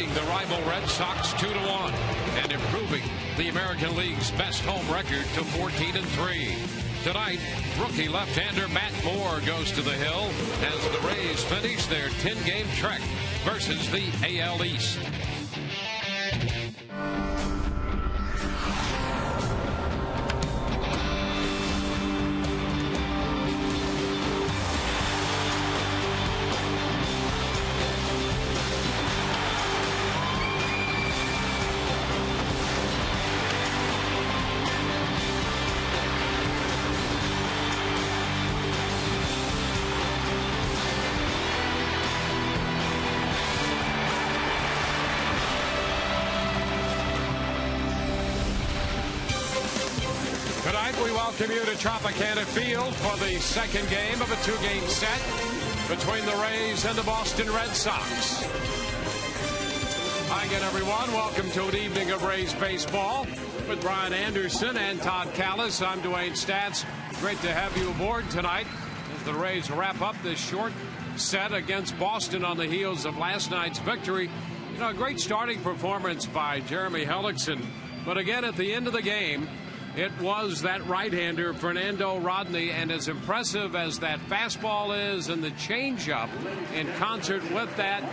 beating the rival Red Sox 2-1 and improving the American League's best home record to 14-3. Tonight, rookie left-hander Matt Moore goes to the hill as the Rays finish their 10-game trek versus the AL East. Tonight, we welcome you to Tropicana Field for the second game of a two-game set between the Rays and the Boston Red Sox. Hi again, everyone. Welcome to an evening of Rays baseball with Brian Anderson and Todd Callis. I'm Dwayne Statz. Great to have you aboard tonight as the Rays wrap up this short set against Boston on the heels of last night's victory. You know, a great starting performance by Jeremy Hellickson. But again, at the end of the game, it was that right-hander, Fernando Rodney, and as impressive as that fastball is and the changeup in concert with that,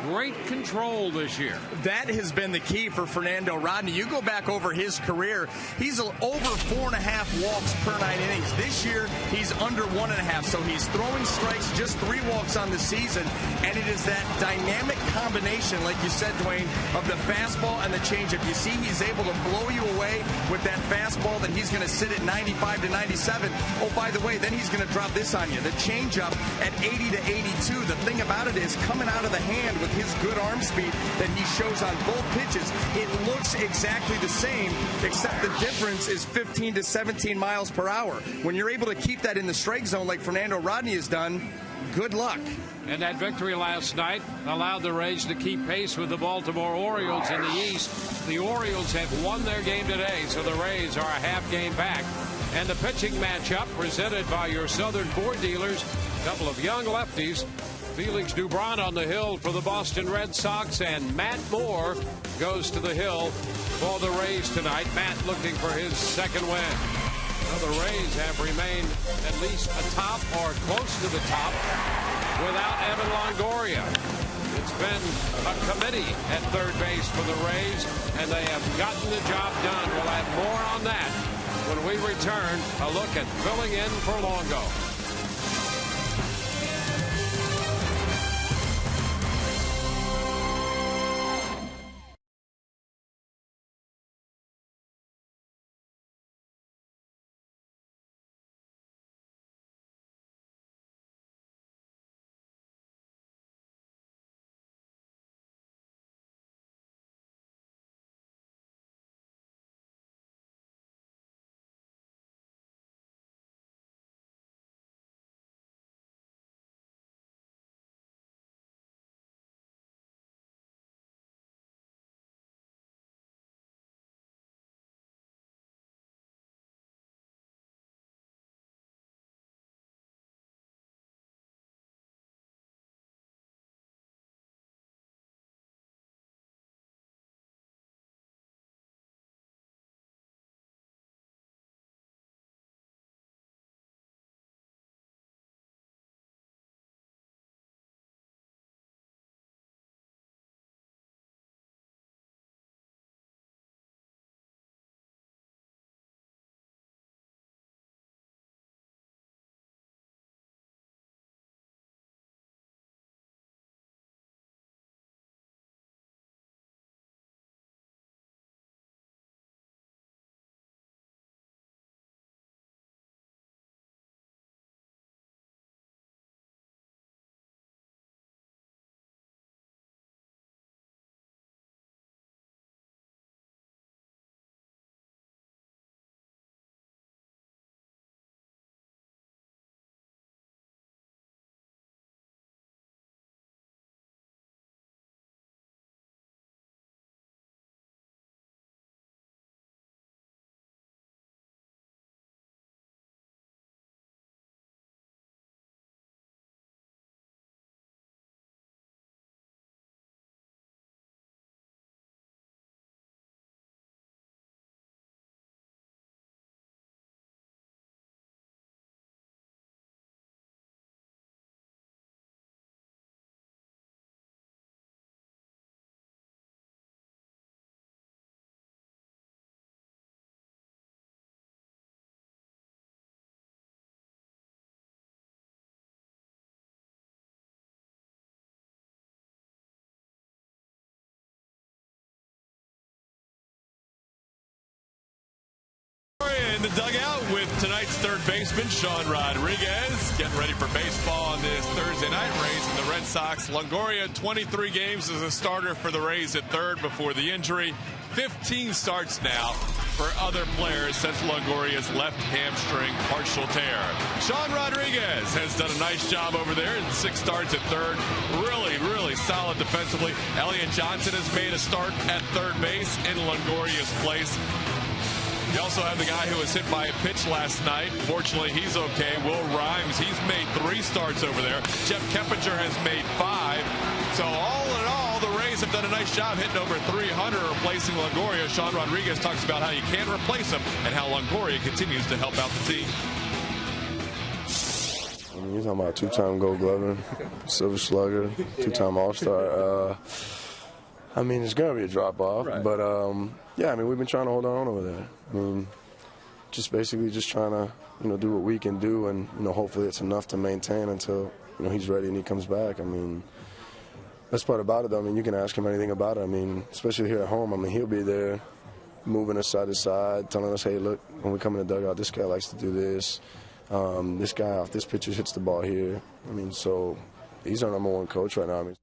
great control this year. That has been the key for Fernando Rodney. You go back over his career, he's over 4.5 walks per 9 innings. This year, he's under 1.5, so he's throwing strikes, just 3 walks on the season, and it is that dynamic combination, like you said, Dwayne, of the fastball and the changeup. You see he's able to blow you away with that fastball that he's going to sit at 95 to 97. Oh, by the way, then he's going to drop this on you. The changeup at 80 to 82. The thing about it is coming out of the hand with his good arm speed that he shows on both pitches, it looks exactly the same, except the difference is 15 to 17 miles per hour. When you're able to keep that in the strike zone like Fernando Rodney has done, good luck. And that victory last night allowed the Rays to keep pace with the Baltimore Orioles in the East. The Orioles have won their game today, so the Rays are a half game back. And the pitching matchup presented by your Southern Ford dealers, a couple of young lefties, Felix Dubron on the hill for the Boston Red Sox, and Matt Moore goes to the hill for the Rays tonight. Matt looking for his second win. Well, the Rays have remained at least atop or close to the top without Evan Longoria. It's been a committee at third base for the Rays, and they have gotten the job done. We'll have more on that when we return. A look at filling in for Longo. the dugout with tonight's third baseman, Sean Rodriguez, getting ready for baseball on this Thursday night. Rays and the Red Sox. Longoria, 23 games as a starter for the Rays at third before the injury. 15 starts now for other players since Longoria's left hamstring partial tear. Sean Rodriguez has done a nice job over there in 6 starts at third. Really solid defensively. Elliott Johnson has made a start at third base in Longoria's place. You also have the guy who was hit by a pitch last night. Fortunately, he's okay. Will Rhymes, he's made 3 starts over there. Jeff Keppinger has made 5. So all in all, the Rays have done a nice job hitting over 300, replacing Longoria. Sean Rodriguez talks about how you can't replace him and how Longoria continues to help out the team. You're talking about 2-time Gold Glover, Silver Slugger, 2-time All-Star. I mean, it's going to be a drop-off, right. But, yeah, I mean, we've been trying to hold on over there. I mean, just basically just trying to, do what we can do, and, hopefully it's enough to maintain until, he's ready and he comes back. I mean, best part about it, though, I mean, you can ask him anything about it. I mean, especially here at home, I mean, he'll be there moving us side to side, telling us, hey, look, when we come in the dugout, this guy likes to do this. This guy off this pitcher hits the ball here. I mean, so he's our number 1 coach right now. I mean,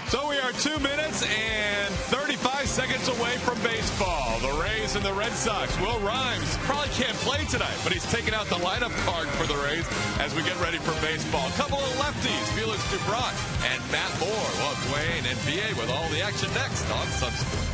so we are 2 minutes and 35 seconds away from baseball. The Rays and the Red Sox. Will Rhymes probably can't play tonight, but he's taking out the lineup card for the Rays as we get ready for baseball. A couple of lefties, Felix Dubrock and Matt Moore. Well, Dwayne and VA with all the action next on Substance.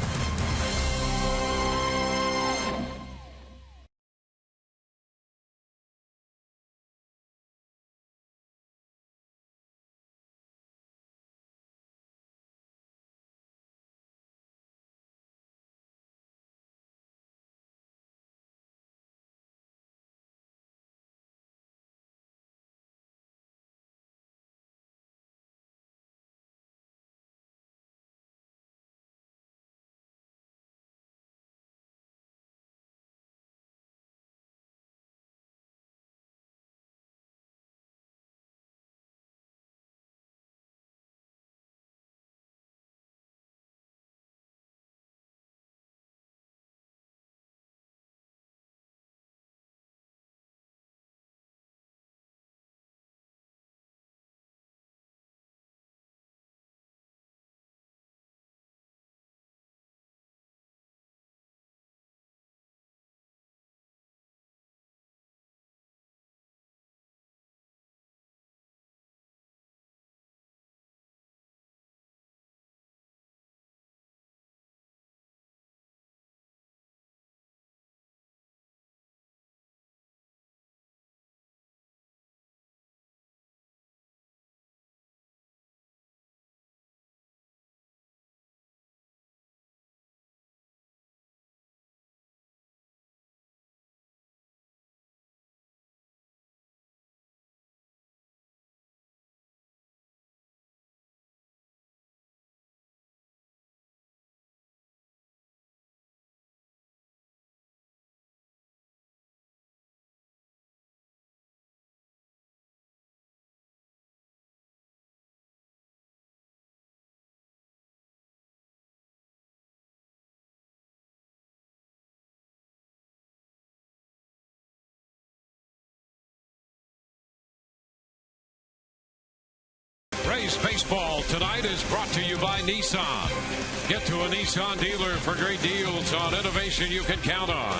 Rays baseball tonight is brought to you by Nissan. Get to a Nissan dealer for great deals on innovation you can count on.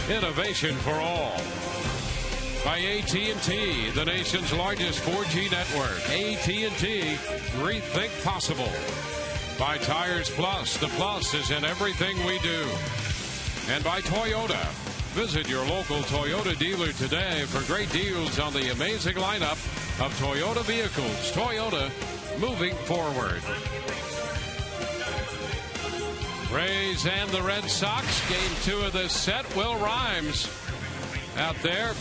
Innovation for all. By AT&T, the nation's largest 4G network. AT&T, rethink possible. By Tires Plus, the plus is in everything we do. And by Toyota. Visit your local Toyota dealer today for great deals on the amazing lineup of Toyota vehicles. Toyota, moving forward. Rays and the Red Sox, game 2 of this set. Will Rhymes out there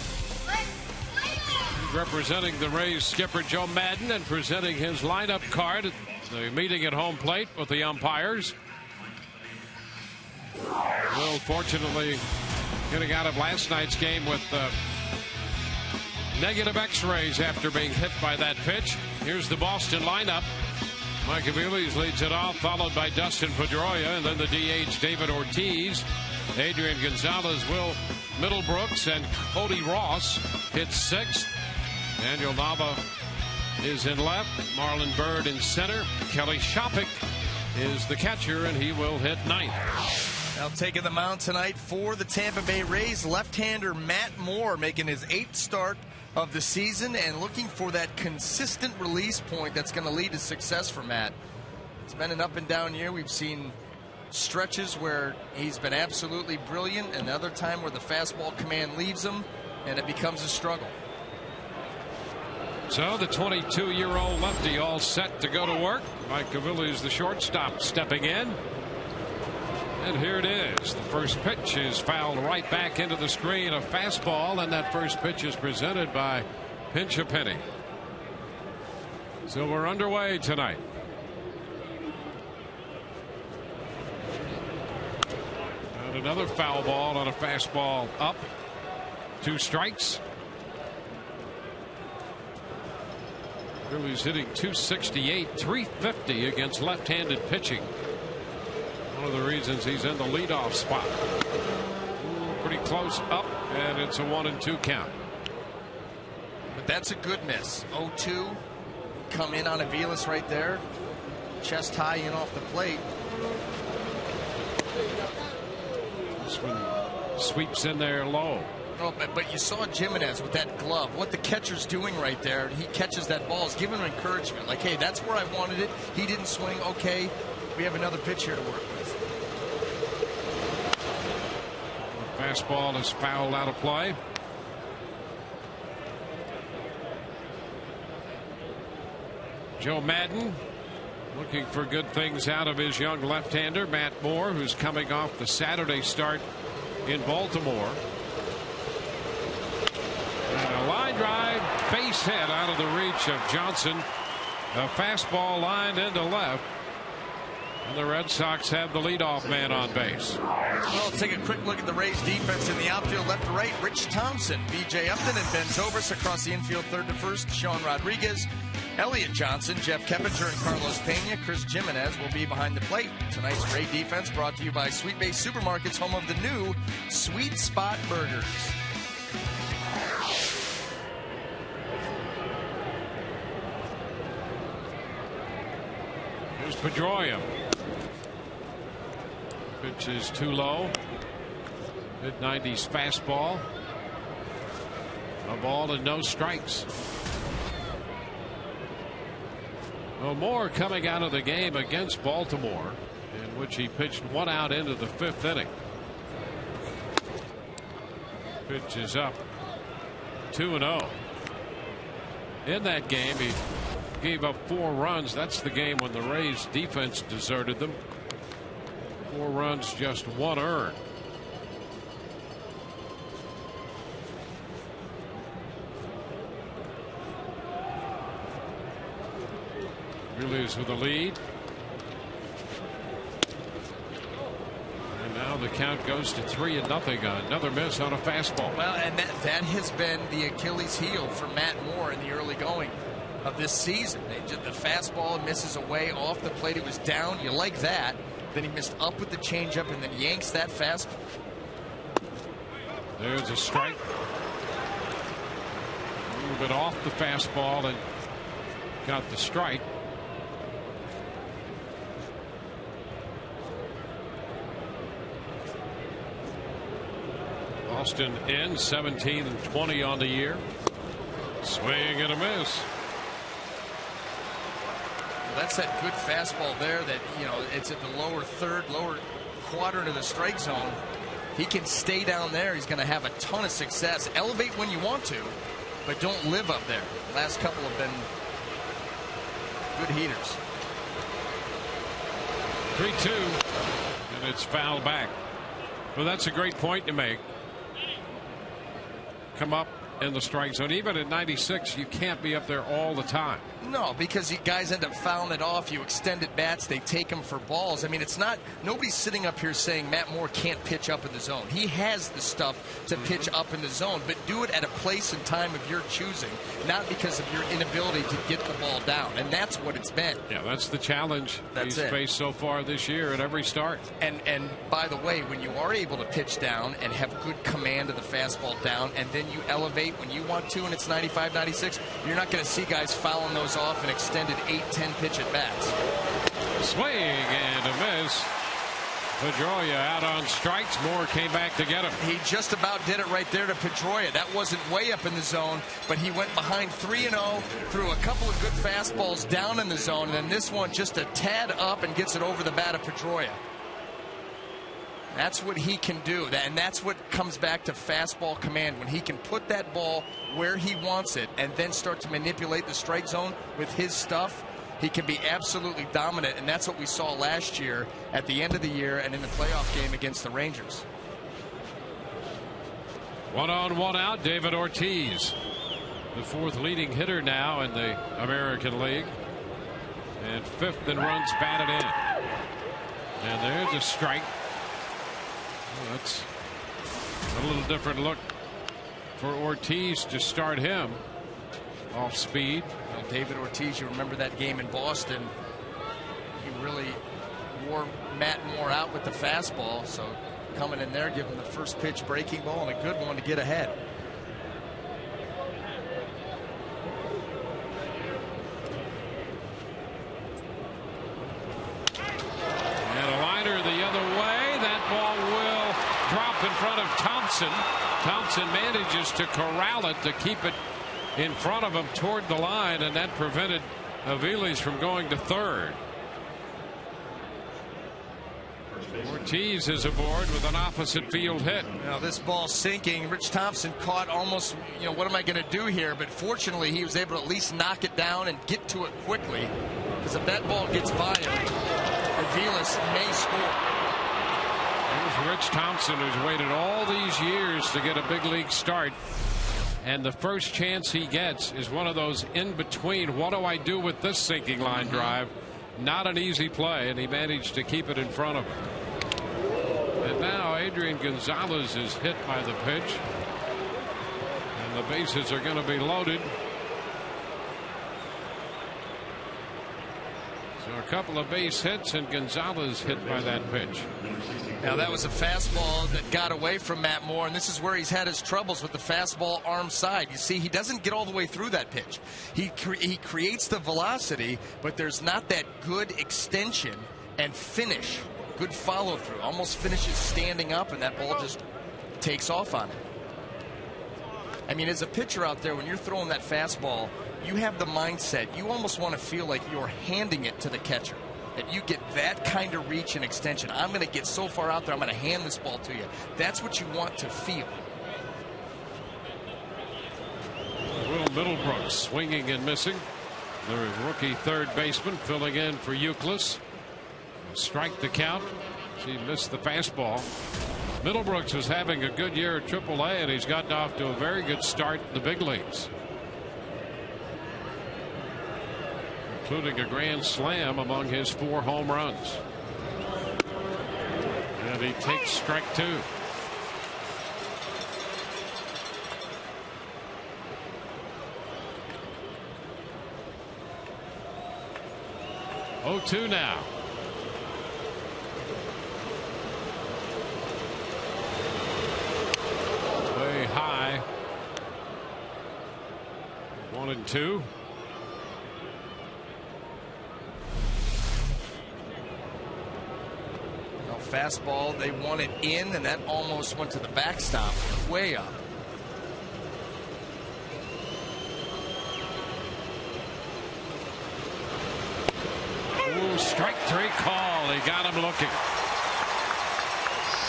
representing the Rays skipper Joe Madden and presenting his lineup card at the meeting at home plate with the umpires. Will, fortunately, getting out of last night's game with negative x-rays after being hit by that pitch. Here's the Boston lineup. Mike Aviles leads it off, followed by Dustin Pedroia, and then the DH David Ortiz. Adrian Gonzalez, Will Middlebrooks, and Cody Ross hit 6th. Daniel Nava is in left. Marlon Byrd in center. Kelly Shopik is the catcher, and he will hit 9th. Now taking the mound tonight for the Tampa Bay Rays, left-hander Matt Moore making his 8th start of the season and looking for that consistent release point that's going to lead to success for Matt. It's been an up and down year. We've seen stretches where he's been absolutely brilliant, and the other time where the fastball command leaves him and it becomes a struggle. So the 22-year-old lefty all set to go to work. Mike Gavilli's the shortstop stepping in. And here it is. The first pitch is fouled right back into the screen. A fastball, and that first pitch is presented by Pinch a Penny. So we're underway tonight. And another foul ball on a fastball up. 2 strikes. He's hitting .268, .350 against left-handed pitching. One of the reasons he's in the leadoff spot. Pretty close up, and it's a 1-2 count. But that's a good miss. 0-2. Come in on Aviles right there. Chest high in off the plate. This one sweeps in there low. Oh, but you saw Jimenez with that glove. What the catcher's doing right there, he catches that ball, is giving him encouragement. Like, hey, that's where I wanted it. He didn't swing. Okay, we have another pitch here to work with. The fastball is fouled out of play. Joe Madden looking for good things out of his young left-hander, Matt Moore, who's coming off the Saturday start in Baltimore. And a line drive, base hit out of the reach of Johnson. A fastball lined into left. And the Red Sox have the leadoff man on base. Well, let's take a quick look at the Rays defense in the outfield, left to right. Rich Thompson, B.J. Upton, and Ben Zobrist across the infield, third to first. Sean Rodriguez, Elliot Johnson, Jeff Keppinger, and Carlos Pena. Chris Jimenez will be behind the plate. Tonight's Ray defense brought to you by Sweet Base Supermarkets, home of the new Sweet Spot Burgers. Here's Pedroia. Pitch is too low. Mid-90s fastball. A ball and no strikes. Well, Moore coming out of the game against Baltimore, in which he pitched 1 out into the 5th inning. Pitch is up 2-0. In that game, he gave up 4 runs. That's the game when the Rays defense deserted them. 4 runs, just 1 earned. Phillies with the lead. And now the count goes to 3-0. Another miss on a fastball. Well, and that has been the Achilles heel for Matt Moore in the early going of this season. The fastball misses away off the plate. It was down. You like that. Then he missed up with the changeup and then yanks that fastball. There's a strike. A little bit off the fastball and got the strike. Boston in 17-20 on the year. Swing and a miss. Well, that's that good fastball there that, you know, it's at the lower third, lower quadrant of the strike zone. He can stay down there. He's going to have a ton of success. Elevate when you want to, but don't live up there. Last couple have been good heaters. 3-2, and it's fouled back. Well, that's a great point to make. Come up in the strike zone. Even at 96, you can't be up there all the time. No, because you guys end up fouling it off. You extend at bats, they take them for balls. I mean, it's not, nobody's sitting up here saying Matt Moore can't pitch up in the zone. He has the stuff to pitch up in the zone, but do it at a place and time of your choosing, not because of your inability to get the ball down. And that's what it's been. Yeah, that's the challenge he's faced so far this year at every start. And by the way, when you are able to pitch down and have good command of the fastball down, and then you elevate when you want to, and it's 95, 96, you're not going to see guys fouling those off and extended 8-10 pitch at bats. Swing and a miss. Pedroia out on strikes. Moore came back to get him. He just about did it right there to Pedroia. That wasn't way up in the zone, but he went behind 3-0, threw a couple of good fastballs down in the zone, and then this one just a tad up and gets it over the bat of Pedroia. That's what he can do, and that's what comes back to fastball command. When he can put that ball where he wants it and then start to manipulate the strike zone with his stuff, he can be absolutely dominant, and that's what we saw last year at the end of the year and in the playoff game against the Rangers. 1 on, 1 out, David Ortiz, the 4th leading hitter now in the American League, and 5th in runs batted in. And there's a strike. Well, that's a little different look for Ortiz to start him off speed. Well, David Ortiz, you remember that game in Boston. He really wore Matt Moore out with the fastball. So coming in there, giving the first pitch breaking ball and a good one to get ahead. And a liner the other way. That ball will drop in front of Thompson. Thompson manages to corral it to keep it in front of him toward the line, and that prevented Aviles from going to third. Ortiz is aboard with an opposite field hit. Now this ball sinking. Rich Thompson caught almost, what am I going to do here? But fortunately, he was able to at least knock it down and get to it quickly. Because if that ball gets by him, Aviles may score. Here's Rich Thompson, who's waited all these years to get a big league start. And the first chance he gets is one of those in between. What do I do with this sinking line drive? Not an easy play, and he managed to keep it in front of him. And now Adrian Gonzalez is hit by the pitch, and the bases are going to be loaded. So a couple of base hits, and Gonzalez hit by that pitch. Now that was a fastball that got away from Matt Moore, and this is where he's had his troubles with the fastball arm side. You see, he doesn't get all the way through that pitch. He creates the velocity, but there's not that good extension and finish, good follow through. Almost finishes standing up, and that ball just takes off on him. I mean, as a pitcher out there, when you're throwing that fastball, you have the mindset. You almost want to feel like you're handing it to the catcher. That you get that kind of reach and extension. I'm going to get so far out there, I'm going to hand this ball to you. That's what you want to feel. Will Middlebrooks swinging and missing. The rookie third baseman filling in for Euclid. Strike the count. He missed the fastball. Middlebrooks was having a good year at AAA, and he's gotten off to a very good start in the big leagues, including a grand slam among his 4 home runs. And he takes strike 2. Oh, 2 now. Way high. 1 and 2. Fastball, they want it in, and that almost went to the backstop, way up. Ooh, strike 3 call. He got him looking.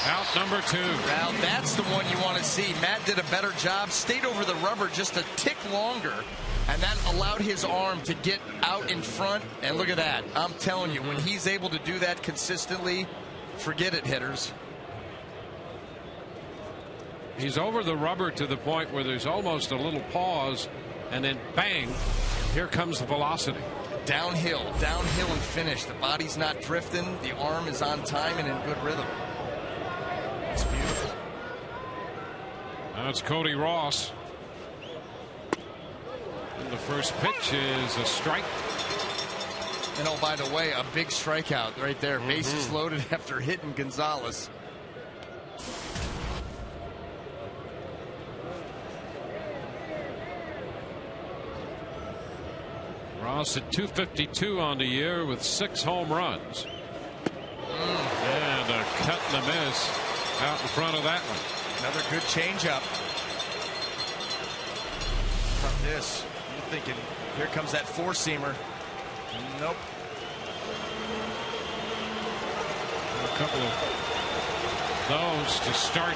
Out number 2. Now that's the one you want to see. Matt did a better job, stayed over the rubber just a tick longer, and that allowed his arm to get out in front. And look at that. I'm telling you, when he's able to do that consistently, forget it, hitters. He's over the rubber to the point where there's almost a little pause, and then bang, here comes the velocity. Downhill and finish. The body's not drifting. The arm is on time and in good rhythm. It's beautiful. Now it's Cody Ross. And the first pitch is a strike. And oh, by the way, a big strikeout right there. Bases loaded after hitting Gonzalez. Ross at .252 on the year with 6 home runs. And a cut and a miss out in front of that one. Another good changeup. From this, you're thinking, here comes that four-seamer. Nope. A couple of those to start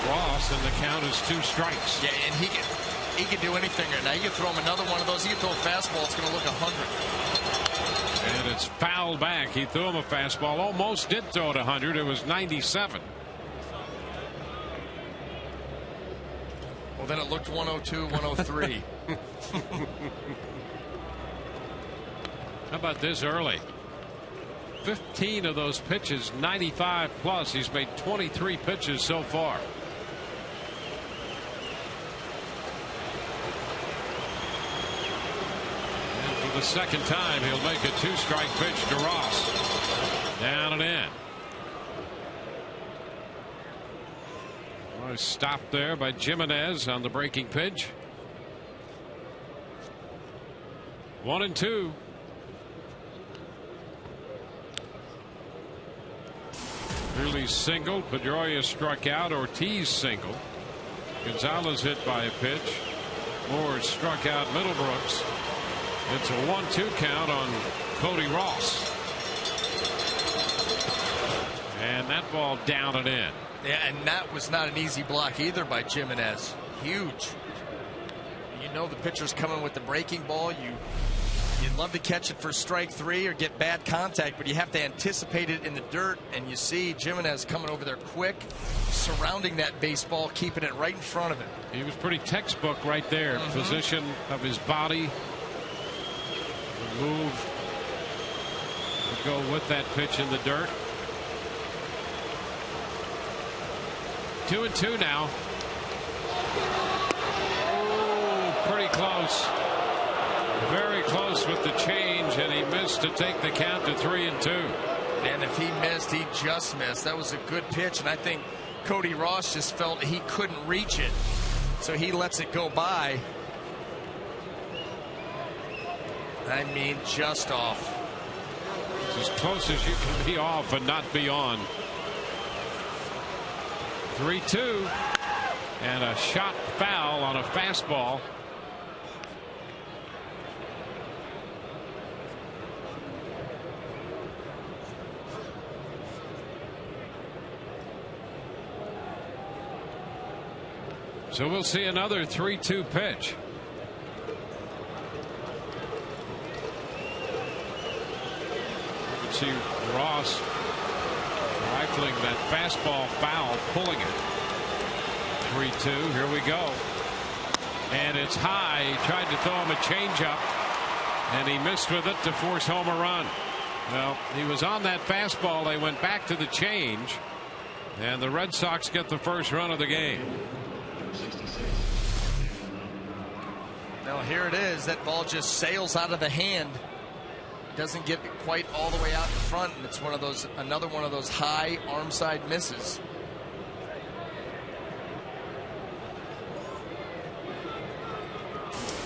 Ross, and the count is 2 strikes. Yeah, and he can do anything right now. You can throw him another one of those. He can throw a fastball. It's going to look 100. And it's fouled back. He threw him a fastball. Almost did throw it 100. It was 97. Well, then it looked 102, 103. How about this early? 15 of those pitches, 95 plus. He's made 23 pitches so far. And for the second time, he'll make a 2-strike pitch to Ross. Down and in. Nice stop there by Jimenez on the breaking pitch. 1-2. Hurley singled. Pedroia struck out. Ortiz singled. Gonzalez hit by a pitch. Moore struck out Middlebrooks. It's a 1-2 count on Cody Ross. And that ball down and in. Yeah, and that was not an easy block either by Jimenez. Huge. You know the pitcher's coming with the breaking ball. You'd love to catch it for strike 3 or get bad contact, but you have to anticipate it in the dirt, and you see Jimenez coming over there quick, surrounding that baseball, keeping it right in front of him. He was pretty textbook right there. Position of his body, the move to go with that pitch in the dirt. 2-2 now. Oh, pretty close. Very close with the change, and he missed to take the count to 3-2. And if he missed, he just missed. That was a good pitch, and I think Cody Ross just felt he couldn't reach it, so he lets it go by. I mean, just off. It's as close as you can be off and not be on. 3-2, and a shot foul on a fastball. So we'll see another 3-2 pitch. You can see Ross rifling that fastball foul, pulling it. 3-2. Here we go. And it's high. He tried to throw him a changeup, and he missed with it to force home a run. Well, he was on that fastball. They went back to the change, and the Red Sox get the first run of the game. Now here it is. That ball just sails out of the hand. Doesn't get quite all the way out in front, and it's one of those, another one of those high arm side misses.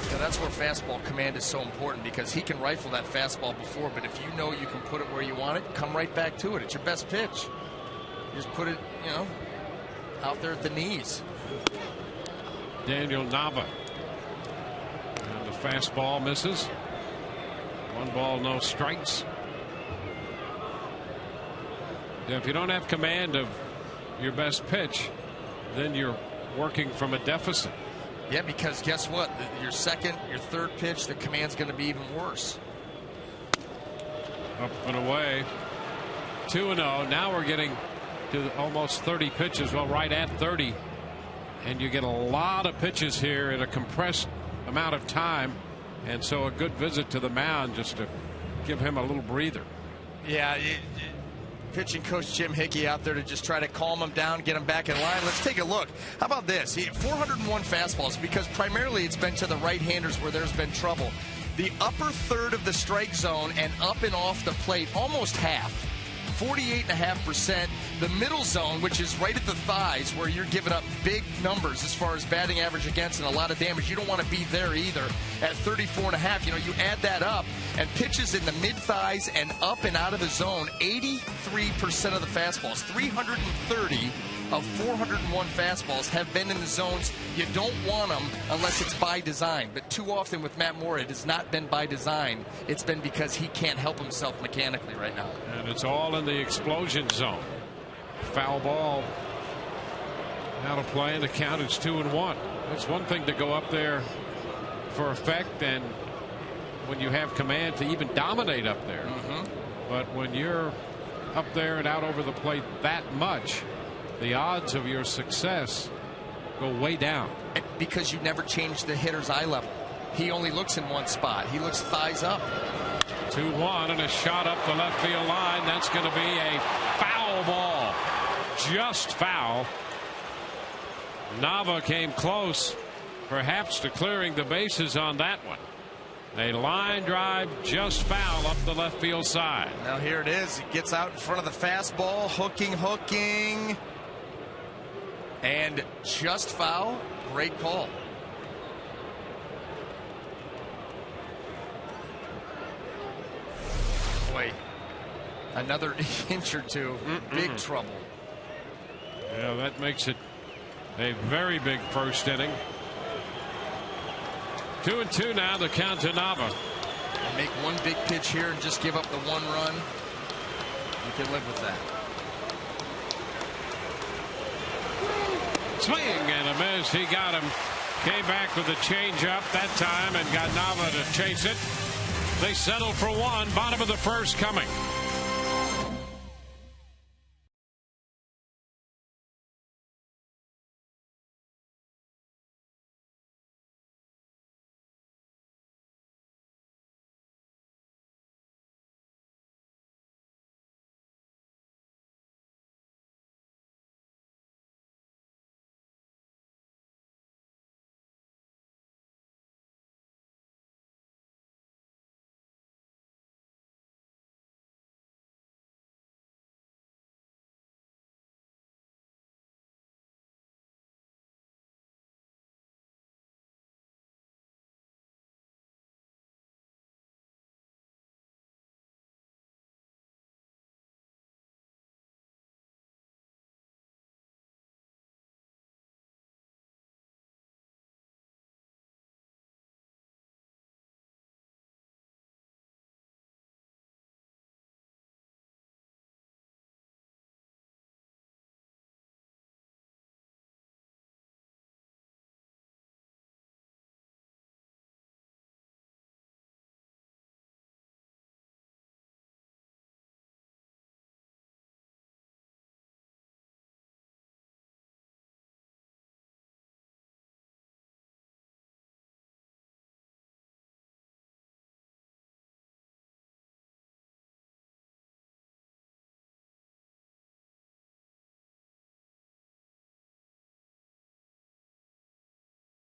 So that's where fastball command is so important, because he can rifle that fastball before, but if you know you can put it where you want it, come right back to it. It's your best pitch. You just put it, you know, out there at the knees. Daniel Nava. And the fastball misses. 1 ball, no strikes. Now, if you don't have command of your best pitch, then you're working from a deficit. Yeah, because guess what? Your second, your third pitch, the command's going to be even worse. Up and away. 2-0. Now we're getting to almost 30 pitches. Well, right at 30. And you get a lot of pitches here in a compressed amount of time. And so a good visit to the mound just to give him a little breather. Yeah, pitching coach Jim Hickey out there to just try to calm him down, get him back in line. Let's take a look. How about this? 401 fastballs, because primarily it's been to the right-handers where there's been trouble. The upper third of the strike zone and up and off the plate, almost half. 48.5%. The middle zone, which is right at the thighs, where you're giving up big numbers as far as batting average against and a lot of damage. You don't want to be there either. At 34.5, you add that up, and pitches in the mid thighs and up and out of the zone, 83% of the fastballs, 330 of 401 fastballs have been in the zones. You don't want them unless it's by design. But too often with Matt Moore, it has not been by design. It's been because he can't help himself mechanically right now. And it's all in the explosion zone. Foul ball out of play, and the count is 2-1. It's one thing to go up there for effect, and when you have command to even dominate up there. But when you're up there and out over the plate that much, the odds of your success go way down. Because you never change the hitter's eye level. He only looks in one spot. He looks thighs up. 2-1 and a shot up the left field line. That's going to be a foul ball. Just foul. Nava came close, perhaps, to clearing the bases on that one. A line drive, just foul up the left field side. Now here it is. It gets out in front of the fastball. Hooking. And just foul. Great call. Boy, another inch or two. Big trouble. Yeah, that makes it a very big first inning. 2-2 now, the count to Nava. Make one big pitch here and just give up the one run. You can live with that. Swing and a miss. He got him. Came back with a changeup that time and got Nava to chase it. They settle for one. Bottom of the first coming.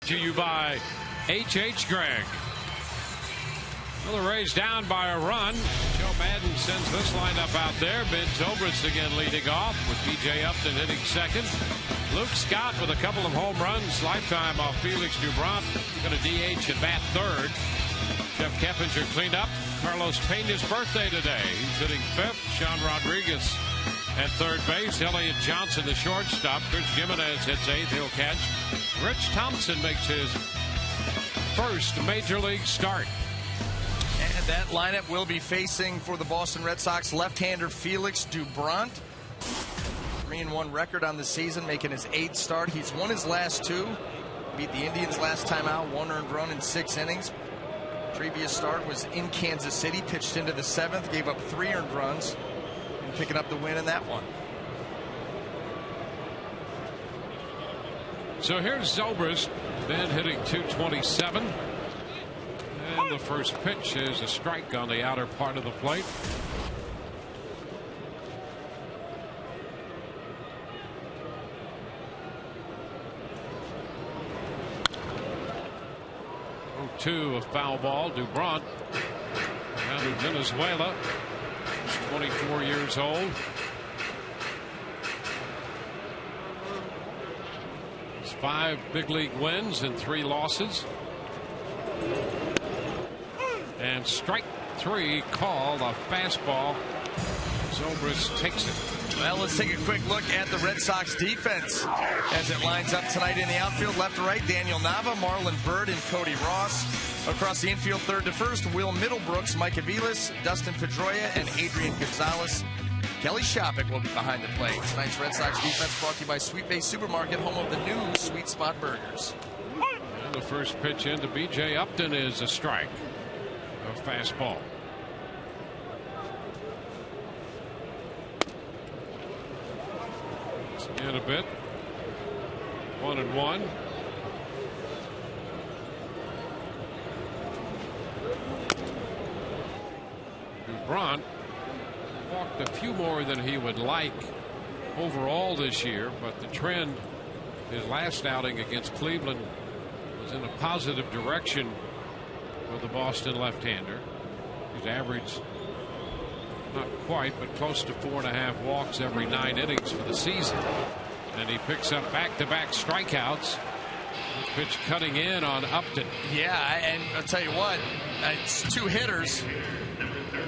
To you by H.H. Gregg. Well, the Rays down by a run. Joe Madden sends this lineup out there. Ben Zobrist again leading off with B.J. Upton hitting second. Luke Scott with a couple of home runs. Lifetime off Felix Dubront. Going to DH and bat third. Jeff Keppinger cleaned up. Carlos Pena's birthday today. He's hitting fifth. Sean Rodriguez at third base. Elliott Johnson, the shortstop. Chris Jimenez hits eighth. He'll catch. Rich Thompson makes his first major league start. And that lineup will be facing for the Boston Red Sox left-hander Felix Dubront. 3-1 record on the season, making his 8th start. He's won his last 2. Beat the Indians last time out, 1 earned run in 6 innings. Previous start was in Kansas City, pitched into the 7th, gave up 3 earned runs, and picking up the win in that one. So here's Zobrist, then hitting .227. And the first pitch is a strike on the outer part of the plate. To a foul ball. Dubront out of Venezuela. He's 24 years old. He's 5 big league wins and 3 losses. And strike 3 called, a fastball. Zobrist takes it. Well, let's take a quick look at the Red Sox defense as it lines up tonight in the outfield. Left to right, Daniel Nava, Marlon Byrd, and Cody Ross. Across the infield, third to first, Will Middlebrooks, Mike Aviles, Dustin Pedroia, and Adrian Gonzalez. Kelly Shopik will be behind the plate. Tonight's Red Sox defense brought to you by Sweet Bay Supermarket, home of the new Sweet Spot Burgers. And the first pitch into B.J. Upton is a strike. A fastball. In a bit. 1-1. Dubront walked a few more than he would like overall this year, but the trend, his last outing against Cleveland, was in a positive direction with the Boston left-hander. He's averaged not quite, but close to 4.5 walks every 9 innings for the season. And he picks up back-to-back strikeouts. Pitch cutting in on Upton. Yeah, and I'll tell you what, it's 2 hitters.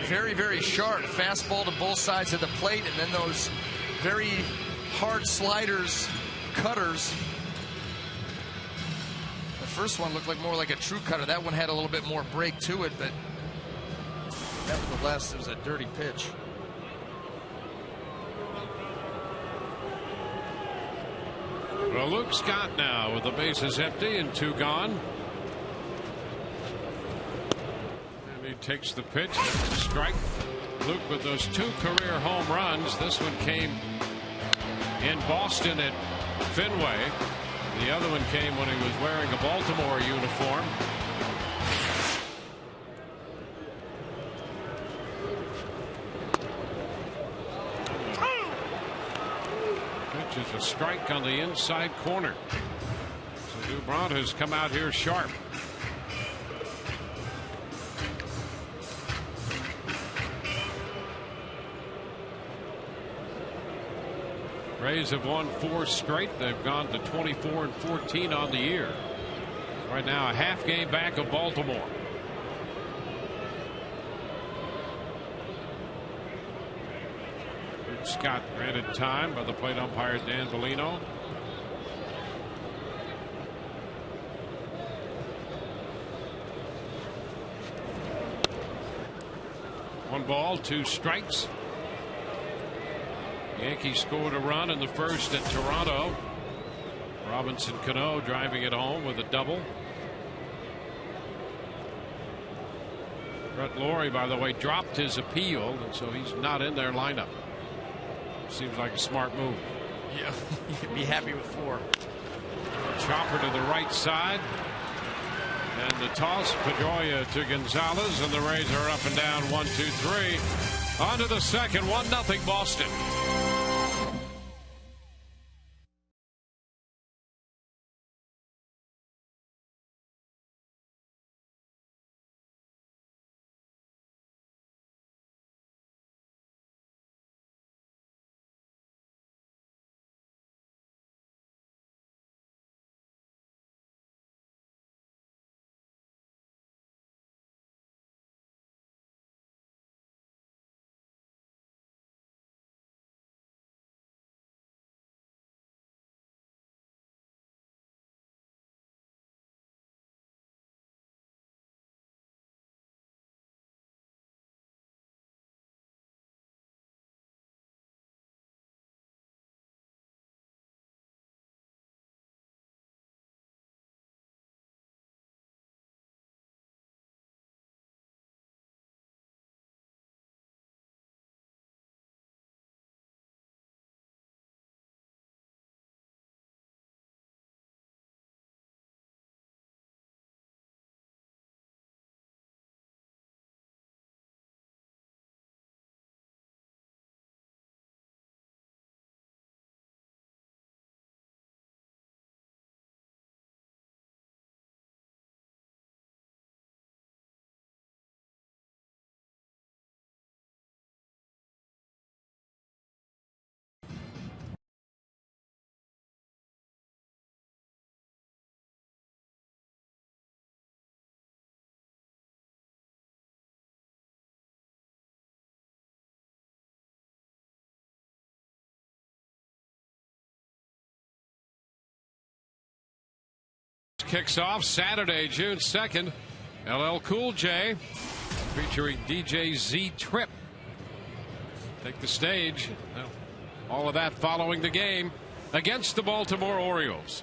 Very, very sharp fastball to both sides of the plate, and then those very hard sliders, cutters. The first one looked like more like a true cutter. That one had a little bit more break to it, but nevertheless, it was a dirty pitch. Well, Luke Scott now with the bases empty and 2 gone. And he takes the pitch. That's a strike. Luke with those 2 career home runs. This one came in Boston at Fenway. The other one came when he was wearing a Baltimore uniform. Pitch is a strike on the inside corner. So Dubront has come out here sharp. Rays have won 4 straight. They've gone to 24-14 on the year. Right now, a half game back of Baltimore. Scott granted time by the plate umpire Dan Bellino. One ball, 2 strikes. Yankees scored a run in the first at Toronto. Robinson Cano driving it home with a double. Brett Lawrie, by the way, dropped his appeal, and so he's not in their lineup. Seems like a smart move. Yeah, you'd be happy with 4. Chopper to the right side. And the toss, Pedroia to Gonzalez, and the Rays are up and down 1-2-3. On to the second, 1-0 Boston. kicks off Saturday, June 2nd. LL Cool J featuring DJ Z Trip take the stage. All of that following the game against the Baltimore Orioles.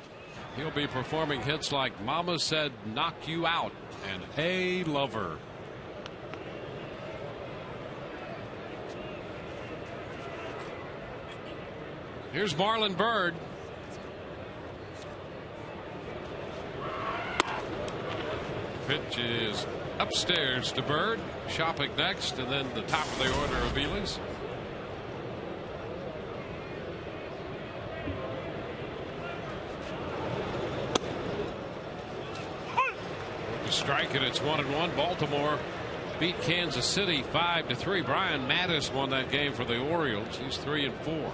He'll be performing hits like Mama Said Knock You Out and Hey Lover. Here's Marlon Byrd. Pitch is upstairs to Byrd. Shopping next, and then the top of the order of Ealey's. Strike, and it's 1-1. Baltimore beat Kansas City 5-3. Brian Mattis won that game for the Orioles. He's 3-4.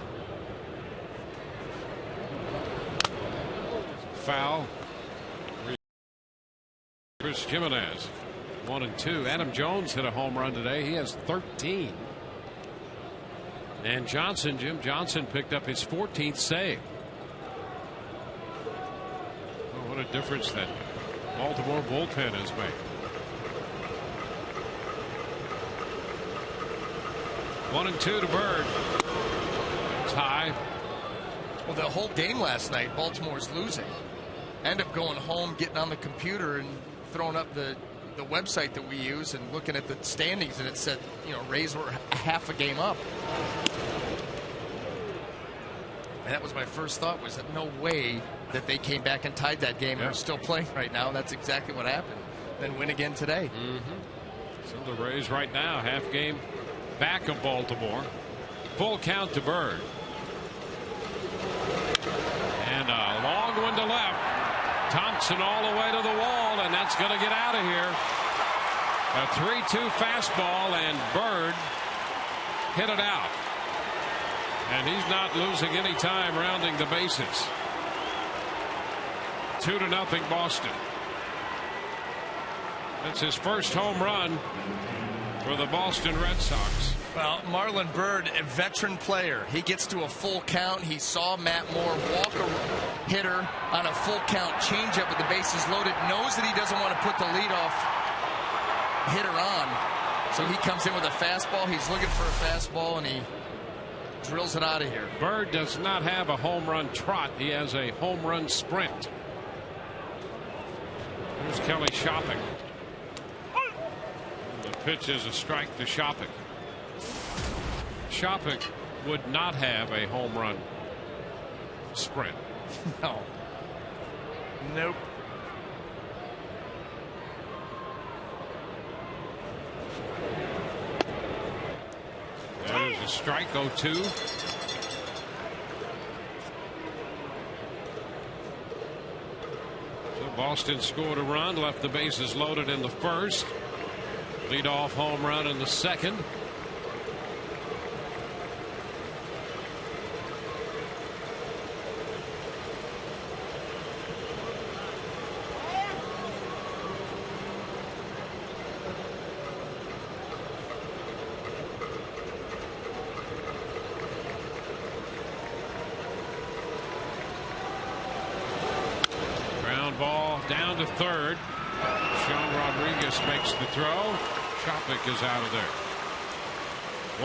Foul. Chris Jimenez 1-2. Adam Jones hit a home run today. He has 13. And Jim Johnson picked up his 14th save. Oh, what a difference that Baltimore bullpen has made. 1-2 to Byrd. It's high. Well, the whole game last night, Baltimore's losing. End up going home, getting on the computer, and throwing up the website that we use and looking at the standings, and it said, you know, Rays were half a game up. And that was my first thought, was that no way that they came back and tied that game and are still playing right now. That's exactly what happened. Then win again today. So the Rays right now half game back of Baltimore. Full count to Byrd. And a long one to left. Thompson all the way to the wall, and that's going to get out of here. A 3-2 fastball, and Byrd hit it out. And he's not losing any time rounding the bases. 2-0 Boston. That's his first home run for the Boston Red Sox. Well, Marlon Byrd, a veteran player. He gets to a full count. He saw Matt Moore walk a hitter on a full count changeup with the bases loaded. Knows that he doesn't want to put the leadoff hitter on. So he comes in with a fastball. He's looking for a fastball, and he drills it out of here. Byrd does not have a home run trot. He has a home run sprint. Here's Kelly Shopping. The pitch is a strike to Shopping. Shopping would not have a home run sprint. No. Nope. There's a strike, 0-2. So Boston scored a run, left the bases loaded in the first. Leadoff home run in the second. Ball down to third. Sean Rodriguez makes the throw. Shopping is out of there.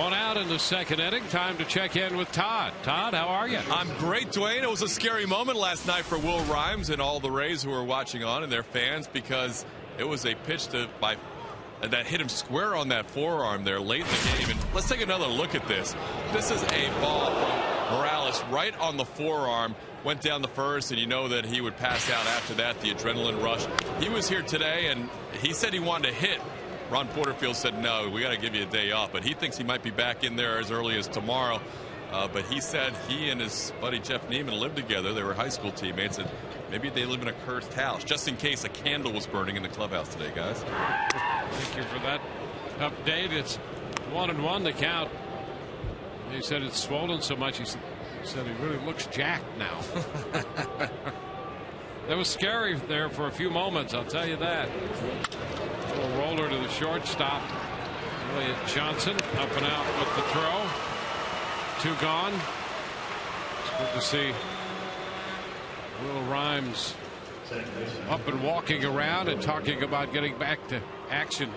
One out in the second inning. Time to check in with Todd. Todd, how are you? I'm great, Dwayne. It was a scary moment last night for Will Rhymes and all the Rays who were watching on and their fans, because it was a pitch that hit him square on that forearm there late in the game. And let's take another look at this. This is a ball from Morales right on the forearm. Went down the first, and you know that he would pass out after that, the adrenaline rush. He was here today, and he said he wanted to hit. Ron Porterfield said, no, we got to give you a day off. But he thinks he might be back in there as early as tomorrow. But he said he and his buddy Jeff Neiman lived together. They were high school teammates, and maybe they live in a cursed house, just in case a candle was burning in the clubhouse today, guys. Thank you for that update. It's 1-1 the count. He said it's swollen so much. He said he really looks jacked now. That was scary there for a few moments, I'll tell you that. A little roller to the shortstop. Elliott Johnson up and out with the throw. 2 gone. It's good to see Will Rhymes up and walking around and talking about getting back to action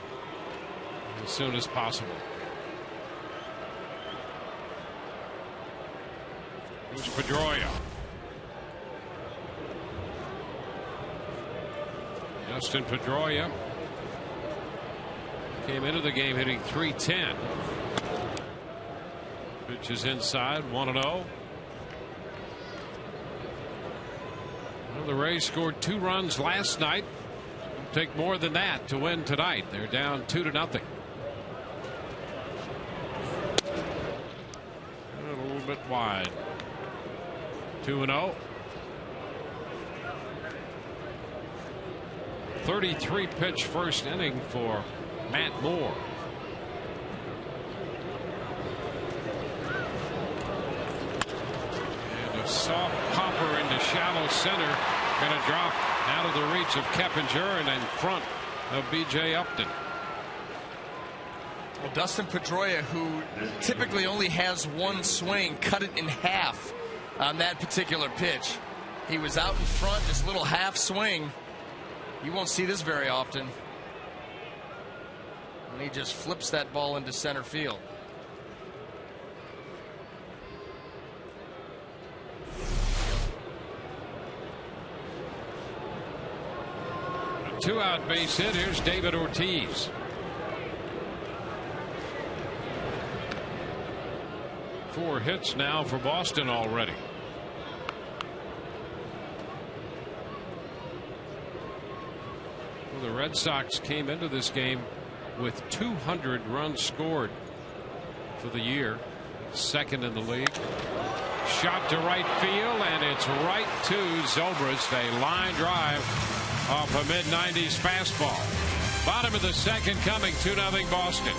as soon as possible. Here's Pedroia. Justin Pedroia came into the game hitting .310. Pitch is inside, 1-0. Well, the Rays scored 2 runs last night. It'll take more than that to win tonight. They're down 2-0. A little bit wide. 2-0. 33 pitch first inning for Matt Moore. And a soft popper into shallow center. Going to drop out of the reach of Keppinger and in front of B.J. Upton. Well, Dustin Pedroia, who typically only has one swing, cut it in half on that particular pitch. He was out in front, this little half swing. You won't see this very often. And he just flips that ball into center field. A 2-out base hit. Here's David Ortiz. 4 hits now for Boston already. Well, the Red Sox came into this game with 200 runs scored for the year. Second in the league. Shot to right field, and it's right to Zobrist. A line drive off a mid-90s fastball. Bottom of the second coming, 2-0 Boston.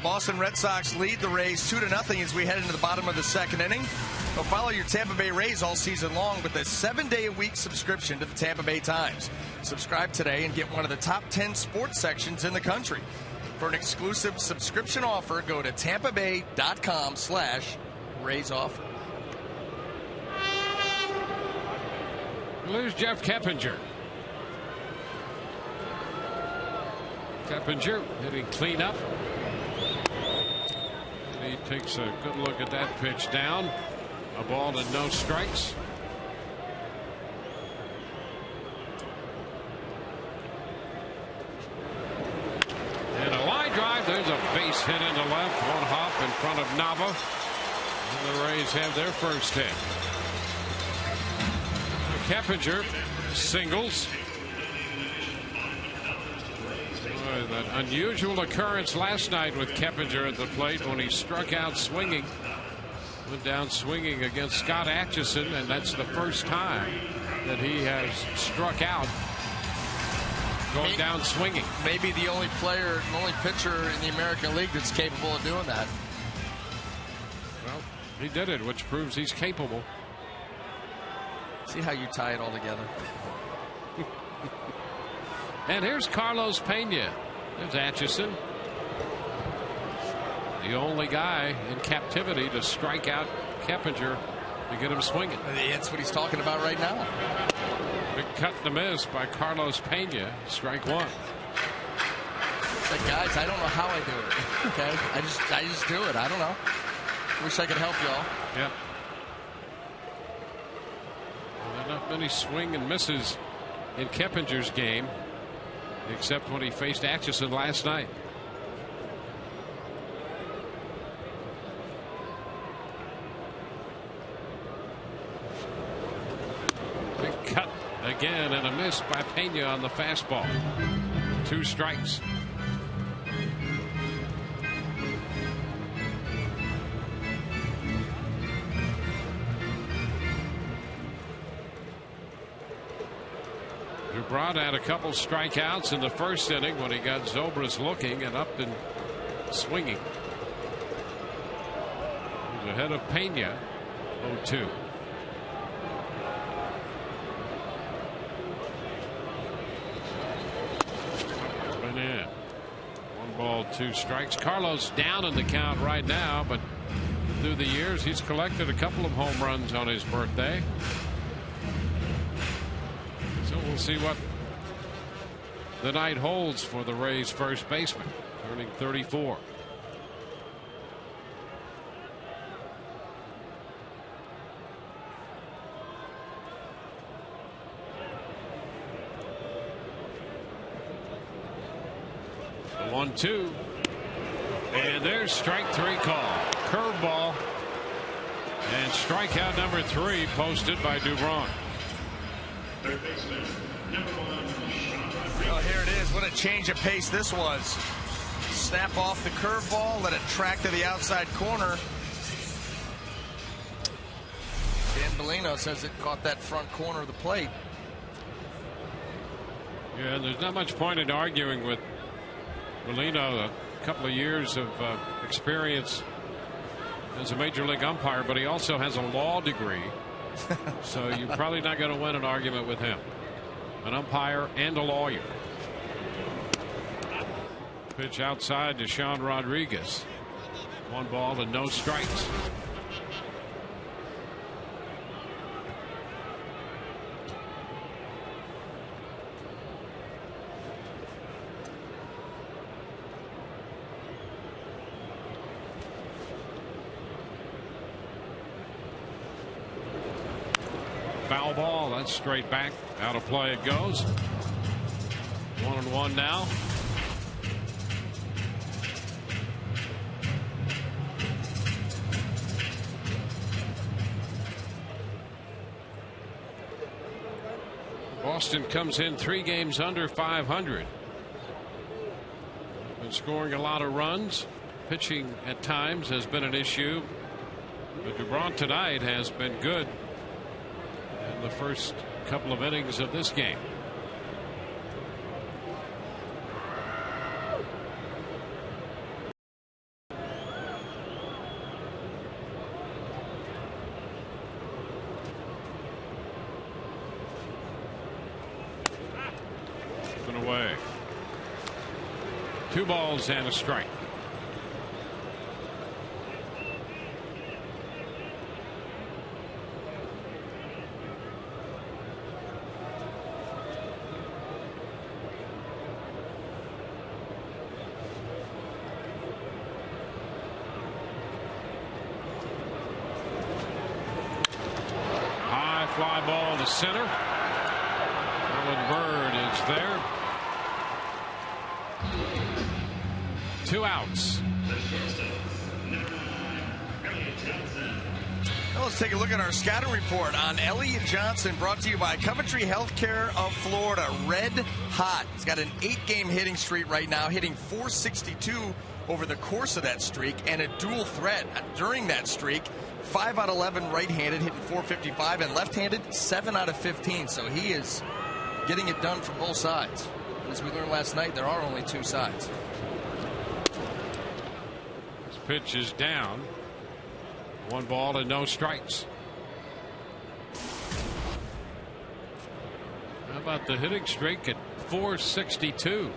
Boston Red Sox lead the Rays 2-0 as we head into the bottom of the second inning. So follow your Tampa Bay Rays all season long with a 7-day-a-week subscription to the Tampa Bay Times. Subscribe today and get one of the top 10 sports sections in the country. For an exclusive subscription offer, go to tampabay.com/Rays offer. There's Jeff Keppinger. Keppinger hitting cleanup. He takes a good look at that pitch down. A ball and no strikes. And a line drive. There's a base hit into left. One hop in front of Nava. And the Rays have their first hit. Keppinger singles. That unusual occurrence last night with Keppinger at the plate when he struck out swinging Went down swinging against Scott Atchison, and that's the first time that he has struck out going down swinging. Maybe the only player, the only pitcher in the American League that's capable of doing that. Well, he did it, which proves he's capable. See how you tie it all together. And here's Carlos Pena. There's Atchison. The only guy in captivity to strike out Keppinger to get him swinging. That's what he's talking about right now. Big cut and a miss by Carlos Pena. Strike one. It's like, guys, I don't know how I do it. Okay, I just do it. I don't know. Wish I could help y'all. Yeah. Well, not many swing and misses in Keppinger's game, except when he faced Atchison last night. Big cut again and a miss by Pena on the fastball. 2 strikes. Dubron had a couple strikeouts in the first inning when he got Zobrist looking and up and swinging. He's ahead of Pena, 0-2. Open in. 1 ball, 2 strikes. Carlos down in the count right now, but through the years he's collected a couple of home runs on his birthday. So we'll see what the night holds for the Rays first baseman, turning 34. The 1-2. And there's strike 3 call. Curveball. And strikeout number 3 posted by Dubron. Oh, here it is. What a change of pace this was. Snap off the curveball, let it track to the outside corner. Dan Bellino says it caught that front corner of the plate. Yeah, there's not much point in arguing with Bellino. A couple of years of experience as a major league umpire, but he also has a law degree. So you're probably not going to win an argument with him. An umpire and a lawyer. Pitch outside to Sean Rodriguez. 1 ball and no strikes. Foul ball. That's straight back. Out of play it goes. 1-1 now. Boston comes in 3 games under 500. Been scoring a lot of runs. Pitching at times has been an issue. But Dubron tonight has been good in the first couple of innings of this game. Been away. 2 balls and a strike. Fly ball to center. Alan Bird is there. 2 outs. Well, let's take a look at our scouting report on Elliott Johnson, brought to you by Coventry Healthcare of Florida. Red hot. He's got an 8-game hitting streak right now, hitting .462 over the course of that streak, and a dual threat during that streak. 5 out of 11 right-handed, hitting .455, and left-handed 7 out of 15. So he is getting it done from both sides. And as we learned last night, there are only 2 sides. This pitch is down. 1 ball and no strikes. How about the hitting streak at .462?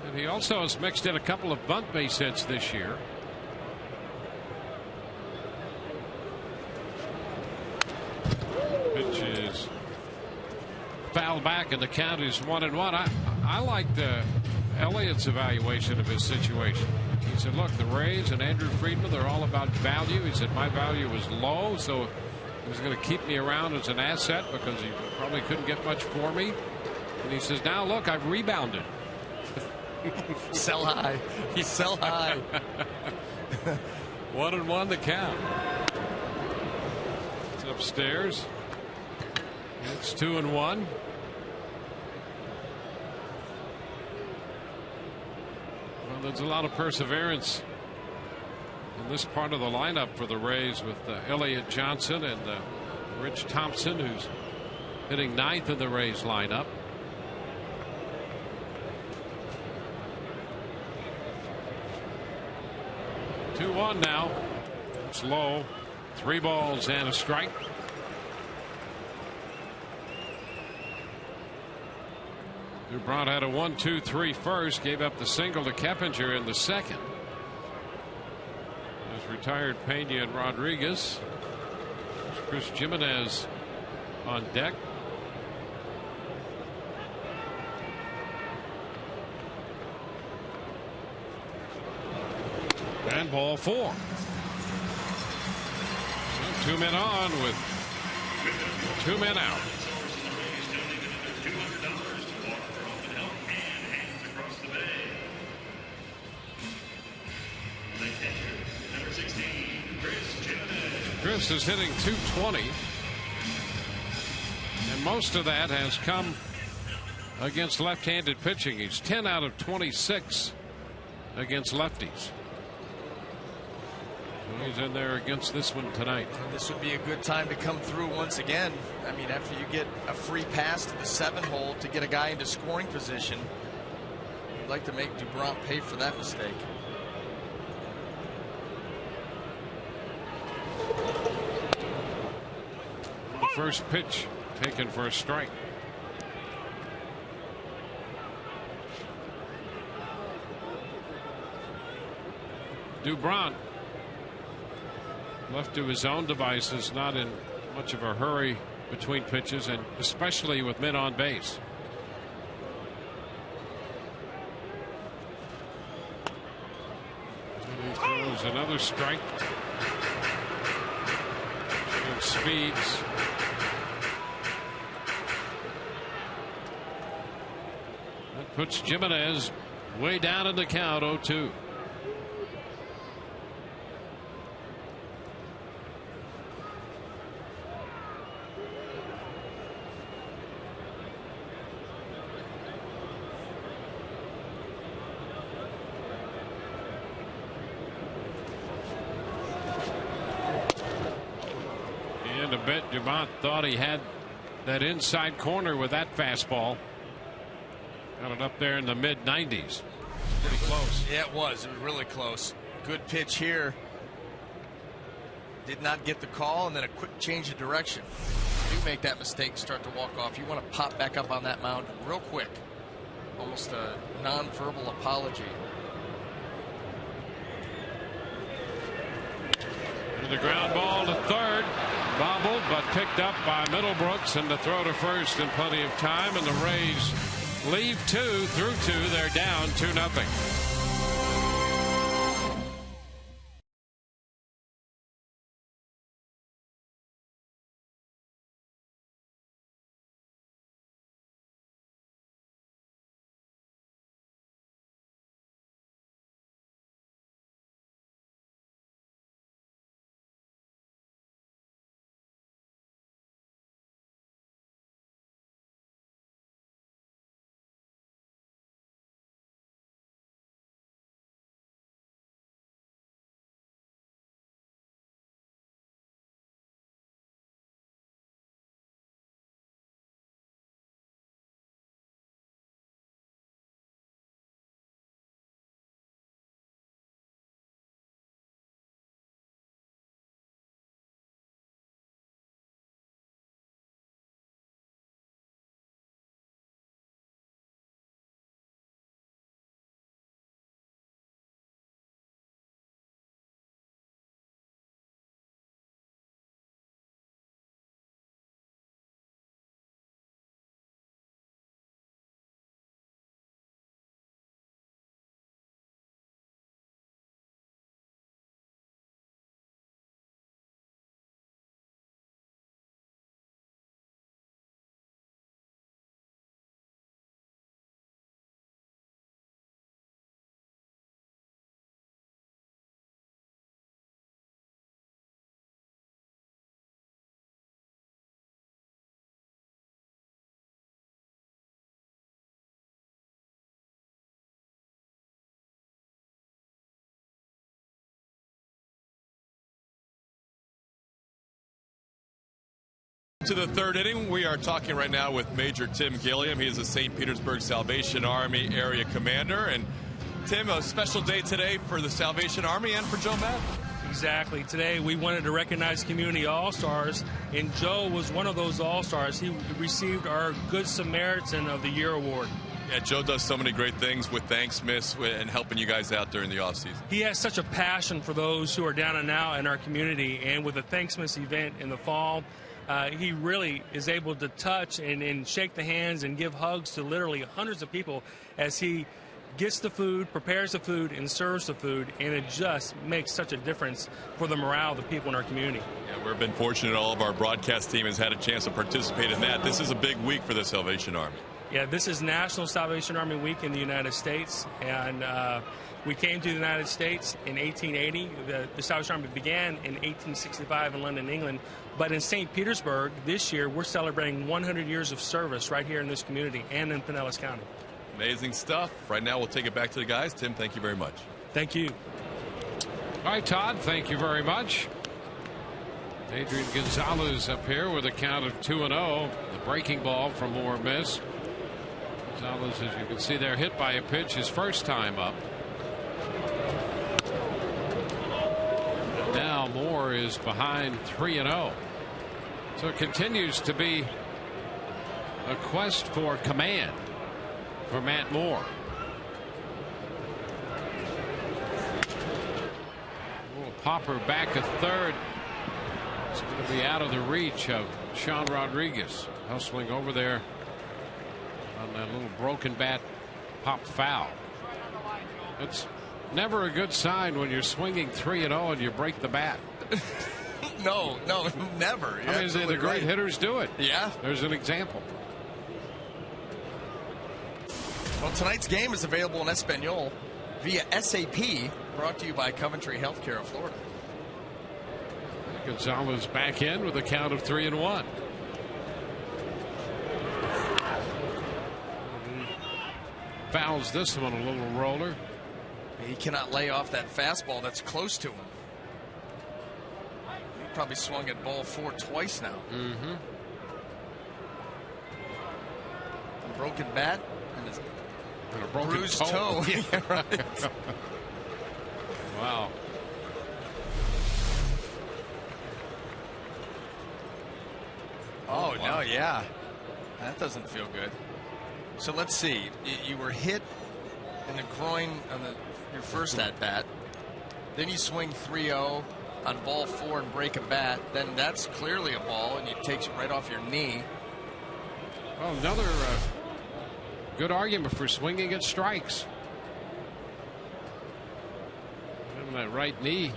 And he also has mixed in a couple of bunt base hits this year. Pitch is fouled back, and the count is 1-1. I like Elliott's evaluation of his situation. He said, look, the Rays and Andrew Friedman, they're all about value. He said, my value was low, so he was going to keep me around as an asset because he probably couldn't get much for me. And he says, now look, I've rebounded. Sell high. Sell high. 1-1 the count. It's upstairs. It's 2-1. Well, there's a lot of perseverance in this part of the lineup for the Rays with Elliott Johnson and Rich Thompson, who's hitting 9th in the Rays lineup. Two-one now. It's low. 3 balls and a strike. Dubron had a 1-2-3 first, gave up the single to Keppinger in the second. There's retired Pena and Rodriguez. There's Chris Jimenez on deck. And ball 4. So 2 men on with 2 men out. Chris is hitting .220, and most of that has come against left-handed pitching. He's 10 out of 26 against lefties. So he's in there against this one tonight. This would be a good time to come through once again. I mean, after you get a free pass to the 7-hole to get a guy into scoring position, you'd like to make Dubron pay for that mistake. First pitch taken for a strike. Dubron, left to his own devices, not in much of a hurry between pitches, and especially with men on base. And he throws another strike. And speeds. That puts Jimenez way down in the count, 0-2. And a bit Dumont thought he had that inside corner with that fastball. Got it up there in the mid-90s. Pretty close. Yeah, it was. It was really close. Good pitch here. Did not get the call, and then a quick change of direction. You make that mistake, start to walk off. You want to pop back up on that mound real quick. Almost a non-verbal apology. And the ground ball to third. Bobbled, but picked up by Middlebrooks, and the throw to first in plenty of time, and the Rays leave 2 through 2. They're down 2-0. To the third inning, we are talking right now with Major Tim Gilliam. He is the St. Petersburg Salvation Army area commander. And Tim, a special day today for the Salvation Army and for Joe Madden. Exactly. Today we wanted to recognize community all-stars, and Joe was one of those all-stars. He received our Good Samaritan of the Year award. Yeah, Joe does so many great things with Thanks Miss and helping you guys out during the offseason. He has such a passion for those who are down and out in our community, and with the Thanks Miss event in the fall, he really is able to touch and shake the hands and give hugs to literally hundreds of people as he gets the food, prepares the food, and serves the food, and it just makes such a difference for the morale of the people in our community. Yeah, we've been fortunate all of our broadcast team has had a chance to participate in that. This is a big week for the Salvation Army. Yeah, this is National Salvation Army Week in the United States, and we came to the United States in 1880. The Salvation Army began in 1865 in London, England, but in St. Petersburg this year we're celebrating 100 years of service right here in this community and in Pinellas County. Amazing stuff. Right now we'll take it back to the guys. Tim, thank you very much. Thank you. All right, Todd, thank you very much. Adrian Gonzalez up here with a count of 2-0. The breaking ball from Moore missed. Gonzalez, as you can see there, hit by a pitch his first time up. And now Moore is behind 3-0. So it continues to be a quest for command for Matt Moore. Popper back at third. It's going to be out of the reach of Sean Rodriguez. Hustling over there on that little broken bat pop foul. It's never a good sign when you're swinging 3-0 and you break the bat. No, never. I mean, the great hitters do it. Yeah. There's an example. Well, tonight's game is available in Espanol via SAP, brought to you by Coventry Healthcare of Florida. Gonzalez back in with a count of 3-1. Fouls this one a little roller. He cannot lay off that fastball that's close to him. He probably swung at ball 4 twice now. Mm-hmm. A broken bat and his a broken bruised toe. Yeah, right. Wow. Oh, no, yeah. That doesn't feel good. So let's see. You were hit in the groin on your first at-bat. Then you swing 3-0 on ball 4 and break a bat. Then that's clearly a ball, and it takes it right off your knee. Well, another good argument for swinging at strikes. And that right knee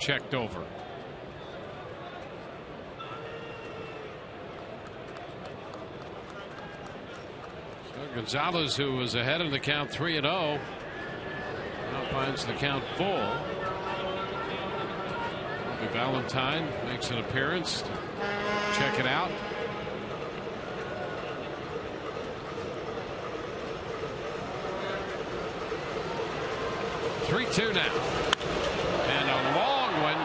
checked over. So Gonzalez, who was ahead in the count 3-0, now finds the count full. Valentine makes an appearance to check it out. Three-two now, and a long one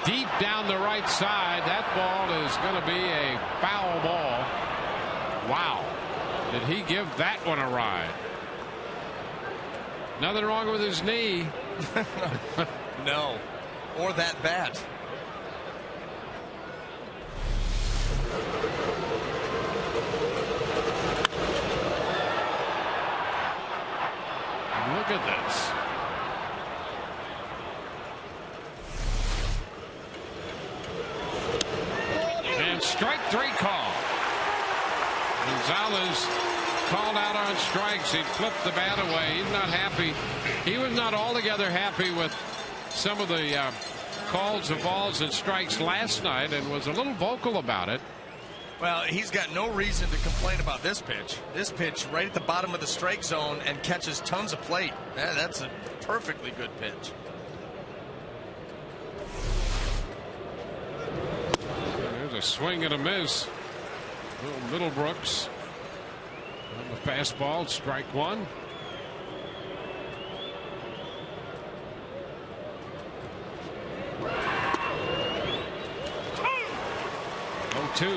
deep down the right side. That ball is going to be a foul ball. Wow, did he give that one a ride? Nothing wrong with his knee. No, or that bat. Look at this. And strike 3 call. Gonzalez called out on strikes. He flipped the bat away. He's not happy. He was not altogether happy with some of the calls of balls and strikes last night and was a little vocal about it. Well, he's got no reason to complain about this pitch. This pitch right at the bottom of the strike zone and catches tons of plate. That's a perfectly good pitch. There's a swing and a miss. Little Middlebrooks on the fastball, strike 1. 2.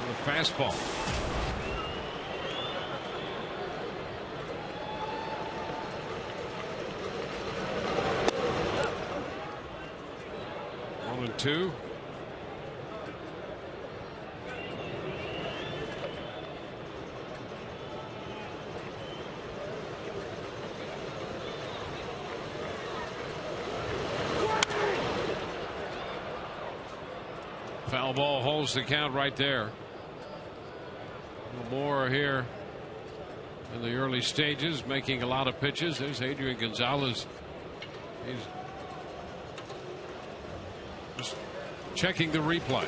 The fastball. One and 2. Foul ball holds the count right there. More here in the early stages, making a lot of pitches. There's Adrian Gonzalez. He's just checking the replay.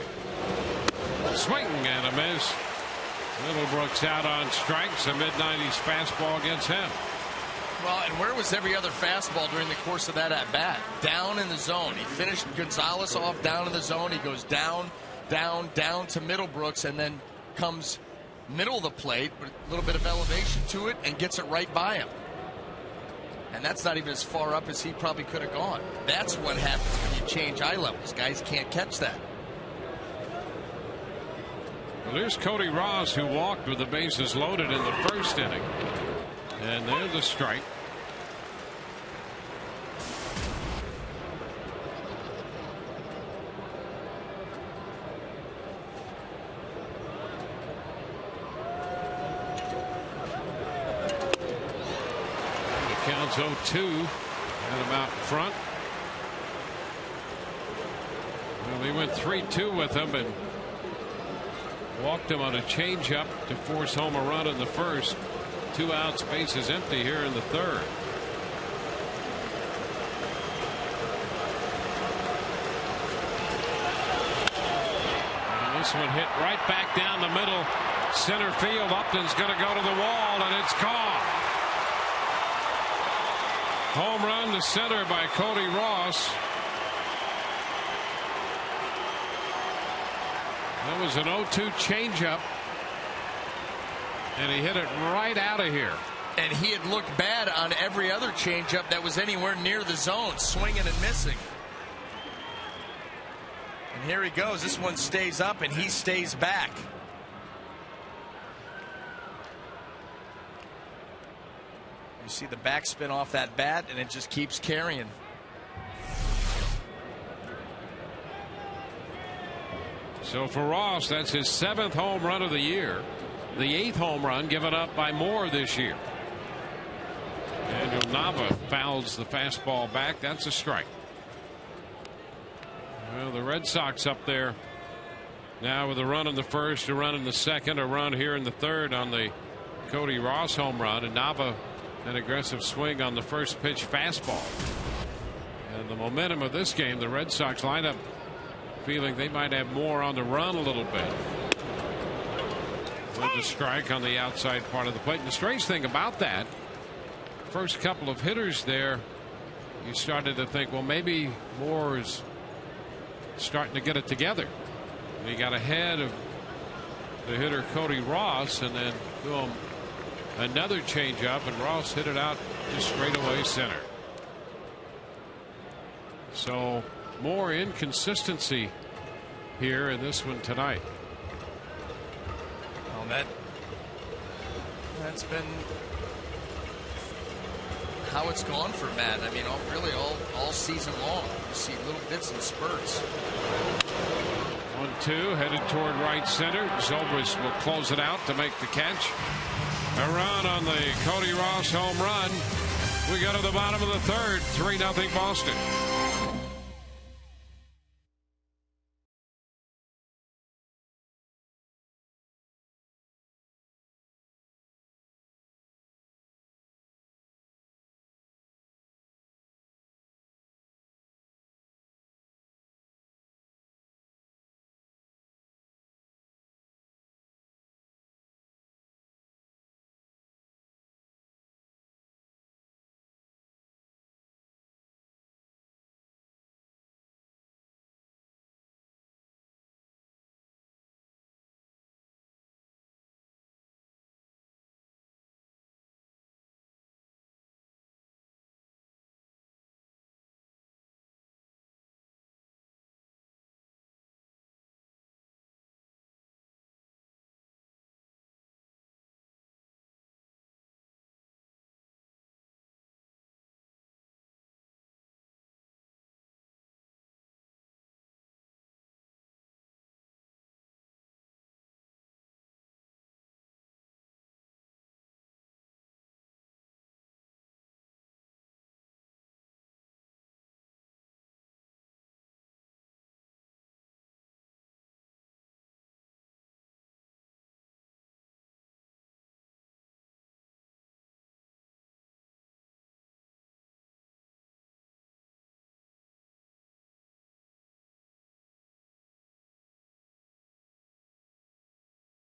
Swing and a miss. Middlebrooks out on strikes. A mid-90s fastball against him. Well, and where was every other fastball during the course of that at bat? Down in the zone. He finished Gonzalez off down in the zone. He goes down, down, down to Middlebrooks, and then comes middle of the plate with a little bit of elevation to it and gets it right by him. And that's not even as far up as he probably could have gone. That's what happens when you change eye levels. Guys can't catch that. Well, there's Cody Ross, who walked with the bases loaded in the first inning. And there's the strike. The count's 0-2. And him out in front. Well, he went 3-2 with him and walked him on a changeup to force home a run in the first. 2 outs, bases empty here in the third. And this one hit right back down the middle. Center field. Upton's going to go to the wall, and it's gone. Home run to center by Cody Ross. That was an 0-2 changeup. And he hit it right out of here. And he had looked bad on every other changeup that was anywhere near the zone, swinging and missing. And here he goes. This one stays up, and he stays back. You see the backspin off that bat, and it just keeps carrying. So for Ross, that's his 7th home run of the year. The 8th home run given up by Moore this year. Daniel Nava fouls the fastball back. That's a strike. Well, the Red Sox up there now with a run in the first, a run in the second, a run here in the third on the Cody Ross home run, and Nava an aggressive swing on the first pitch fastball. And the momentum of this game, the Red Sox lineup feeling they might have more on the run a little bit. With the strike on the outside part of the plate. And the strange thing about that, first couple of hitters there, you started to think, well, maybe Moore is starting to get it together. And he got ahead of the hitter Cody Ross, and then boom, another changeup, and Ross hit it out just straight away center. So more inconsistency here in this one tonight. That's been how it's gone for Matt. I mean, really all season long. You see little bits and spurts. 1-2 headed toward right center. Zobrist will close it out to make the catch. A run on the Cody Ross home run. We go to the bottom of the third. 3-0 Boston.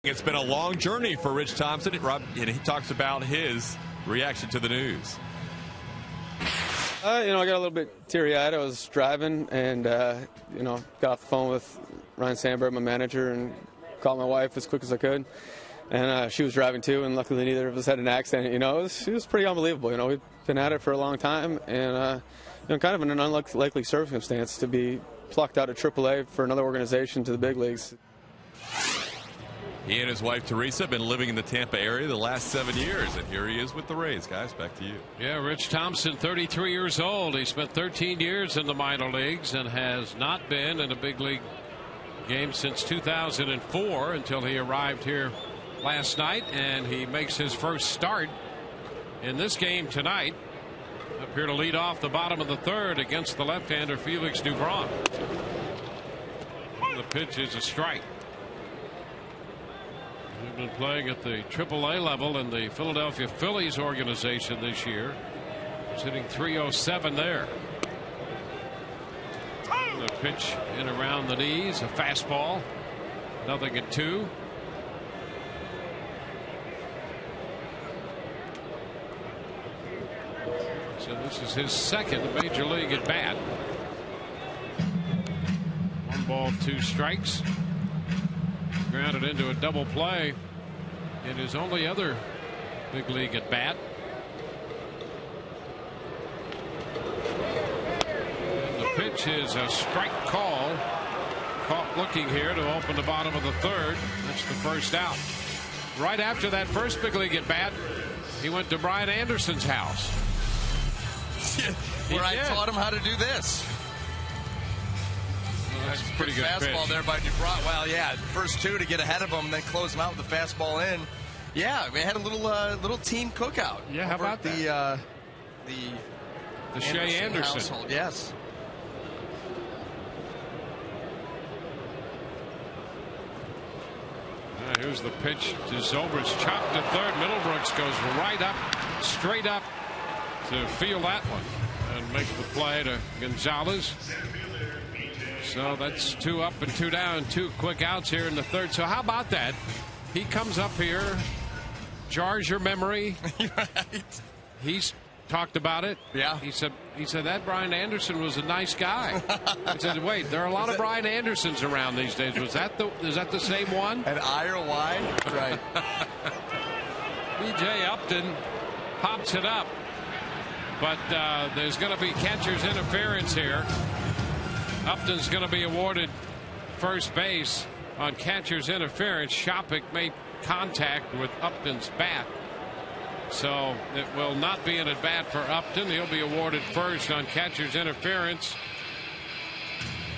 It's been a long journey for Rich Thompson. Rob, and he talks about his reaction to the news. I got a little bit teary-eyed. I was driving and, got off the phone with Ryan Sandberg, my manager, and called my wife as quick as I could. And she was driving too, and luckily neither of us had an accident. It was pretty unbelievable. We've been at it for a long time, and kind of in an unlikely circumstance to be plucked out of AAA for another organization to the big leagues. He and his wife Teresa have been living in the Tampa area the last 7 years, and here he is with the Rays. Guys, back to you. Yeah, Rich Thompson, 33 years old. He spent 13 years in the minor leagues and has not been in a big league game since 2004 until he arrived here last night, and he makes his first start in this game tonight. Up here to lead off the bottom of the third against the left-hander Felix Dubron. The pitch is a strike. He's been playing at the AAA level in the Philadelphia Phillies organization this year. He's hitting .307 there. The pitch in around the knees, a fastball. 0-2. So this is his second major league at bat. 1 ball, 2 strikes. Grounded into a double play in his only other big league at bat. And the pitch is a strike call. Caught looking here to open the bottom of the third. That's the first out. Right after that first big league at bat, he went to Brian Anderson's house. Where I taught him how to do this. Well, that's a pretty good fastball pitch there by Dubron. Well, yeah, first 2 to get ahead of him, then close him out with the fastball in. Yeah, we had a little team cookout. Yeah, how about the Shea Anderson household? Yes. Here's the pitch to Zobrist, chopped to third. Middlebrooks goes right up, straight up to field that one and make the play to Gonzalez. So that's 2 up and 2 down, 2 quick outs here in the third. So how about that? He comes up here, jars your memory. Right. He's talked about it. Yeah. He said that Brian Anderson was a nice guy. He said, wait, there are a lot of Brian Andersons around these days. Is that the same one? An I or Y? Right. B.J. Upton pops it up. But there's going to be catcher's interference here. Upton's going to be awarded first base on catcher's interference. Shopik made contact with Upton's bat. So it will not be an at bat for Upton. He'll be awarded first on catcher's interference.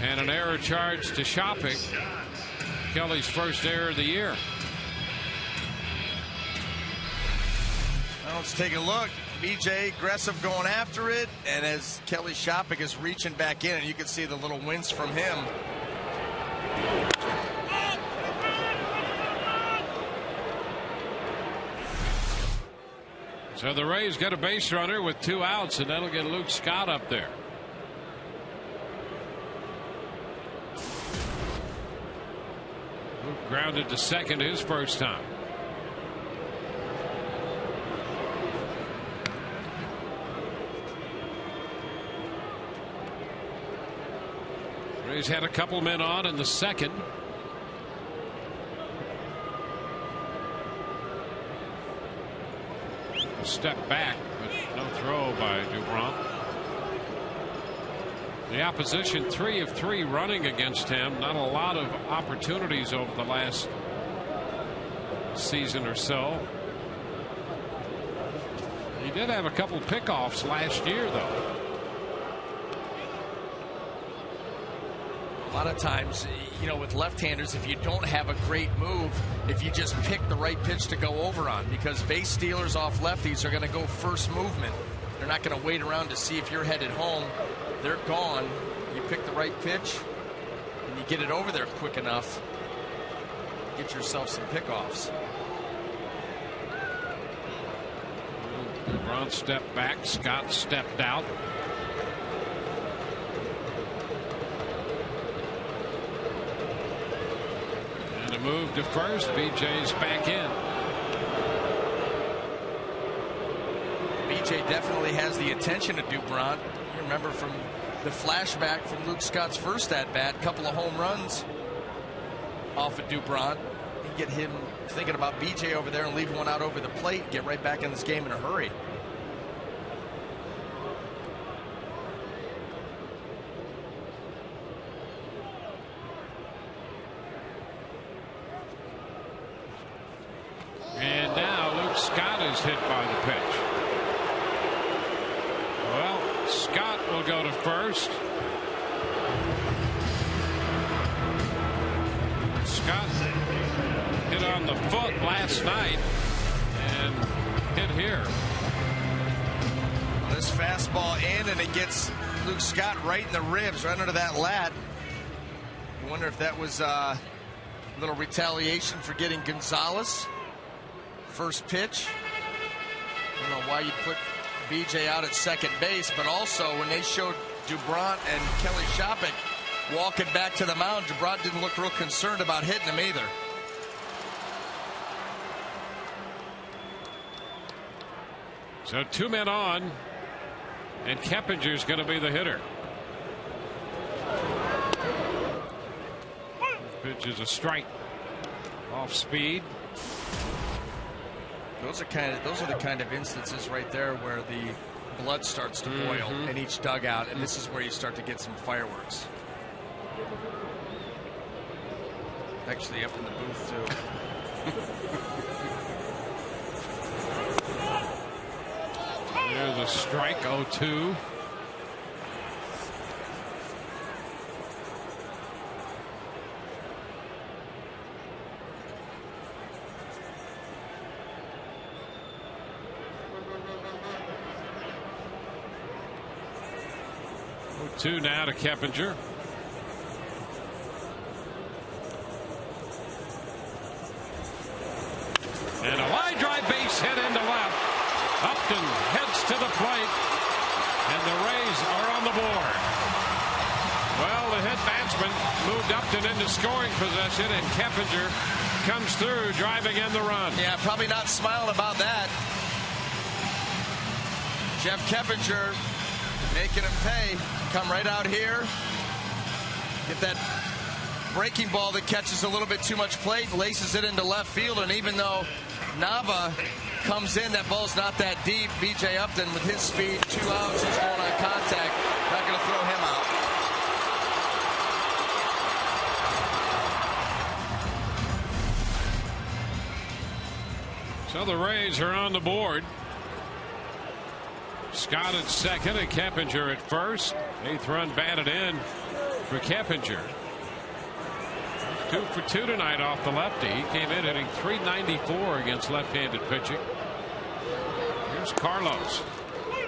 And an error charge to Shopik. Kelly's first error of the year. Well, let's take a look. BJ aggressive going after it, and as Kelly Shopik is reaching back in, and you can see the little wince from him. So the Rays got a base runner with 2 outs, and that'll get Luke Scott up there. Luke grounded to second his first time. Rays had a couple men on in the second. Step back, but no throw by Dubron. The opposition 3 of 3 running against him. Not a lot of opportunities over the last season or so. He did have a couple pickoffs last year, though. A lot of times, with left-handers, if you don't have a great move, if you just pick the right pitch to go over on, because base stealers off lefties are going to go first movement. They're not going to wait around to see if you're headed home. They're gone. You pick the right pitch, and you get it over there quick enough, get yourself some pickoffs. LeBron stepped back. Scott stepped out. move to first. BJ's back in. BJ definitely has the attention of Dubron. You remember from the flashback from Luke Scott's first at-bat, a couple of home runs off of Dubron. You get him thinking about BJ over there and leave one out over the plate, get right back in this game in a hurry. And now Luke Scott is hit by the pitch. Well, Scott will go to first. Scott hit on the foot last night and hit here. This fastball in, and it gets Luke Scott right in the ribs, right under that lat. I wonder if that was a little retaliation for getting Gonzalez. First pitch. I don't know why you'd put BJ out at second base, but also when they showed Dubron and Kelly Shopik walking back to the mound, Dubron didn't look real concerned about hitting him either. So 2 men on, and Keppinger's going to be the hitter. Pitch is a strike. Off speed. Those are the kind of instances right there where the blood starts to boil in each dugout, and this is where you start to get some fireworks. Actually, up in the booth too. There's a strike. 0-2. Two now to Keppinger. And a line drive base hit into left. Upton heads to the plate, and the Rays are on the board. Well, the hit batsman moved Upton into scoring possession, and Keppinger comes through, driving in the run. Yeah, probably not smiling about that. Jeff Keppinger making him pay. Come right out here, get that breaking ball that catches a little bit too much plate, laces it into left field, and even though Nava comes in, that ball's not that deep. BJ Upton with his speed, 2 outs, he's going on contact, not going to throw him out. So the Rays are on the board. Scott at second and Keppinger at first. 8th run batted in for Keppinger. 2 for 2 tonight off the lefty. He came in hitting .394 against left-handed pitching. Here's Carlos.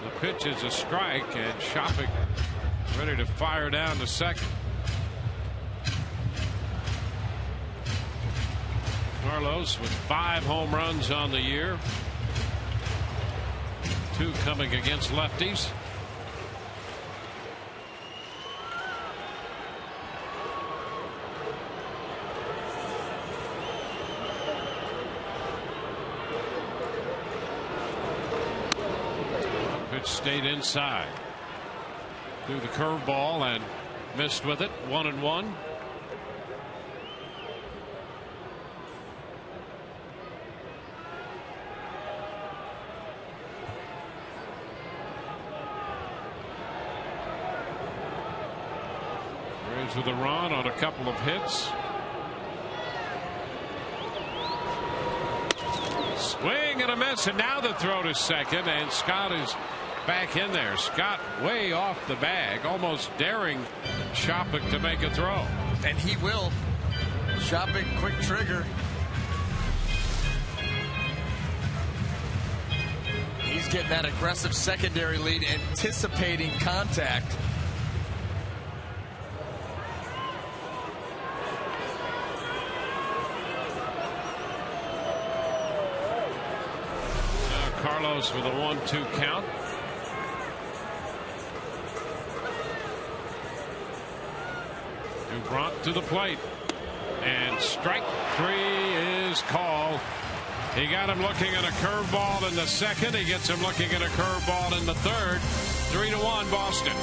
The pitch is a strike, and Shopik ready to fire down to second. Carlos with 5 home runs on the year. 2 coming against lefties. Pitch stayed inside. Threw the curveball and missed with it. 1-1. With a run on a couple of hits. Swing and a miss, and now the throw to second, and Scott is back in there. Scott way off the bag, almost daring Shopik to make a throw. And he will. Shopik, quick trigger. He's getting that aggressive secondary lead, anticipating contact. Carlos with a 1-2 count. Dubron to the plate. And strike 3 is called. He got him looking at a curveball in the second. He gets him looking at a curveball in the third. 3-1 Boston.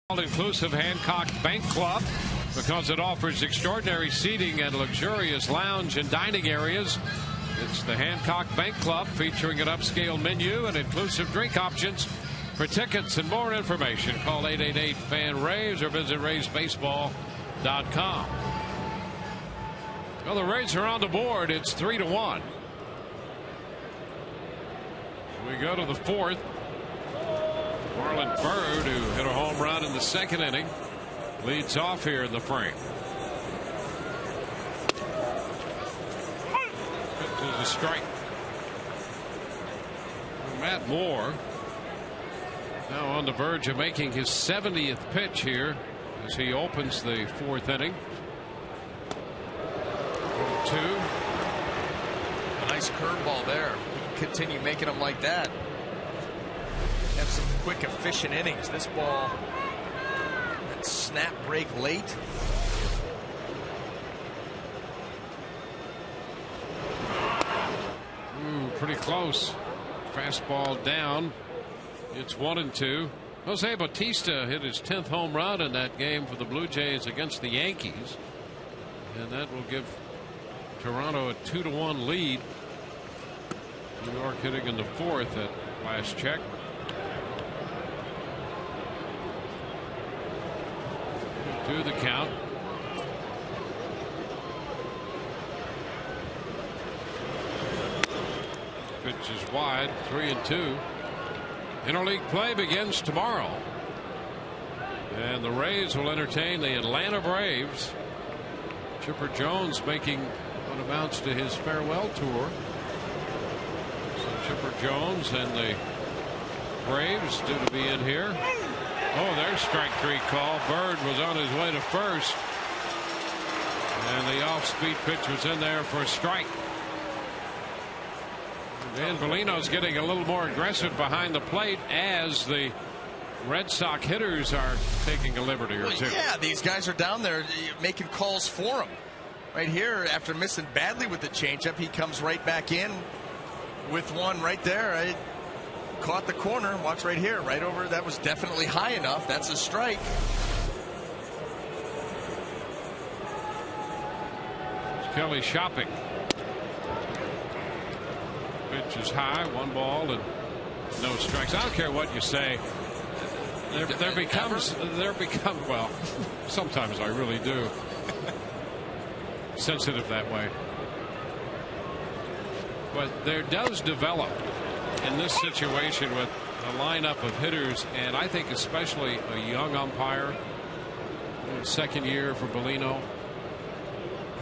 All-inclusive Hancock Bank Club because it offers extraordinary seating and luxurious lounge and dining areas. It's the Hancock Bank Club featuring an upscale menu and inclusive drink options. For tickets and more information, call 888-FAN-RAYS or visit RaysBaseball.com. Well, the Rays are on the board. It's 3-1. We go to the fourth. Marlon Byrd, who hit a home run in the second inning, leads off here in the frame. Pitch is a strike. Matt Moore now on the verge of making his 70th pitch here as he opens the fourth inning. 2. A nice curveball there. He can continue making them like that. Have some quick, efficient innings. This ball, that snap break late. Pretty close. Fastball down. It's 1-2. Jose Bautista hit his 10th home run in that game for the Blue Jays against the Yankees, and that will give Toronto a 2-1 lead. New York hitting in the fourth at last check. To the count. Pitch is wide. 3-2. Interleague play begins tomorrow, and the Rays will entertain the Atlanta Braves. Chipper Jones making what amounts to his farewell tour. So Chipper Jones and the Braves due to be in here. Oh, there's strike 3 call. Bird was on his way to first, and the off-speed pitch was in there for a strike. Dan Bellino's getting a little more aggressive behind the plate as the Red Sox hitters are taking a liberty or two. Yeah, these guys are down there making calls for him. Right here, after missing badly with the changeup, he comes right back in with one right there. Right? Caught the corner. Watch right here, right over. That was definitely high enough. That's a strike. It's Kelly shopping. Pitch is high, 1 ball and no strikes. I don't care what you say. There becomes well, sometimes I really do. Sensitive that way. But there does develop in this situation with a lineup of hitters, and I think especially a young umpire, second year for Bellino,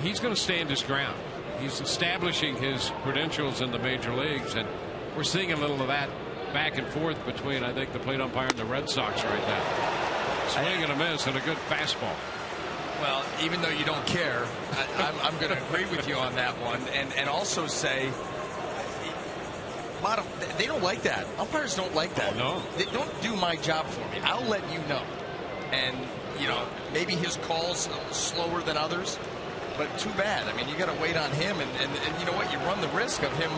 he's going to stand his ground. He's establishing his credentials in the major leagues, and we're seeing a little of that back and forth between, I think, the plate umpire and the Red Sox right now. Swing and a miss and a good fastball. Well, even though you don't care, I'm going to agree with you on that one, and also say they don't like that. Umpires don't like that. Oh, no. They don't do my job for me. I'll let you know. And, you know, maybe his call's slower than others, but too bad. I mean, you got to wait on him, and you know what? You run the risk of him.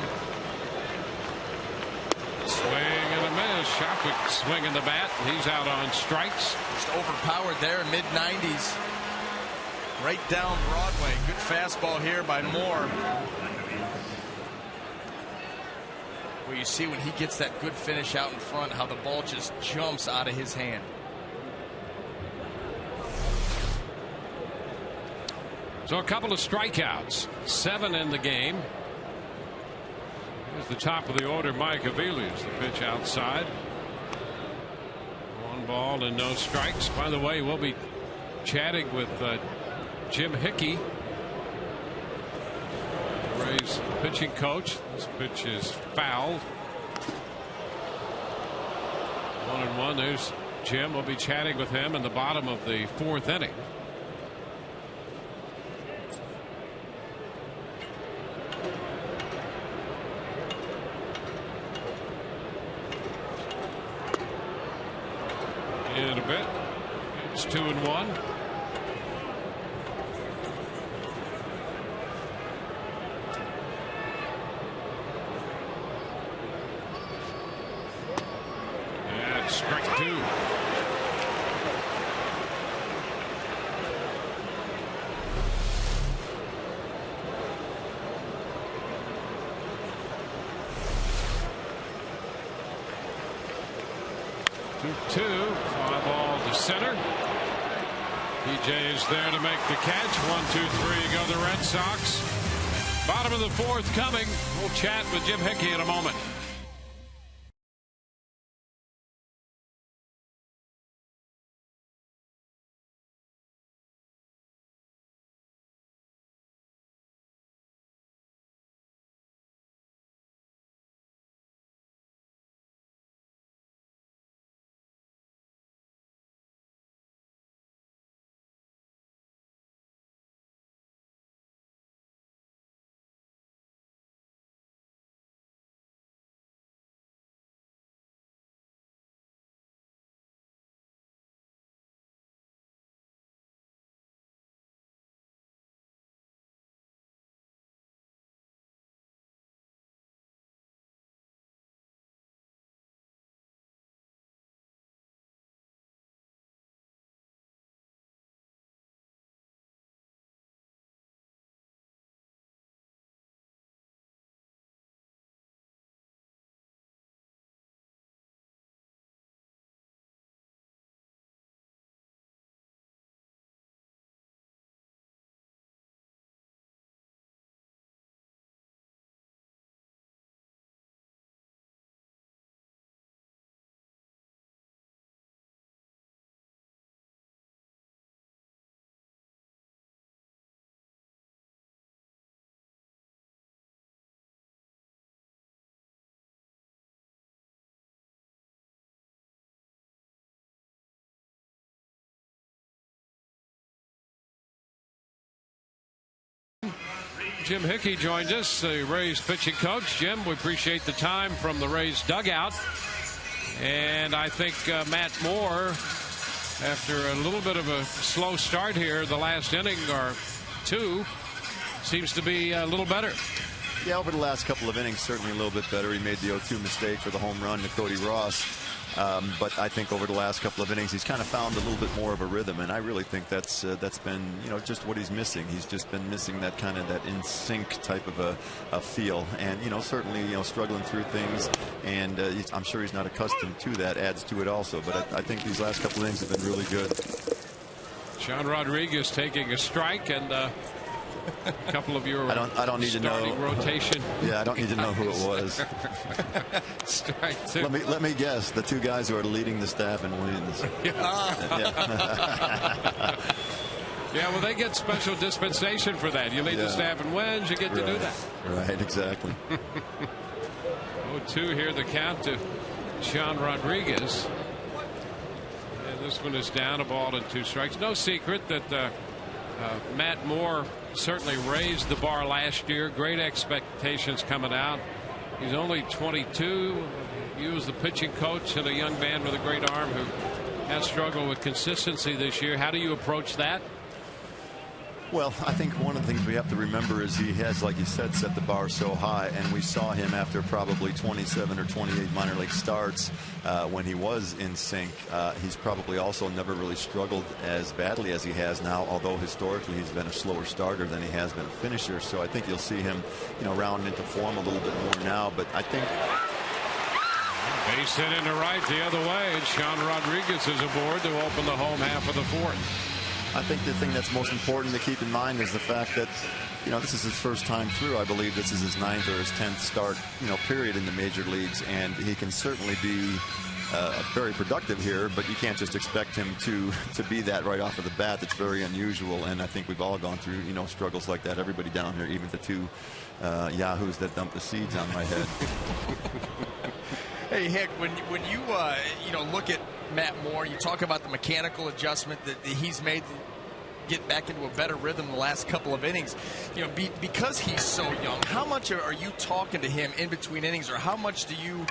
Swing and a miss. Shopwick swinging the bat. He's out on strikes. Just overpowered there, mid-90s. Right down Broadway. Good fastball here by Moore. Well, you see when he gets that good finish out in front, how the ball just jumps out of his hand. So a couple of strikeouts, 7 in the game. Here's the top of the order, Mike Avilius, the pitch outside. 1 ball and no strikes. By the way, we'll be chatting with Jim Hickey, the Rays pitching coach. This pitch is fouled. 1-1. There's Jim. We'll be chatting with him in the bottom of the 4th inning. In a bit. It's 2-1. And strike 2. Fly ball to center. PJ is there to make the catch. 1-2-3 go the Red Sox. Bottom of the 4th coming. We'll chat with Jim Hickey in a moment. Jim Hickey joined us, the Rays pitching coach. Jim, we appreciate the time from the Rays dugout. And I think Matt Moore, after a little bit of a slow start here, the last inning or 2, seems to be a little better. Yeah, over the last couple of innings, certainly a little bit better. He made the 0-2 mistake for the home run to Cody Ross. But I think over the last couple of innings, he's kind of found a little bit more of a rhythm, and I really think that's been, you know, just what he's missing. He's just been missing that kind of that in sync type of a feel, and you know, certainly, you know, struggling through things, and I'm sure he's not accustomed to that. Adds to it also, but I think these last couple of innings have been really good. Sean Rodriguez taking a strike, and A couple of your I don't need to know rotation. Yeah, I don't need to know who it was. Strike two. Let me guess. The two guys who are leading the staff in wins. Yeah, well, they get special dispensation for that. You lead the staff in wins, you get to do that. Right, exactly. 0-2 here, the count to Sean Rodriguez. And this one is down, a ball and 2 strikes. No secret that Matt Moore certainly raised the bar last year. Great expectations coming out. He's only 22. You as the pitching coach and a young man with a great arm who has struggled with consistency this year. How do you approach that? Well, I think one of the things we have to remember is he has, like you said, set the bar so high, and we saw him after probably 27 or 28 minor league starts when he was in sync. He's probably also never really struggled as badly as he has now, although historically he's been a slower starter than he has been a finisher. So I think you'll see him, round into form a little bit more now. But I think base hit into right the other way, and Sean Rodriguez is aboard to open the home half of the 4th. I think the thing that's most important to keep in mind is the fact that, this is his first time through. I believe this is his 9th or his 10th start, period in the major leagues, and he can certainly be very productive here, but you can't just expect him to be that right off of the bat. That's very unusual, and I think we've all gone through, struggles like that. Everybody down here, even the 2 yahoos that dumped the seeds on my head. Hey, Hick, when you look at Matt Moore, you talk about the mechanical adjustment that he's made to get back into a better rhythm the last couple of innings. Because he's so young, how much are you talking to him in between innings, or how much do you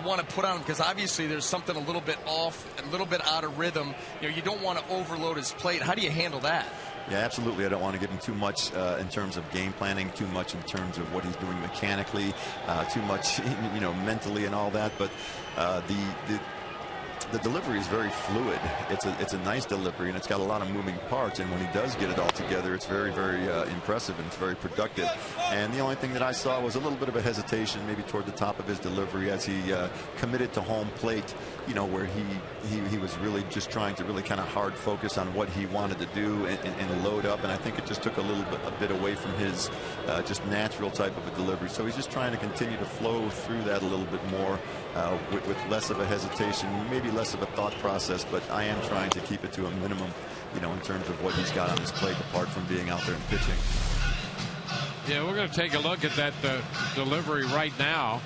want to put on him? Because obviously there's something a little bit off, a little bit out of rhythm. You don't want to overload his plate. How do you handle that? Yeah, absolutely. I don't want to give him too much in terms of game planning, too much in terms of what he's doing mechanically, too much, mentally and all that. But the delivery is very fluid. It's a nice delivery, and it's got a lot of moving parts. And when he does get it all together, it's very, very impressive, and it's very productive. And the only thing that I saw was a little bit of a hesitation, maybe toward the top of his delivery, as he committed to home plate. Where he was really just trying to really kind of hard focus on what he wanted to do and load up. And I think it just took a bit away from his just natural type of a delivery. So he's just trying to continue to flow through that a little bit more with less of a hesitation, maybe less of a thought process. But I am trying to keep it to a minimum, in terms of what he's got on his plate, apart from being out there and pitching. Yeah, we're going to take a look at that delivery right now.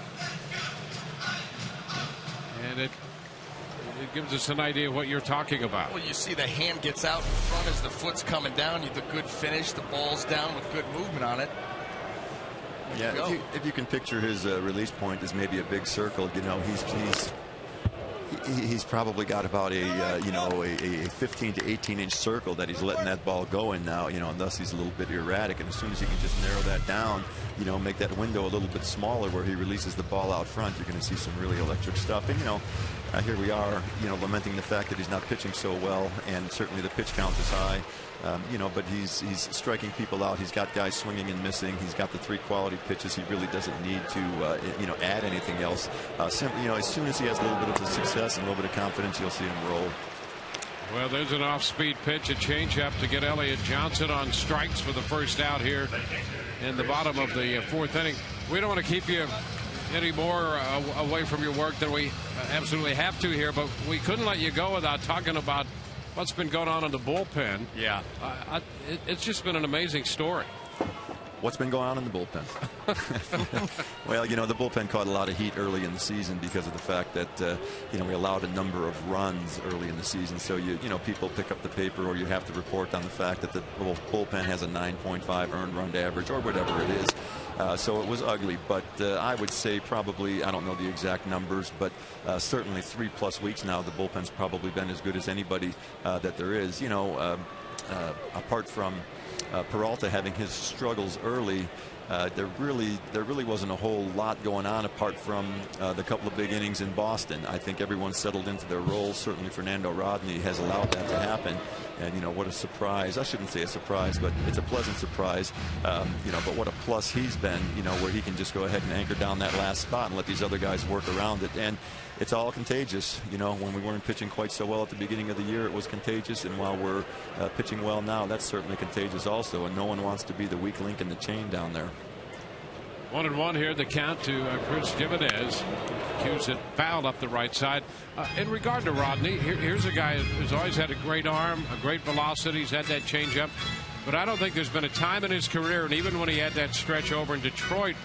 And it gives us an idea of what you're talking about. Well, you see the hand gets out in front as the foot's coming down. The good finish, the ball's down with good movement on it. Yeah, if you can picture his release point as maybe a big circle, he's probably got about a 15 to 18-inch circle that he's letting that ball go in now, and thus he's a little bit erratic. And as soon as you can just narrow that down, make that window a little bit smaller where he releases the ball out front, you're going to see some really electric stuff. And here we are, lamenting the fact that he's not pitching so well, and certainly the pitch count is high. But he's striking people out. He's got guys swinging and missing. He's got the 3 quality pitches. He really doesn't need to, add anything else. Simply, as soon as he has a little bit of success and a little bit of confidence, you'll see him roll. Well, there's an off-speed pitch, a changeup to get Elliott Johnson on strikes for the first out here in the bottom of the 4th inning. We don't want to keep you any more away from your work than we absolutely have to here, but we couldn't let you go without talking about what's been going on in the bullpen. Yeah. It's just been an amazing story. What's been going on in the bullpen? Well, the bullpen caught a lot of heat early in the season because of the fact that, we allowed a number of runs early in the season. So, people pick up the paper, or you have to report on the fact that the bullpen has a 9.5 earned run average or whatever it is. So it was ugly, but I would say probably, I don't know the exact numbers, but certainly 3+ weeks now, the bullpen's probably been as good as anybody that there is. Apart from Peralta having his struggles early, there really wasn't a whole lot going on apart from the couple of big innings in Boston. I think everyone settled into their roles. Certainly Fernando Rodney has allowed that to happen. And, you know, what a surprise. I shouldn't say a surprise, but it's a pleasant surprise. You know, but what a plus he's been, you know, where he can just go ahead and anchor down that last spot and let these other guys work around it. And it's all contagious. You know, when we weren't pitching quite so well at the beginning of the year, it was contagious. And while we're pitching well now, that's certainly contagious also. And no one wants to be the weak link in the chain down there. 1-1 here, the count to Chris Jimenez. Cues it fouled up the right side. In regard to Rodney, here's a guy who's always had a great arm, a great velocity. He's had that changeup. But I don't think there's been a time in his career, and even when he had that stretch over in Detroit,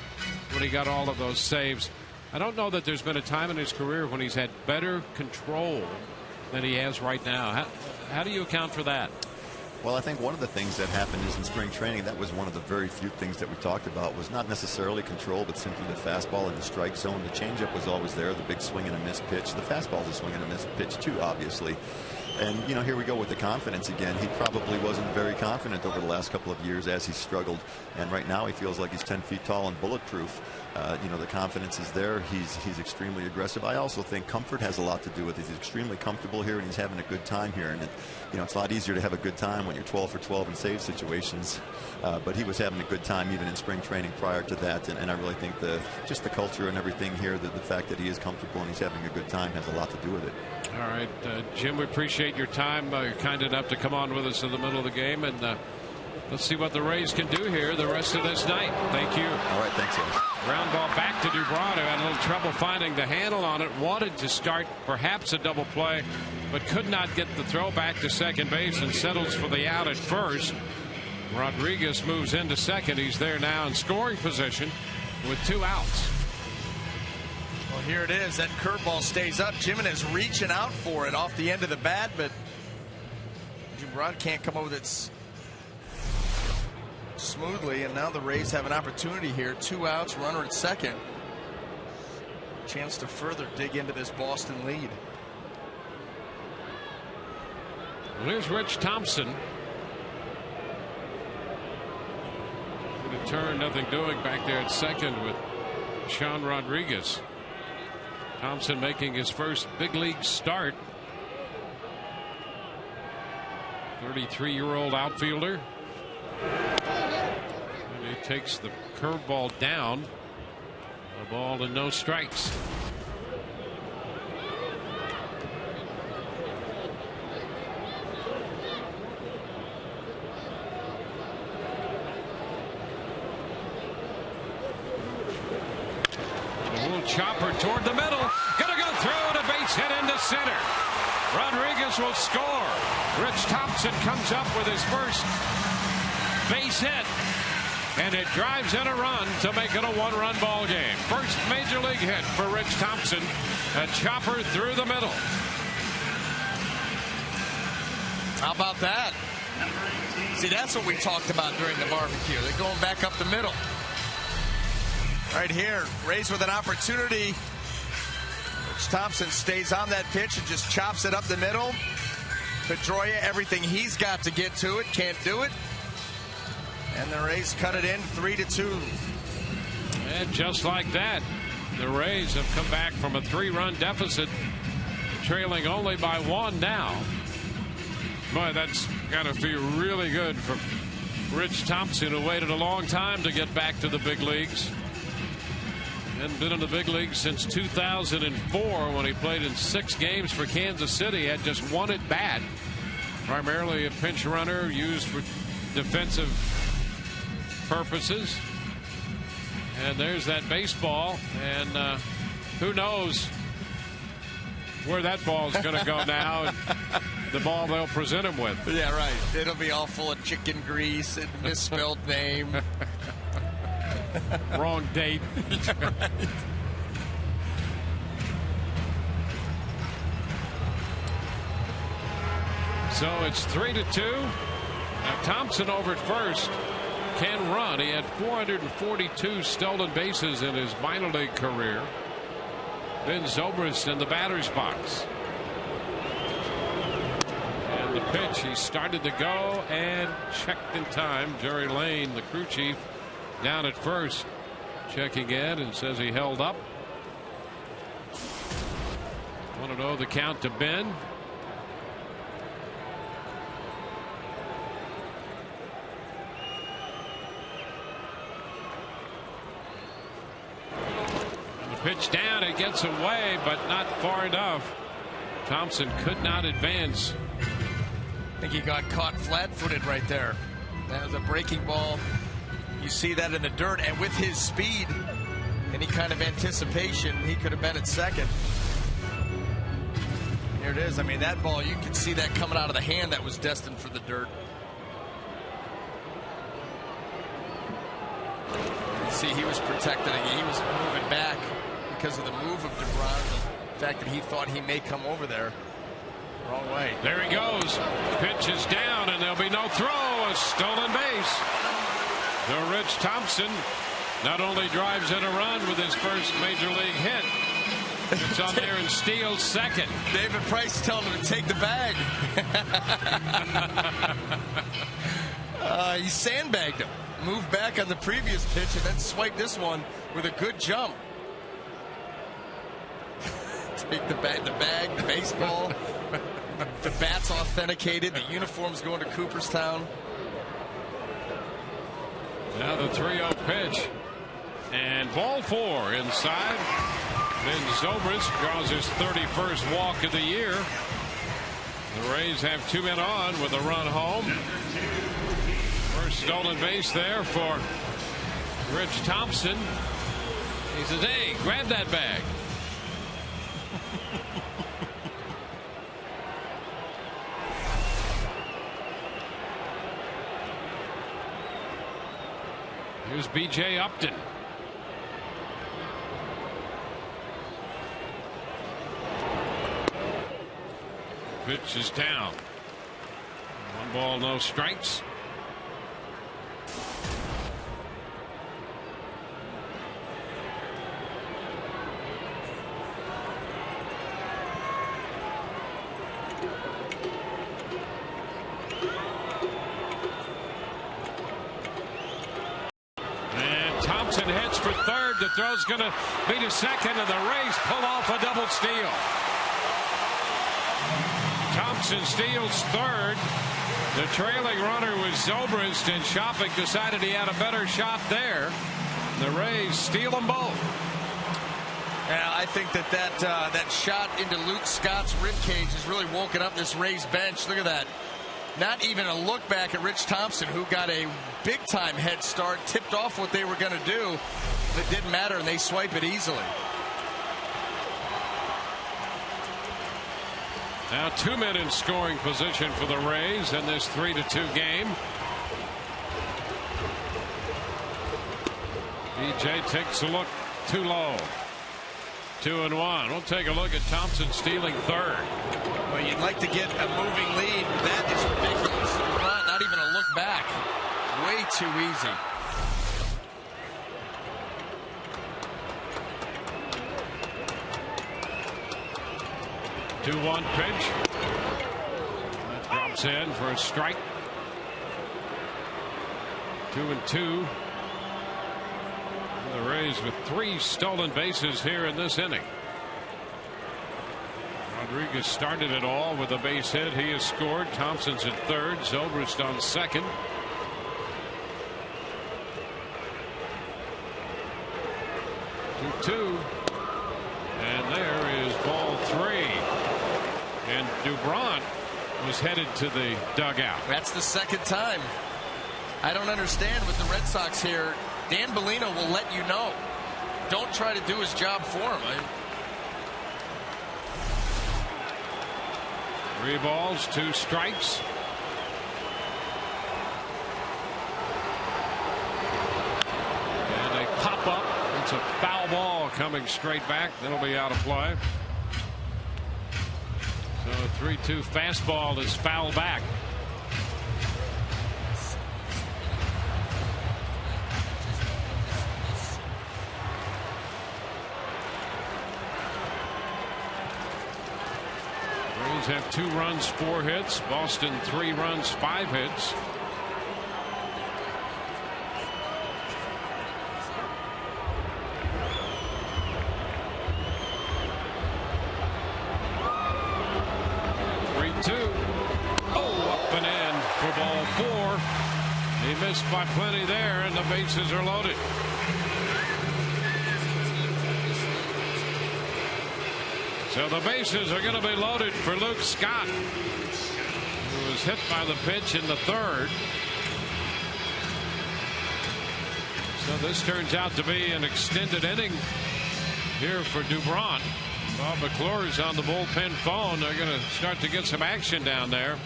when he got all of those saves, I don't know that there's been a time in his career when he's had better control than he has right now. How do you account for that? Well, I think one of the things that happened is in spring training, that was one of the very few things that we talked about, was not necessarily control, but simply the fastball in the strike zone. The changeup was always there, the big swing and a miss pitch. The fastball's a swing and a miss pitch too, obviously. And, you know, here we go with the confidence again. He probably wasn't very confident over the last couple of years as he struggled. And right now he feels like he's 10 feet tall and bulletproof. You know, the confidence is there. He's extremely aggressive. I also think comfort has a lot to do with it. He's extremely comfortable here, and he's having a good time here. And, you know, it's a lot easier to have a good time when you're 12 for 12 in save situations. But he was having a good time even in spring training prior to that. And I really think just the culture and everything here, the fact that he is comfortable and he's having a good time has a lot to do with it. All right, Jim, we appreciate your time. You're kind enough to come on with us in the middle of the game. And let's see what the Rays can do here the rest of this night. Thank you. All right, thanks, guys. Ground ball back to Dubron, who had a little trouble finding the handle on it. Wanted to start perhaps a double play, but could not get the throw back to second base and settles for the out at first. Rodriguez moves into second. He's there now in scoring position with 2 outs. Well, here it is. That curveball stays up. Jimenez reaching out for it off the end of the bat, but Dubron can't come over with it smoothly, and now the Rays have an opportunity here. 2 outs, runner at second. Chance to further dig into this Boston lead. Well, here's Rich Thompson. Going to turn, nothing doing back there at second with Sean Rodriguez. Thompson making his first big league start. 33-year-old outfielder. And he takes the curveball down. A ball and no strikes. A little chopper toward the middle. Gonna go through and a base hit into center. Rodriguez will score. Rich Thompson comes up with his first base hit, and it drives in a run to make it a 1-run ball game. First major league hit for Rich Thompson. A chopper through the middle. How about that? See, that's what we talked about during the barbecue. They're going back up the middle. Right here, Rays with an opportunity. Rich Thompson stays on that pitch and just chops it up the middle. Pedroia, everything he's got to get to it, can't do it. And the Rays cut it in 3-2. And just like that, the Rays have come back from a 3-run deficit, trailing only by 1 now. Boy, that's got to feel really good for Rich Thompson, who waited a long time to get back to the big leagues. Hadn't been in the big leagues since 2004 when he played in 6 games for Kansas City. Had just 1 at bat. Primarily a pinch runner used for defensive purposes. And there's that baseball, and who knows where that ball's going to go now. And the ball they'll present him with. Yeah, right. It'll be all full of chicken grease and misspelled name. Wrong date. So it's 3-2. Now Thompson over at first can run. He had 442 stolen bases in his minor league career. Ben Zobrist in the batter's box. And the pitch, he started to go and checked in time. Jerry Lane, the crew chief, down at first, checking in, and says he held up. 1-0 the count to Ben. And the pitch down, it gets away, but not far enough. Thompson could not advance. I think he got caught flat-footed right there. That was a breaking ball. You see that in the dirt, and with his speed, any kind of anticipation, he could have been at second. Here it is. I mean, that ball, you can see that coming out of the hand that was destined for the dirt. See, he was protecting it. He was moving back because of the move of DeBron. The fact that he thought he may come over there. Wrong way. There he goes. Pitch is down, and there'll be no throw. A stolen base. So Rich Thompson not only drives in a run with his first major league hit, it's on there and steals second. David Price telling him to take the bag. He sandbagged him. Moved back on the previous pitch and then swiped this one with a good jump. Take the bag, the baseball. The bat's authenticated. The uniform's going to Cooperstown. Now the 3-0 pitch. And ball 4 inside. Ben Zobrist draws his 31st walk of the year. The Rays have 2 men on with a run home. First stolen base there for Rich Thompson. He says, hey, grab that bag. Here's B.J. Upton. Pitch is down. 1 ball, no strikes. Thompson hits for third. The throw's going to be to second, and the Rays pull off a double steal. Thompson steals third. The trailing runner was Zobrist, and Shopik decided he had a better shot there. The Rays steal them both. Yeah, I think that shot into Luke Scott's ribcage has really woken up this Rays bench. Look at that. Not even a look back at Rich Thompson, who got a big-time head start, tipped off what they were going to do. It didn't matter, and they swipe it easily. Now 2 men in scoring position for the Rays in this 3-2 game. BJ takes a look too low. 2-1. We'll take a look at Thompson stealing third. Well, you'd like to get a moving lead. That is ridiculous. Not even a look back. Way too easy. The 2-1 pitch. That drops in for a strike. 2-2. The Rays with 3 stolen bases here in this inning. Rodriguez started it all with a base hit. He has scored. Thompson's at third. Zobrist on second. Two. And there is ball 3. And DeBron was headed to the dugout. That's the second time. I don't understand with the Red Sox here. Dan Bellino will let you know. Don't try to do his job for him. 3 balls, 2 strikes. And a pop up. It's a foul ball coming straight back. That'll be out of play. So a 3-2 fastball is foul back. Rays have 2 runs, 4 hits. Boston 3 runs, 5 hits. 1-2. Oh, up and in for ball 4. He missed by plenty there, and the bases are loaded. So the bases are going to be loaded for Luke Scott, who was hit by the pitch in the 3rd. So this turns out to be an extended inning here for Dubron. Bob McClure's on the bullpen phone. They're going to start to get some action down there.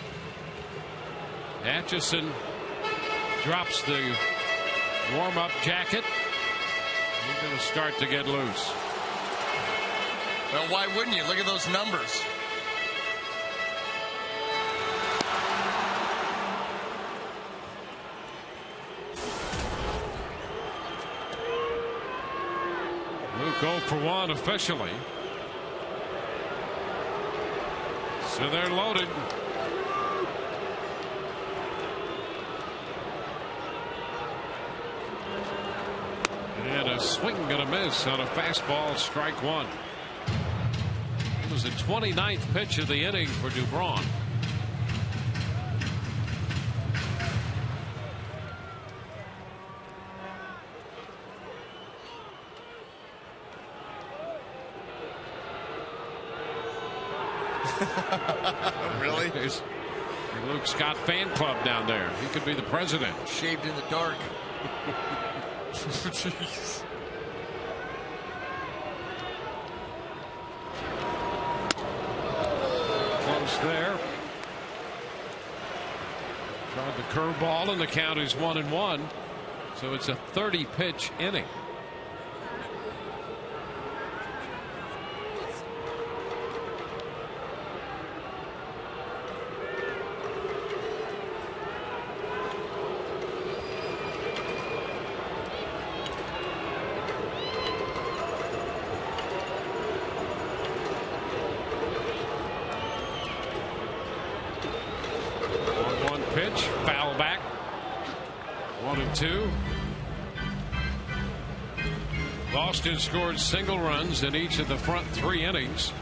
Atchison drops the warm-up jacket. He's going to start to get loose. Well, why wouldn't you? Look at those numbers. Luke 0 for 1 officially. So they're loaded. And a swing and a miss on a fastball, strike 1. It was the 29th pitch of the inning for Dubron. Really? There's the Luke Scott fan club down there. He could be the president. Shaved in the dark. Jeez. Close there. Tried the curveball, and the count is 1-1. So it's a 30-pitch inning. Pitch, foul back. 1-2. Boston scored single runs in each of the front 3 innings.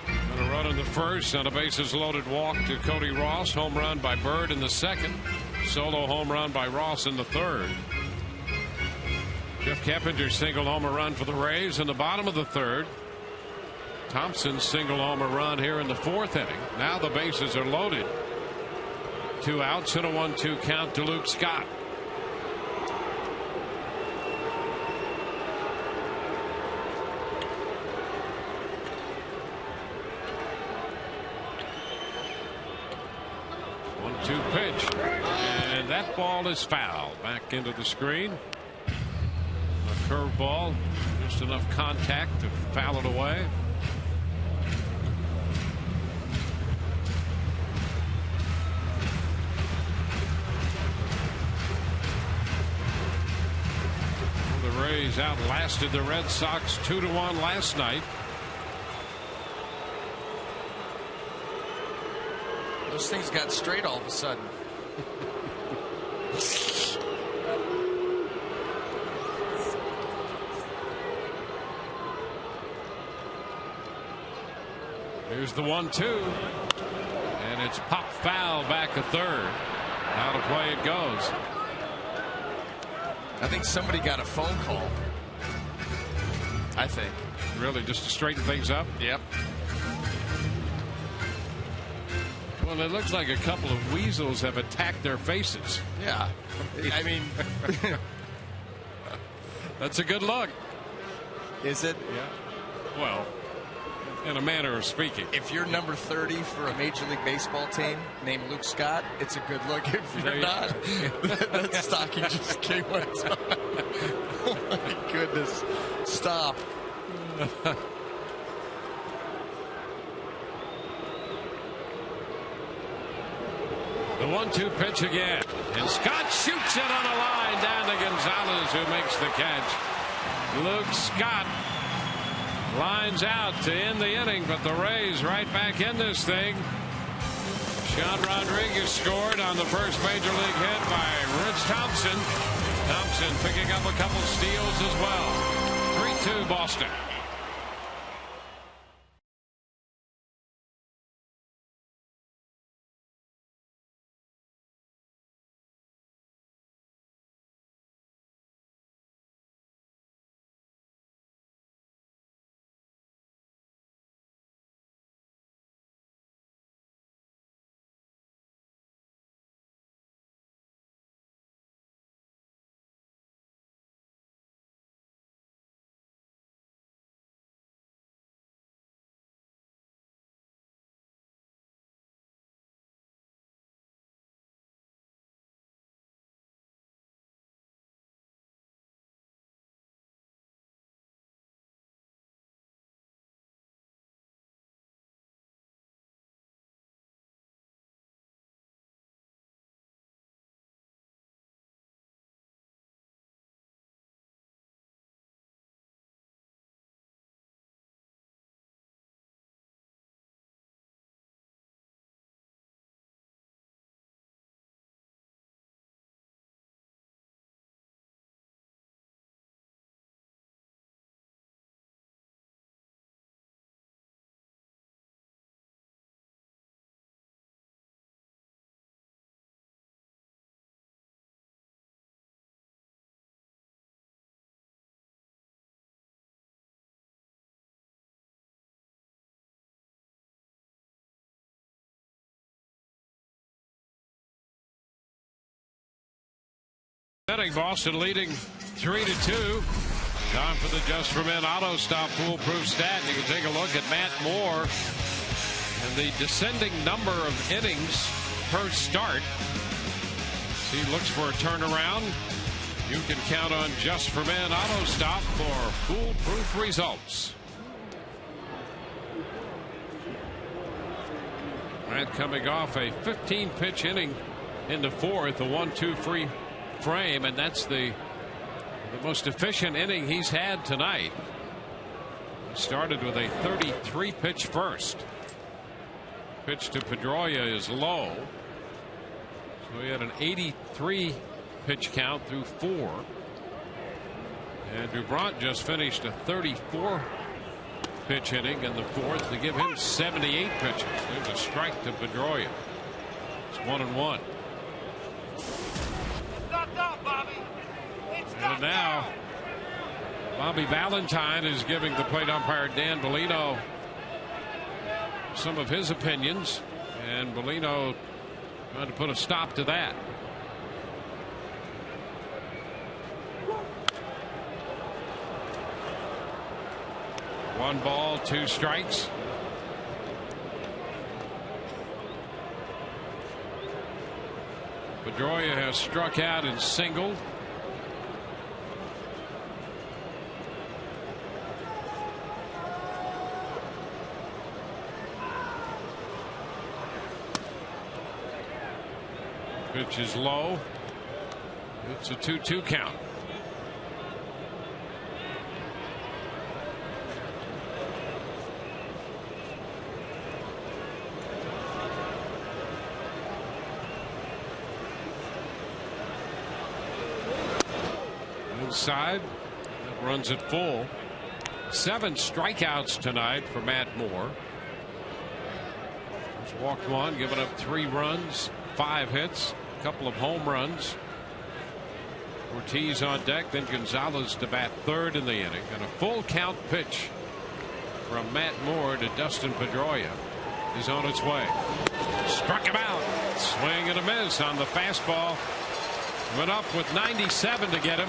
And a run in the first on a bases loaded walk to Cody Ross. Home run by Bird in the 2nd. Solo home run by Ross in the 3rd. Jeff Keppinger single homer run for the Rays in the bottom of the 3rd. Thompson single homer run here in the 4th inning. Now the bases are loaded. 2 outs and a 1-2 count to Luke Scott. One-two pitch, and that ball is foul. Back into the screen. A curveball, just enough contact to foul it away. Rays outlasted the Red Sox 2-1 last night. Those things got straight all of a sudden. Here's the 1-2, and it's popped foul back a 3rd. Out of play it goes. I think somebody got a phone call. I think. Really, just to straighten things up? Yep. Well, it looks like a couple of weasels have attacked their faces. Yeah. I mean. That's a good look. Is it? Yeah. Well, in a manner of speaking. If you're number 30 for a Major League Baseball team named Luke Scott, it's a good look. If you're not, that stocking just came up. Oh my goodness. Stop. The 1-2 pitch again. And Scott shoots it on a line down to Gonzalez, who makes the catch. Luke Scott lines out to end the inning, but the Rays right back in this thing. Sean Rodriguez scored on the first Major League hit by Rich Thompson. Thompson picking up a couple steals as well. 3-2 Boston. Boston leading 3-2. Time for the Just for Men Auto Stop foolproof stat. You can take a look at Matt Moore and the descending number of innings per start. As he looks for a turnaround, you can count on Just for Men Auto Stop for foolproof results. Matt coming off a 15-pitch inning in the fourth, a 1-2 free frame, and that's the most efficient inning he's had tonight. He started with a 33-pitch first. Pitch to Pedroia is low. So he had an 83-pitch count through 4. And Dubront just finished a 34-pitch inning in the fourth to give him 78 pitches. There's a strike to Pedroia. It's 1-1. And now Bobby Valentine is giving the plate umpire Dan Bellino some of his opinions, and Bellino trying to put a stop to that. One ball, 2 strikes. Pedroia has struck out and singled. Pitch is low. It's a 2-2 count. Inside, that runs it full. 7 strikeouts tonight for Matt Moore. He's walked 1, given up 3 runs, 5 hits, a couple of home runs. Ortiz on deck, then Gonzalez to bat third in the inning, and a full count pitch from Matt Moore to Dustin Pedroia is on its way. Struck him out. Swing and a miss on the fastball. Went up with 97 to get him.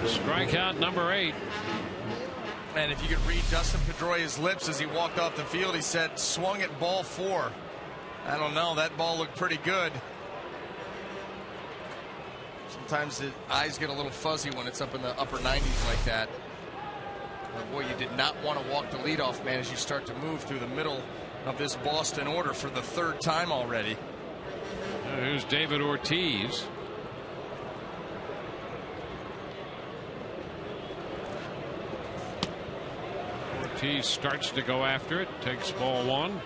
Strikeout number 8. And if you could read Dustin Pedroia's lips as he walked off the field, he said, swung at ball 4. I don't know. That ball looked pretty good. Sometimes the eyes get a little fuzzy when it's up in the upper 90s like that. But boy, you did not want to walk the leadoff man as you start to move through the middle of this Boston order for the 3rd time already. Here's David Ortiz. Ortiz starts to go after it, takes ball 1.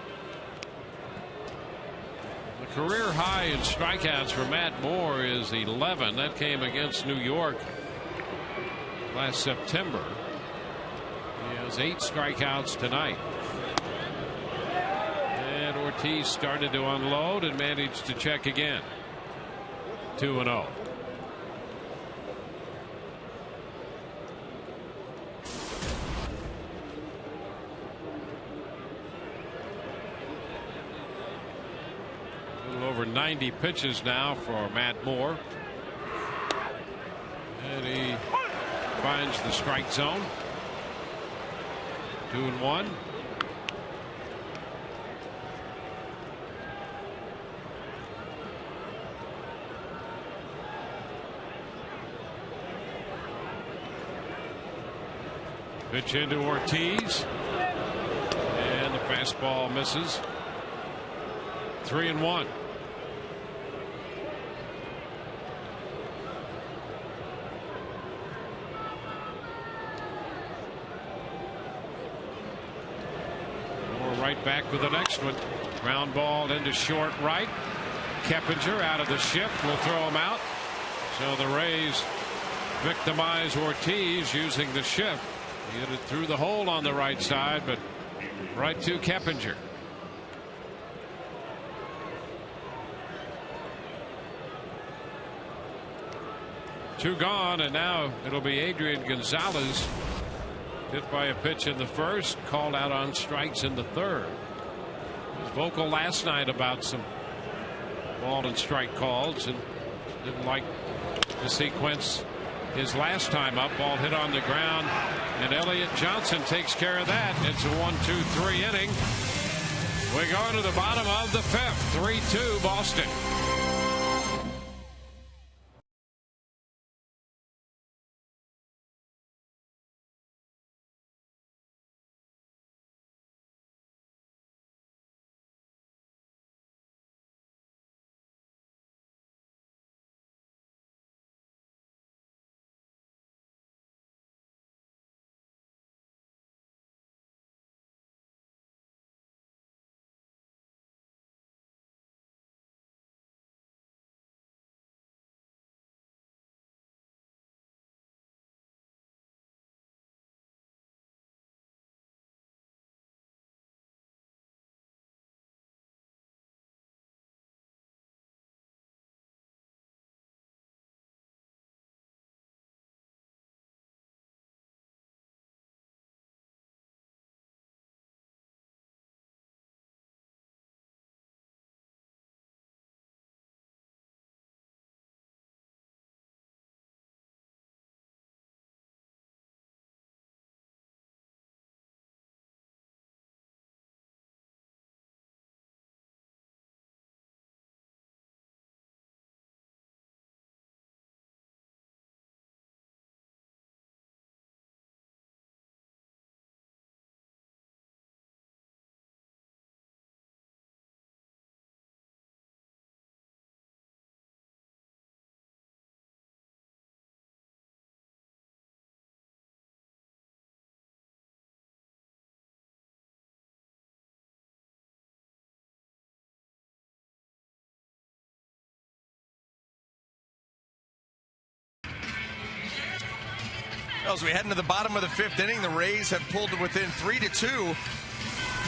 The career high in strikeouts for Matt Moore is 11. That came against New York last September. He has 8 strikeouts tonight. And Ortiz started to unload and managed to check again. 2-0. Over 90 pitches now for Matt Moore. And he finds the strike zone. 2-1. Pitch into Ortiz. And the fastball misses. 3-1. Right back with the next one. Ground ball into short right. Keppinger out of the shift will throw him out. So the Rays victimize Ortiz using the shift. He hit it through the hole on the right side, but right to Keppinger. Two gone, and now it'll be Adrian Gonzalez. Hit by a pitch in the first, called out on strikes in the third. He was vocal last night about some ball and strike calls, and Didn't like the sequence his last time up. Ball hit on the ground, and Elliott Johnson takes care of that. It's a 1-2-3 inning. We go to the bottom of the fifth. 3-2 Boston. As we head into the bottom of the fifth inning, the Rays have pulled it within 3-2.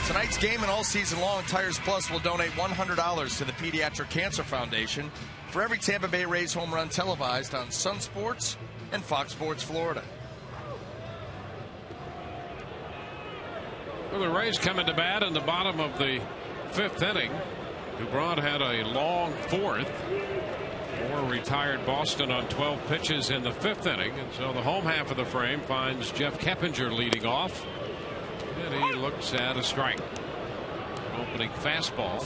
Tonight's game and all season long, Tires Plus will donate $100 to the Pediatric Cancer Foundation for every Tampa Bay Rays home run televised on Sun Sports and Fox Sports Florida. Well, the Rays coming to bat in the bottom of the fifth inning. Dubron had a long fourth. Moore retired Boston on 12 pitches in the fifth inning, and so the home half of the frame finds Jeff Keppinger leading off, and he looks at a strike. Opening fastball.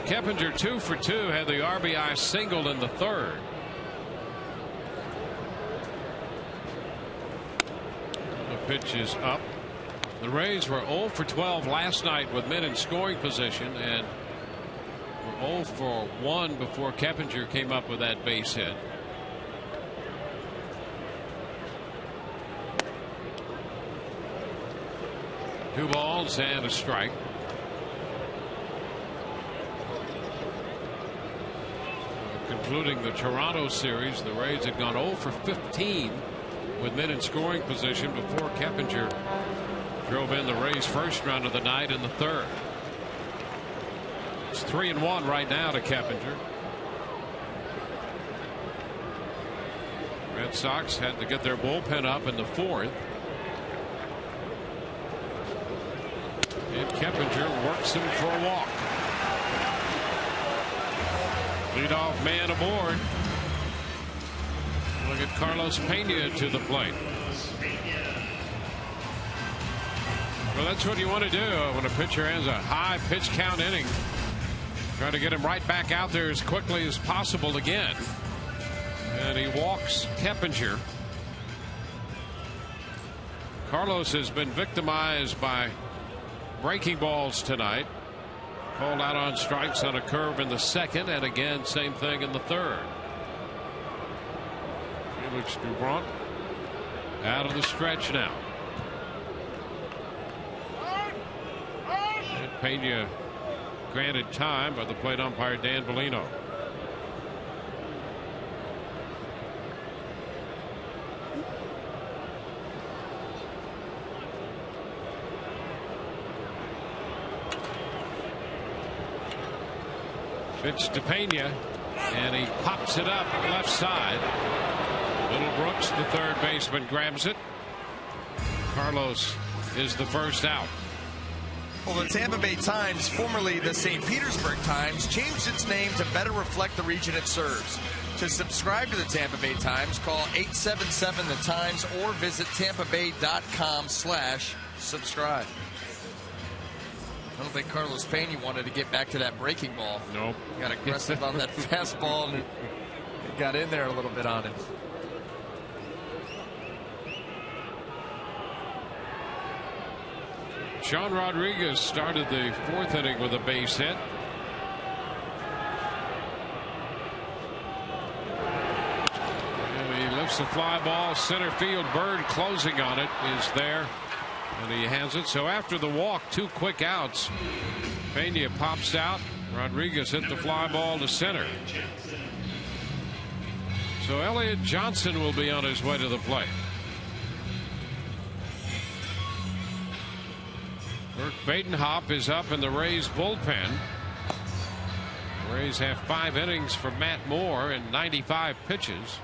Keppinger 2 for 2, had the RBI single in the third. The pitch is up. The Rays were 0 for 12 last night with men in scoring position, and were 0 for 1 before Keppinger came up with that base hit. Two balls and a strike. Concluding the Toronto series, the Rays had gone 0 for 15 with men in scoring position before Keppinger drove in the Rays' first run of the night in the third. It's 3-1 right now to Keppinger. Red Sox had to get their bullpen up in the fourth. And Keppinger works him for a walk. Leadoff man aboard. Look at Carlos Pena to the plate. Well, that's what you want to do when a pitcher has a high pitch count inning. Try to get him right back out there as quickly as possible again. And he walks Keppinger. Carlos has been victimized by breaking balls tonight. Called out on strikes on a curve in the second, and again same thing in the third. Felix Dubron out of the stretch now. And Pena granted time by the plate umpire Dan Bellino. Pitch to Pena, and he pops it up left side. Little Brooks, the third baseman, grabs it. Carlos is the first out. Well, the Tampa Bay Times, formerly the St. Petersburg Times, changed its name to better reflect the region it serves. To subscribe to the Tampa Bay Times, call 877-THE-TIMES or visit tampabay.com/subscribe. I don't think Carlos Pena wanted to get back to that breaking ball. Nope. Got aggressive on that fastball and it got in there a little bit on him. Sean Rodriguez started the 4th inning with a base hit. And he lifts the fly ball. Center field. Bird closing on it is there. And he has it. So after the walk, 2 quick outs. Pena pops out. Rodriguez hit the fly ball to center. So Elliot Johnson will be on his way to the plate. Burke Badenhop is up in the Rays bullpen. The Rays have 5 innings for Matt Moore and 95 pitches.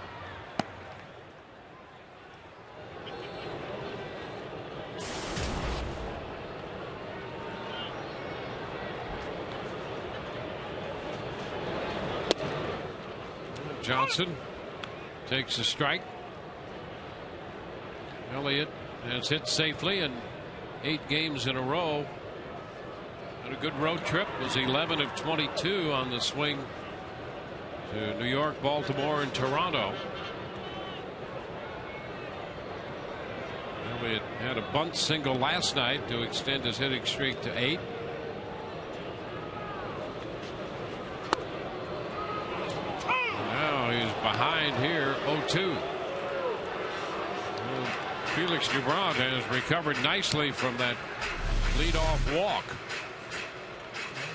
Johnson takes a strike. Elliott has hit safely in 8 games in a row. Had a good road trip. Was 11 of 22 on the swing to New York, Baltimore, and Toronto. Elliott had a bunt single last night to extend his hitting streak to 8. Now he's behind here, 0-2. Felix Dubron has recovered nicely from that leadoff walk.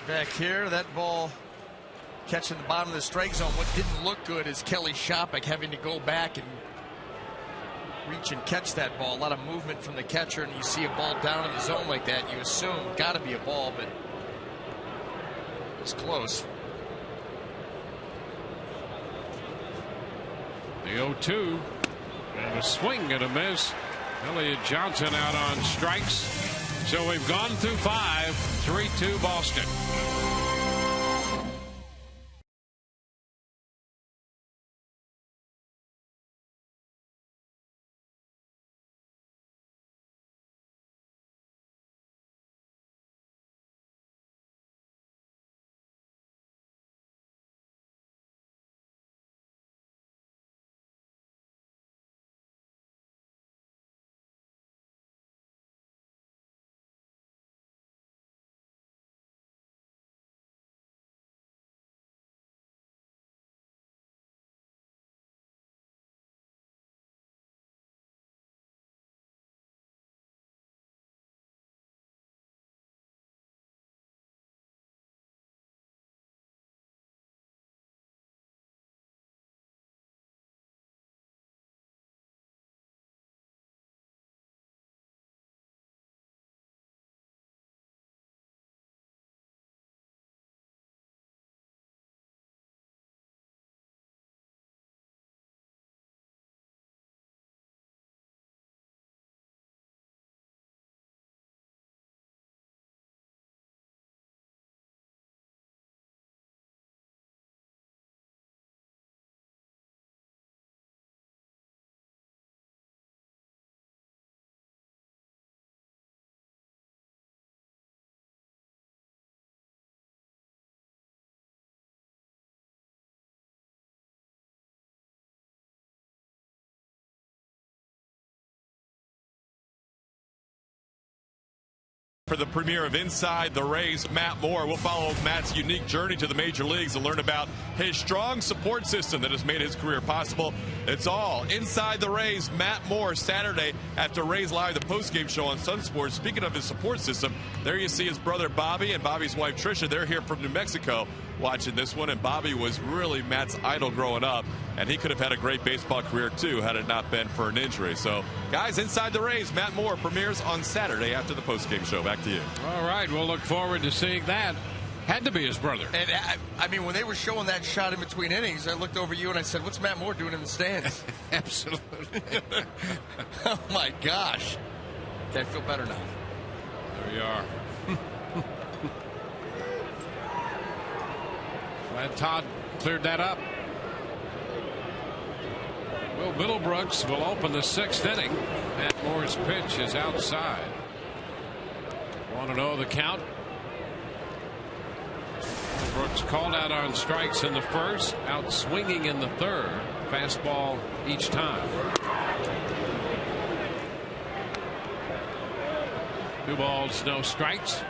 Back here, that ball catching the bottom of the strike zone. What didn't look good is Kelly Shopik having to go back and reach and catch that ball. A lot of movement from the catcher, and you see a ball down in the zone like that, you assume got to be a ball, but it's close. The 0-2 and a swing and a miss. Elliot Johnson out on strikes. So we've gone through 5. 3-2 Boston. For the premiere of Inside the Rays, Matt Moore. We'll follow Matt's unique journey to the major leagues and learn about his strong support system that has made his career possible. It's all Inside the Rays. Matt Moore, Saturday after Rays Live, the postgame show on Sun Sports. Speaking of his support system, there you see his brother Bobby and Bobby's wife Tricia. They're here from New Mexico watching this one, and Bobby was really Matt's idol growing up, and he could have had a great baseball career too had it not been for an injury. So guys, Inside the Rays, Matt Moore premieres on Saturday after the postgame show. Back to you. All right, we'll look forward to seeing that. Had to be his brother. And I mean, when they were showing that shot in between innings, I looked over you and I said, what's Matt Moore doing in the stands? Absolutely. Oh my gosh. Okay, I feel better now. There you are. Glad Todd cleared that up. Will Middlebrooks will open the 6th inning. Matt Moore's pitch is outside. 1-0 the count. Brooks called out on strikes in the first, out swinging in the third. Fastball each time. 2 balls, no strikes.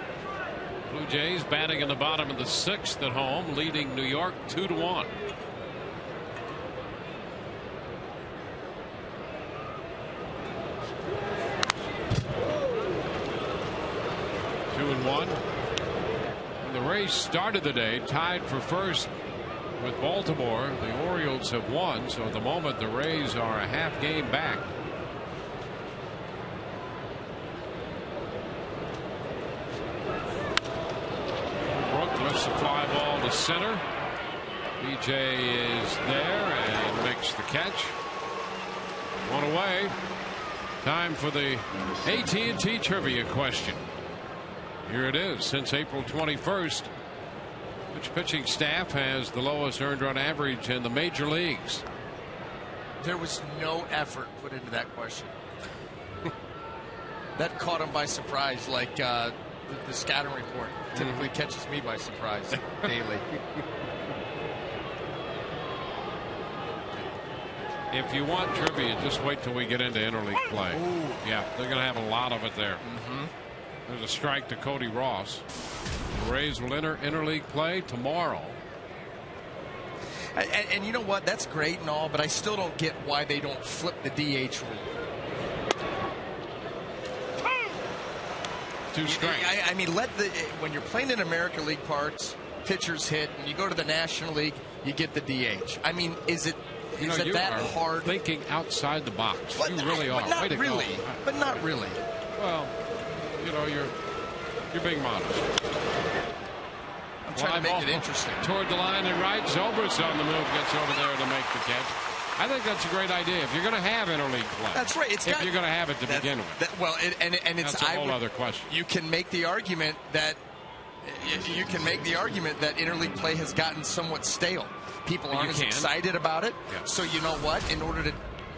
Blue Jays batting in the bottom of the 6th at home, leading New York 2-1. The Rays started the day tied for first with Baltimore. The Orioles have won, so at the moment the Rays are a half game back. Brooke lifts the fly ball to center. BJ is there and makes the catch. 1 away. Time for the AT&T trivia question. Here it is. Since April 21st, which pitching staff has the lowest earned run average in the major leagues? There was no effort put into that question. That caught him by surprise, like the scouting report typically catches me by surprise daily. If you want trivia, just wait till we get into interleague play. Ooh. Yeah, they're going to have a lot of it there. There's a strike to Cody Ross. The Rays will enter interleague play tomorrow. And you know what? That's great and all, but I still don't get why they don't flip the DH rule. 2 strikes. I mean, when you're playing in American League parks, pitchers hit, and you go to the National League, you get the DH. I mean, is it that hard? Thinking outside the box. But, you really are. But not Way to really. go. But not really. Well, you know, you're being modest. I'm trying to make it interesting. Toward the line and right. Zobrist on the move, gets over there to make the catch. I think that's a great idea. If you're going to have interleague play, that's right. If you're going to have it to begin with. It's that's a whole other question. You can make the argument that interleague play has gotten somewhat stale. People aren't as excited about it. Yeah. So you know what? In order to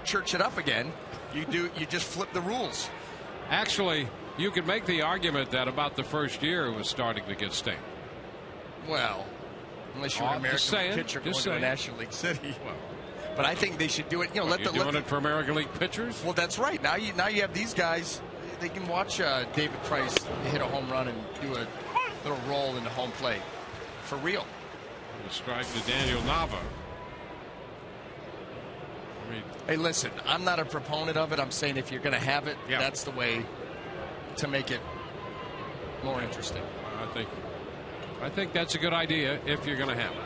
church it up again, you just flip the rules. Actually, you could make the argument that about the first year it was starting to get stale. Well, unless you're an American League pitcher going to a National League city. Well, but I think they should do it. You're doing it for American League pitchers? Well, that's right. Now you have these guys. They can watch David Price hit a home run and do a little roll into home plate. For real. A strike to Daniel Nava. Hey, listen, I'm not a proponent of it. I'm saying if you're going to have it, that's the way to make it more interesting. I think that's a good idea if you're going to have it.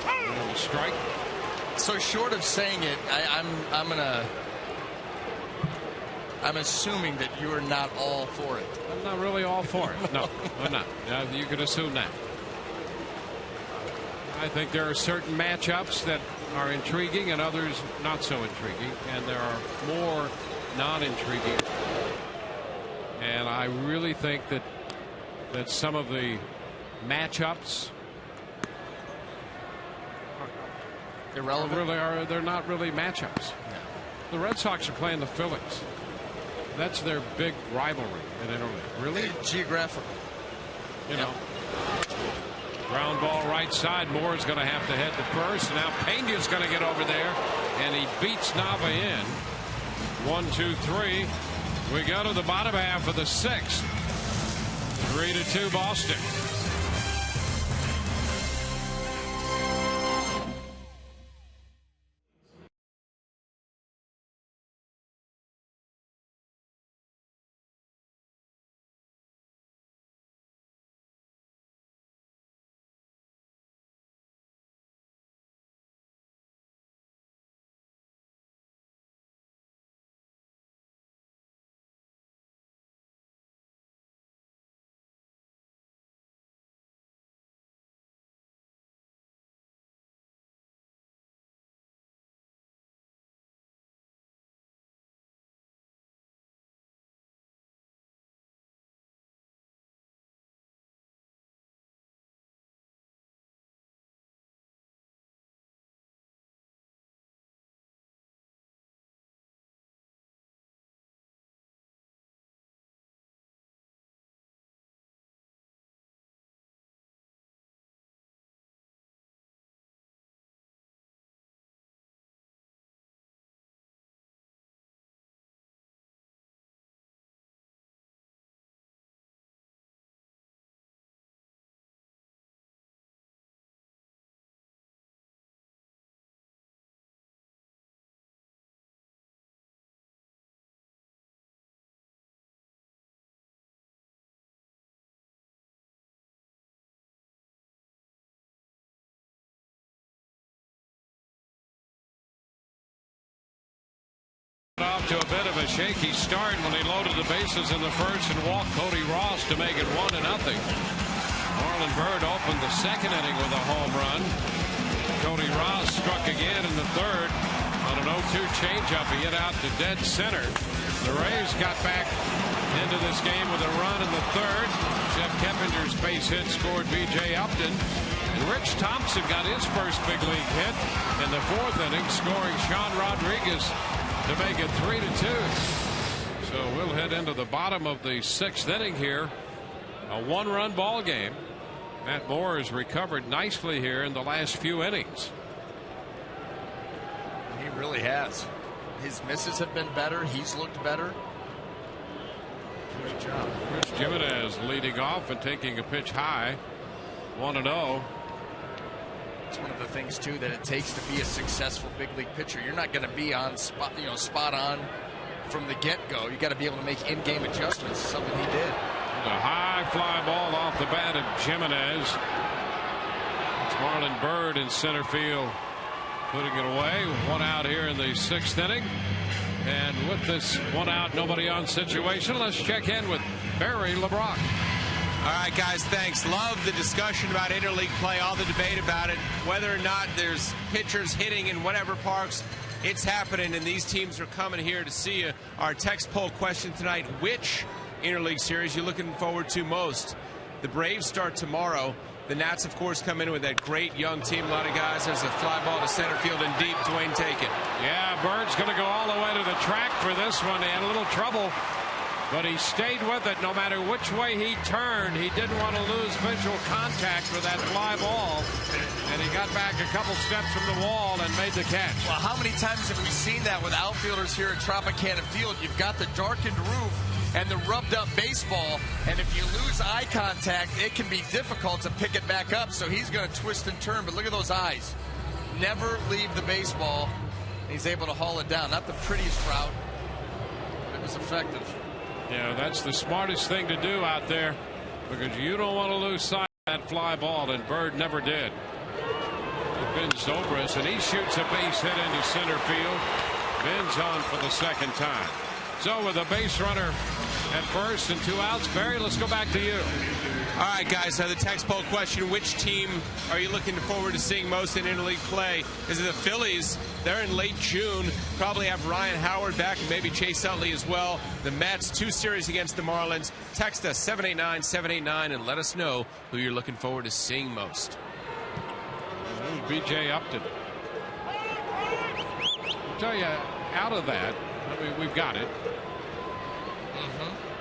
And a strike. So short of saying it, I'm assuming that you're not all for it. I'm not really all for it. No, I'm not. You could assume that. I think there are certain matchups that are intriguing and others not so intriguing, and there are more non-intriguing. And I really think that some of the matchups irrelevant. They're not really matchups. The Red Sox are playing the Phillies. That's their big rivalry in interleague. Really? Geographical. You know. Ground ball right side. Moore's going to have to head to first. Now Pena's going to get over there, and he beats Nava in. 1, 2, 3. We go to the bottom half of the 6th. 3-2 Boston. Off to a bit of a shaky start when he loaded the bases in the first and walked Cody Ross to make it 1-0. Marlon Byrd opened the second inning with a home run. Cody Ross struck again in the third on an 0-2 changeup. He hit out to dead center. The Rays got back into this game with a run in the third. Jeff Keppinger's base hit scored B.J. Upton. And Rich Thompson got his first big league hit in the fourth inning, scoring Sean Rodriguez to make it 3-2. So we'll head into the bottom of the sixth inning here. A one-run ball game. Matt Moore has recovered nicely here in the last few innings. He really has. His misses have been better. He's looked better. Good job. Chris Jimenez leading off and taking a pitch high. 1-0. It's one of the things too that it takes to be a successful big league pitcher. You're not going to be on spot, spot on from the get-go. You got to be able to make in-game adjustments. Something he did. A high fly ball off the bat of Jimenez. It's Marlon Byrd in center field, putting it away. One out here in the sixth inning. And with this one out, nobody on situation, let's check in with Barry LeBrock. All right, guys, thanks. Love the discussion about interleague play, all the debate about it, whether or not there's pitchers hitting in whatever parks. It's happening, and these teams are coming here to see you. Our text poll question tonight, which interleague series you're looking forward to most? The Braves start tomorrow. The Nats, of course, come in with that great young team. A lot of guys. There's a fly ball to center field and deep. Dwayne, take it. Yeah, Bird's going to go all the way to the track for this one. He had a little trouble, but he stayed with it no matter which way he turned. He didn't want to lose visual contact with that fly ball, and he got back a couple steps from the wall and made the catch. Well, how many times have we seen that with outfielders here at Tropicana Field? You've got the darkened roof and the rubbed up baseball, and if you lose eye contact, it can be difficult to pick it back up. So he's going to twist and turn, but look at those eyes. Never leave the baseball. He's able to haul it down. Not the prettiest route, but it was effective. Yeah, that's the smartest thing to do out there, because you don't want to lose sight of that fly ball, and Bird never did. Ben Zobrist, and he shoots a base hit into center field. Ben's on for the second time. So with a base runner at first and two outs, Barry, let's go back to you. All right, guys, so the text poll question, which team are you looking forward to seeing most in interleague play? Is it the Phillies? They're in late June. Probably have Ryan Howard back and maybe Chase Utley as well. The Mets, 2 series against the Marlins. Text us 789-789 and let us know who you're looking forward to seeing most. B.J. Upton. I'll tell you, out of that, I mean, we've got it.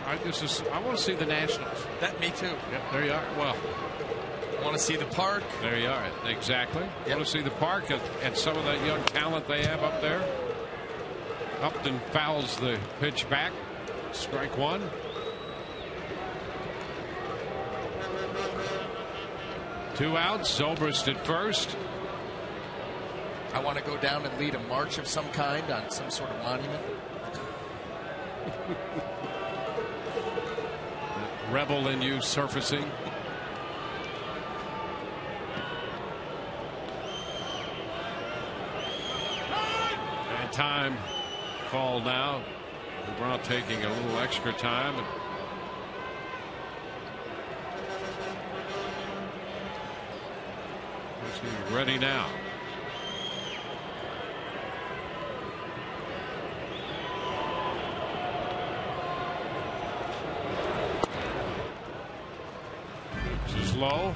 I want to see the Nationals. Me too. Yep, there you are. Well, want to see the park. There you are. Exactly. Yep. Want to see the park and some of that young talent they have up there. Upton fouls the pitch back. Strike one. Two outs. Zobrist at first. I want to go down and lead a march of some kind on some sort of monument. Rebel in you surfacing. And time called now. LeBron taking a little extra time. He's ready now. Low.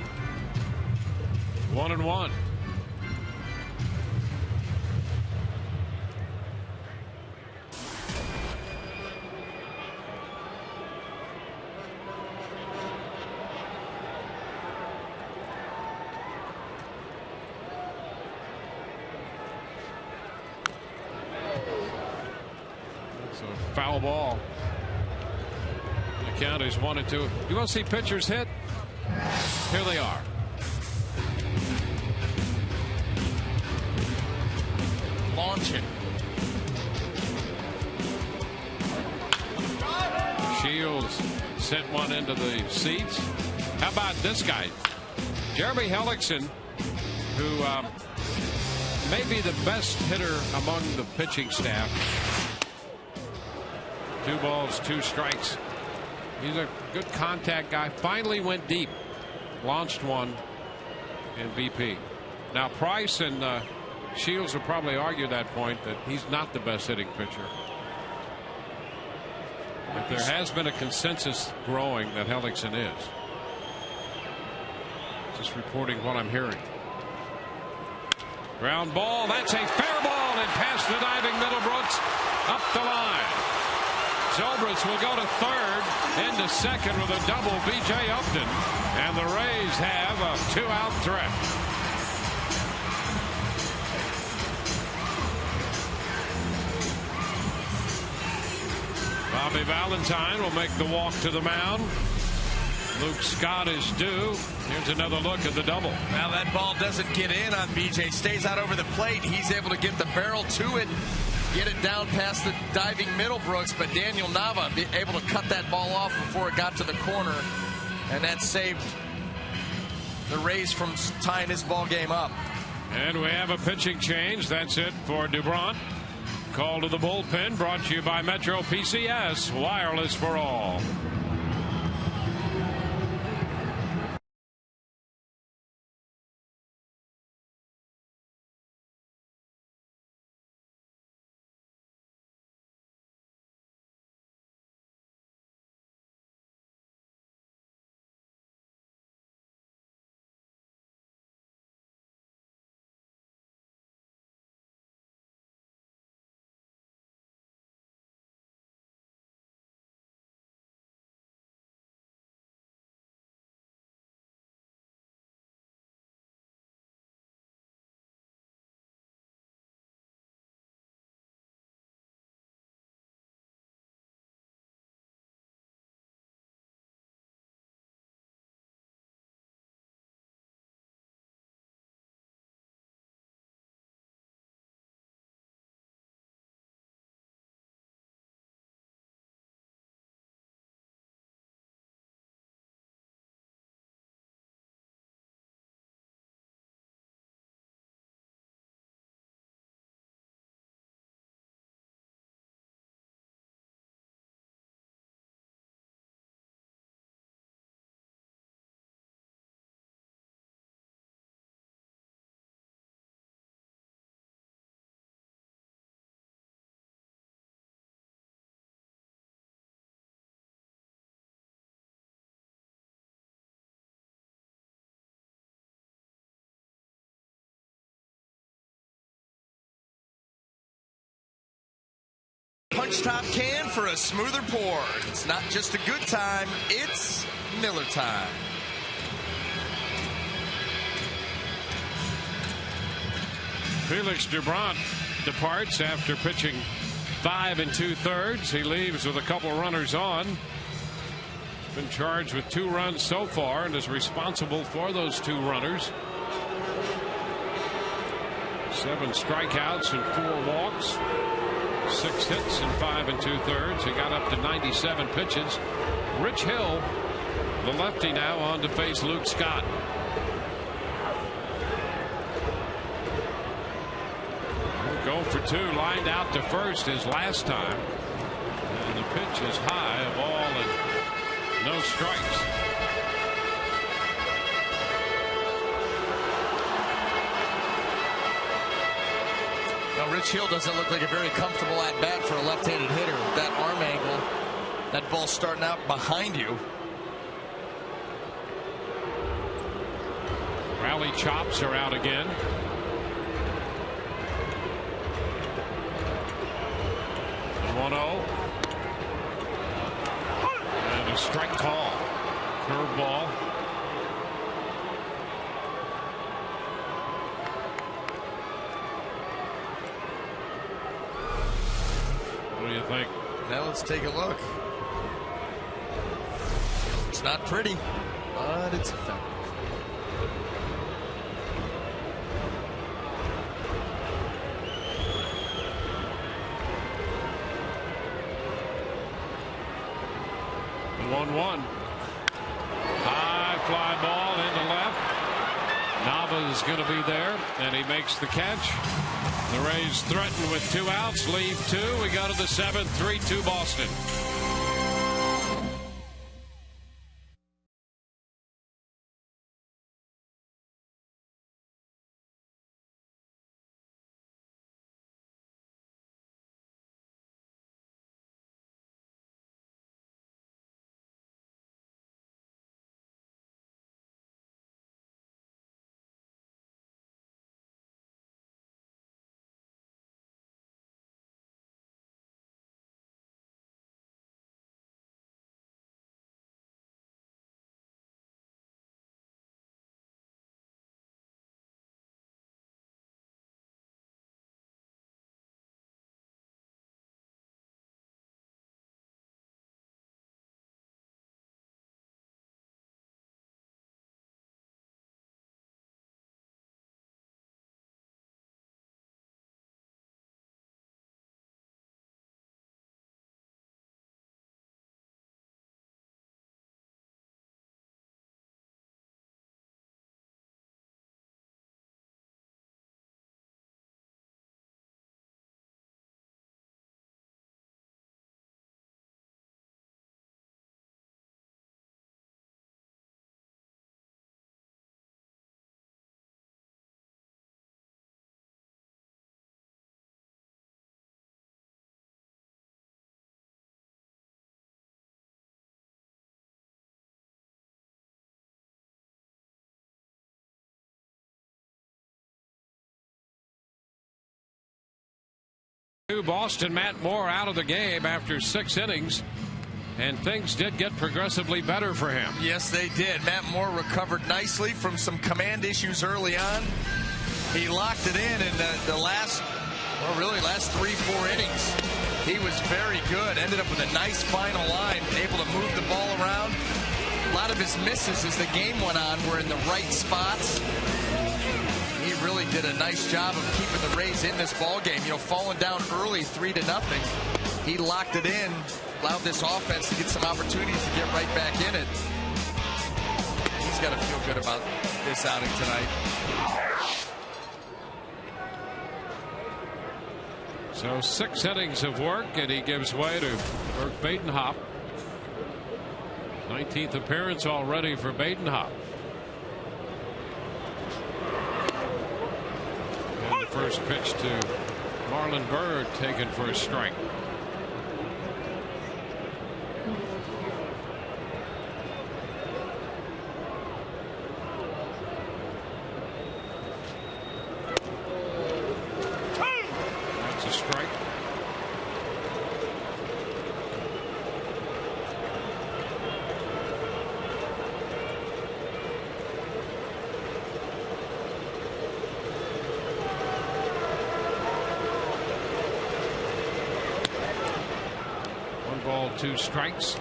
1-1. It's a foul ball. The count is 1-2. You want to see pitchers hit? Here they are. Launching. Shields sent one into the seats. How about this guy? Jeremy Hellickson, who may be the best hitter among the pitching staff. 2 balls, 2 strikes. He's a good contact guy. Finally went deep. Launched one in BP. Now Price and Shields will probably argue that point that he's not the best hitting pitcher. But there has been a consensus growing that Hellickson is. Just reporting what I'm hearing. Ground ball. That's a fair ball and past the diving Middlebrooks up the line. Zobrist will go to third, into second with a double. B.J. Upton, and the Rays have a 2-out threat. Bobby Valentine will make the walk to the mound. Luke Scott is due. Here's another look at the double. Now that ball doesn't get in on BJ. Stays out over the plate. He's able to get the barrel to it. Get it down past the diving Middlebrooks. But Daniel Nava able to cut that ball off before it got to the corner. And that saved the Rays from tying this ball game up. And we have a pitching change. That's it for Dubront. Call to the bullpen brought to you by Metro PCS. Wireless for all. Punch top can for a smoother pour. It's not just a good time, it's Miller time. Felix Dubront departs after pitching 5 2/3. He leaves with a couple runners on. He's been charged with 2 runs so far and is responsible for those 2 runners. 7 strikeouts and 4 walks. 6 hits and 5 2/3. He got up to 97 pitches. Rich Hill, the lefty, now on to face Luke Scott. Go for 2, lined out to first his last time. And the pitch is high, a ball and no strikes. Now, Rich Hill doesn't look like a very comfortable at bat for a left-handed hitter. With that arm angle, that ball starting out behind you. Rally chops are out again. And 1-0. And a strike call. Curveball. What do you think? Now let's take a look. It's not pretty, but it's effective. The 1-1. High fly ball into left. Nava's going to be there, and he makes the catch. The Rays threaten with 2 outs, leave 2. We go to the 7th, 3-2 Boston. Boston, Matt Moore out of the game after 6 innings, and things did get progressively better for him. Yes, they did. Matt Moore recovered nicely from some command issues early on. He locked it in the last 3-4 innings. He was very good. Ended up with a nice final line, able to move the ball around. A lot of his misses as the game went on were in the right spots. He really did a nice job of keeping the Rays in this ball game. You know, falling down early 3-0. He locked it in, allowed this offense to get some opportunities to get right back in it. He's got to feel good about this outing tonight. So 6 innings of work, and he gives way to Burke Badenhop. 19th appearance already for Badenhop. First pitch to Marlon Byrd, taken for a strike. That's a strike. Ball, 2 strikes.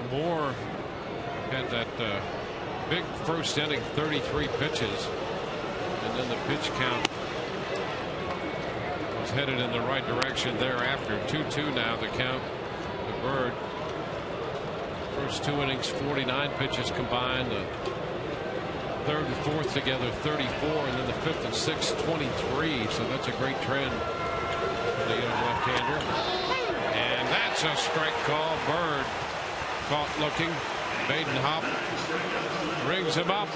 Moore had that big first inning, 33 pitches, and then the pitch count was headed in the right direction thereafter. 2-2 now the count to Byrd. First 2 innings, 49 pitches combined. The third and fourth together, 34, and then the fifth and sixth, 23. So that's a great trend for the young left-hander. And that's a strike call. Byrd caught looking. Badenhop rings him up.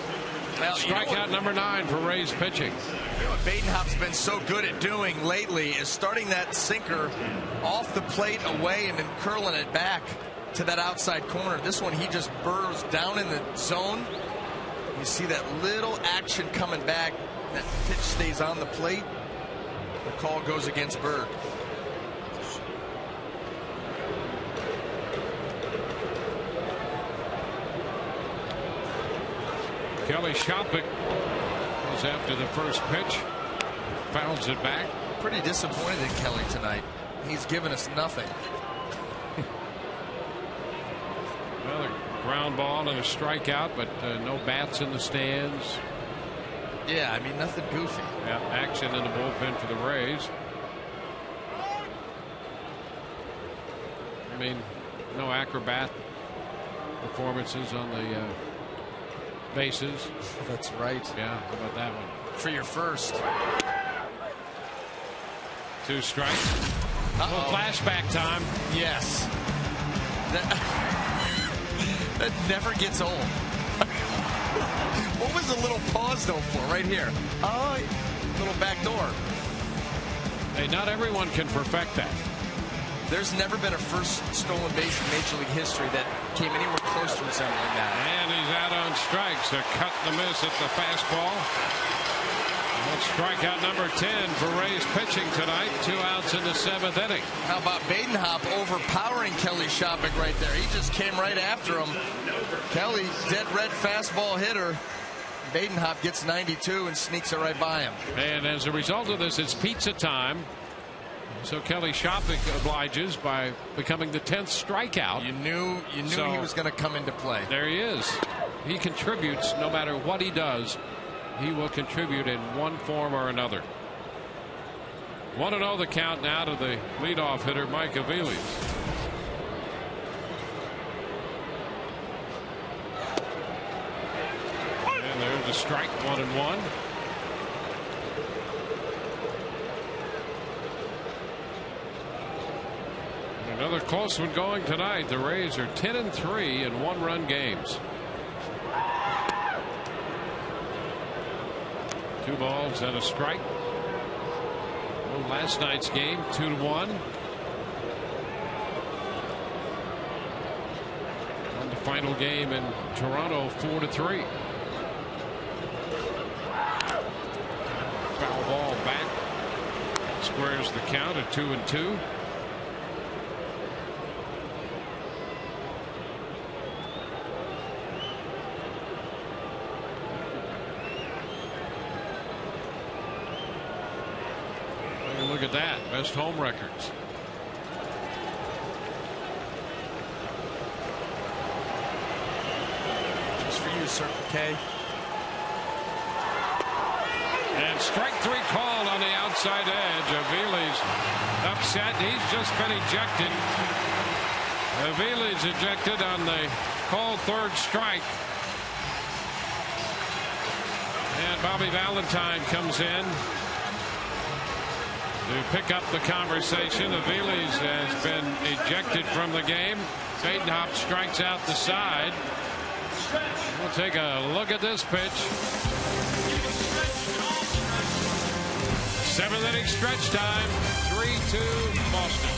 Well, strikeout number 9 for Rays pitching. You know what Badenhop's been so good at doing lately is starting that sinker off the plate away and then curling it back to that outside corner. This one, he just burrows down in the zone. You see that little action coming back. That pitch stays on the plate. The call goes against Byrd. Kelly Shopick goes after the first pitch, fouls it back. Pretty disappointed in Kelly tonight. He's given us nothing. Well, a ground ball and a strikeout, but no bats in the stands. Yeah, I mean, nothing goofy. Yeah, action in the bullpen for the Rays. I mean, no acrobat performances on the bases. That's right. Yeah, how about that one? For your first. 2 strikes. Little flashback time. Yes. That never gets old. What was the little pause though for right here? Oh, little back door. Hey, not everyone can perfect that. There's never been a first stolen base in Major League history that came anywhere close to resembling that. And he's out on strikes. A cut and a miss at the fastball. That's strikeout number 10 for Rays pitching tonight. 2 outs in the 7th inning. How about Badenhop overpowering Kelly Shopping right there? He just came right after him. Kelly, dead red fastball hitter. Badenhop gets 92 and sneaks it right by him. And as a result of this, it's pizza time. So Kelly Shopping obliges by becoming the 10th strikeout. You knew he was going to come into play. There he is. He contributes no matter what he does. He will contribute in one form or another. 1-0 the count now to the leadoff hitter, Mike Aviles. And there's a strike, 1-1. Another close one going tonight. The Rays are 10-3 in 1-run games. 2 balls and a strike. Well, last night's game 2-1. On the final game in Toronto 4-3. Foul ball back. Squares the count at 2-2. Look at that. Best home records. Just for you, Circle K. And strike 3 called on the outside edge. Aviles upset. He's just been ejected. Aviles ejected on the called 3rd strike. And Bobby Valentine comes in to pick up the conversation. Aviles has been ejected from the game. Badenhop strikes out the side. We'll take a look at this pitch. 7th inning stretch time. 3-2 Boston.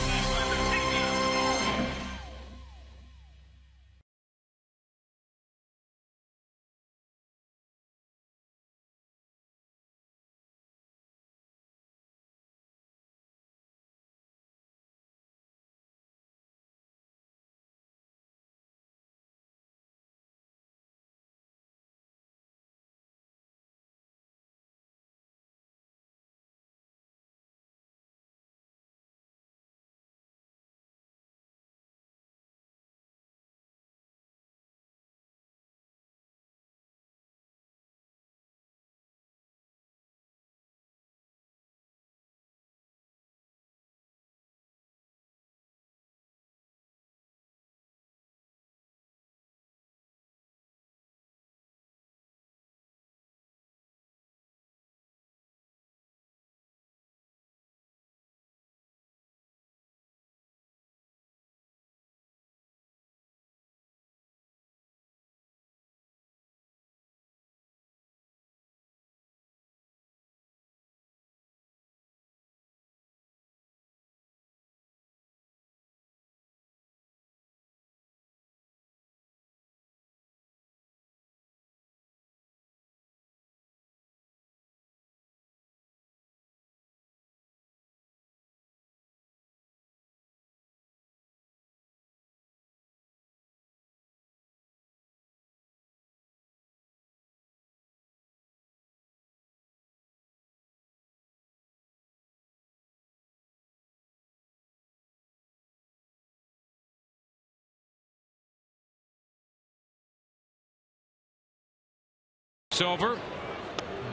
Silver.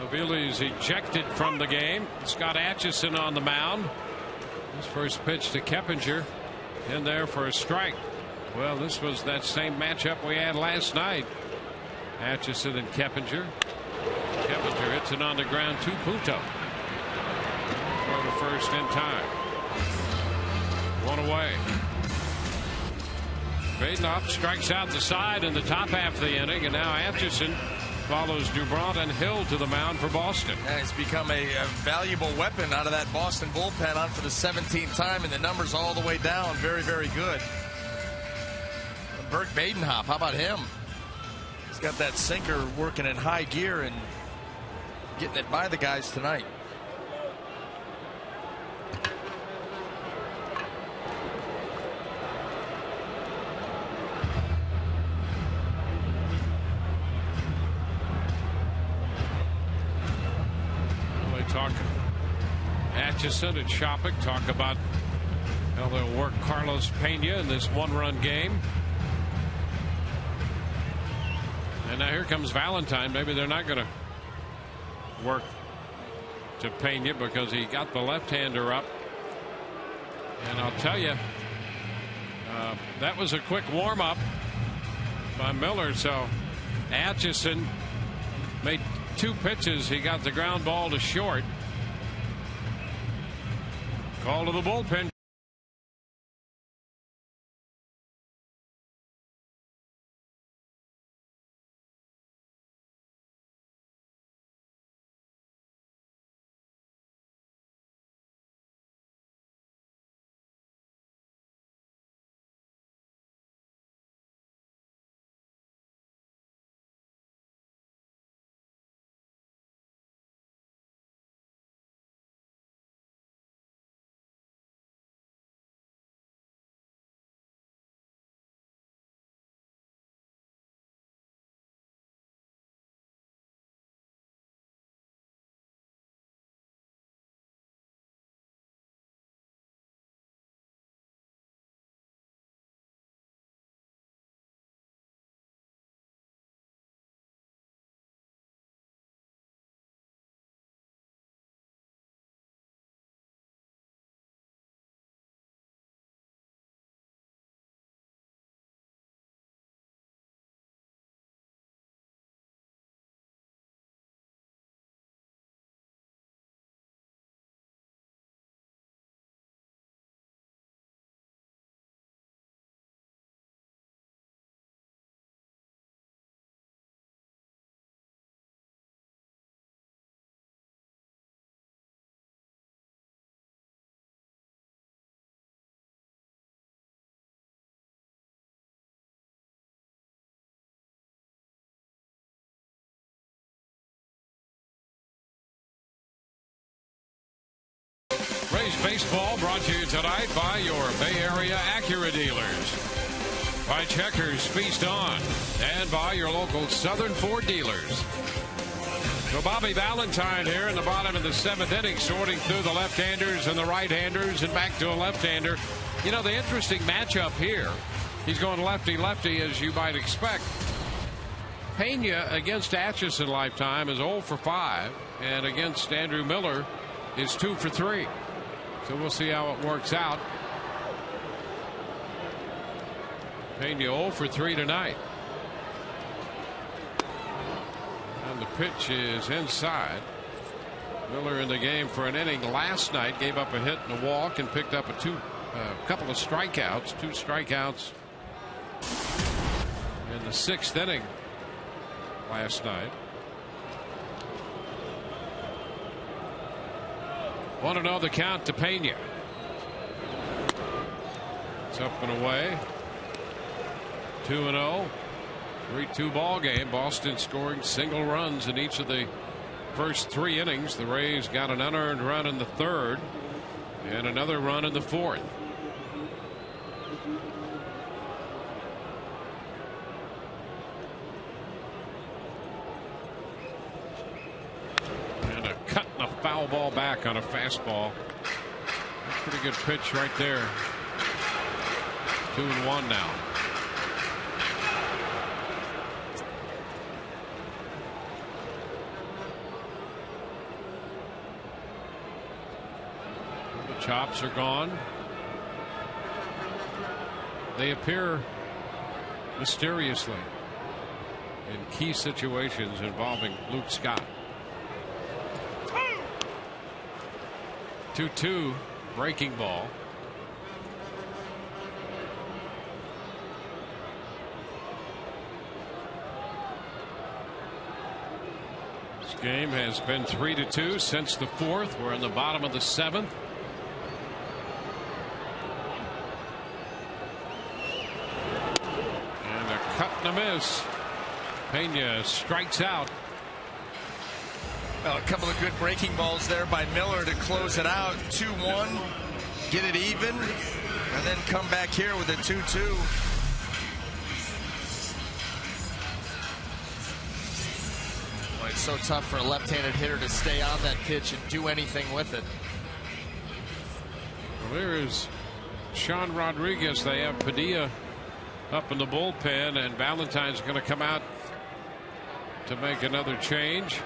Aviles ejected from the game. Scott Atchison on the mound. His first pitch to Keppinger in there for a strike. Well, this was that same matchup we had last night. Atchison and Keppinger. Keppinger hits it on the ground to Punto. Throw to first in time. One away. Badenop strikes out the side in the top half of the inning, and now Atchison follows Dubront and Hill to the mound for Boston. Yeah, he's become a valuable weapon out of that Boston bullpen, on for the 17th time, and the numbers all the way down. Very, very good. Bert Badenhop, how about him? He's got that sinker working in high gear and getting it by the guys tonight. Talk Atchison and Shopik talk about how they'll work Carlos Pena in this one-run game. And now here comes Valentine. Maybe they're not going to work to Pena because he got the left-hander up. And I'll tell you, that was a quick warm-up by Miller. So Atchison made 2 pitches. He got the ground ball to short. Call to the bullpen. Rays baseball brought to you tonight by your Bay Area Acura dealers, by Checkers Feast On, and by your local Southern Ford dealers. So Bobby Valentine here in the bottom of the 7th inning, sorting through the left-handers and the right-handers and back to a left-hander. You know, the interesting matchup here, he's going lefty-lefty as you might expect. Pena against Atchison lifetime is 0 for 5, and against Andrew Miller is 2 for 3. So we'll see how it works out. Pena 0 for 3 tonight. And the pitch is inside. Miller in the game for an inning last night, gave up a hit and a walk and picked up a couple of strikeouts. 2 strikeouts in the 6th inning last night. 1-0 the count to Pena. It's up and away. 2-0. 3-2 ball game. Boston scoring single runs in each of the first 3 innings. The Rays got an unearned run in the 3rd and another run in the 4th. Cutting a foul ball back on a fastball. Pretty good pitch right there. 2-1 now. The chops are gone. They appear mysteriously in key situations involving Luke Scott. 2-2 breaking ball. This game has been 3-2 since the 4th. We're in the bottom of the 7th. And a cut and a miss. Pena strikes out. Well, a couple of good breaking balls there by Miller to close it out. 2-1, get it even, and then come back here with a 2-2. Well, it's so tough for a left-handed hitter to stay on that pitch and do anything with it. Well, there is Sean Rodriguez. They have Padilla up in the bullpen, and Valentine's going to come out to make another change.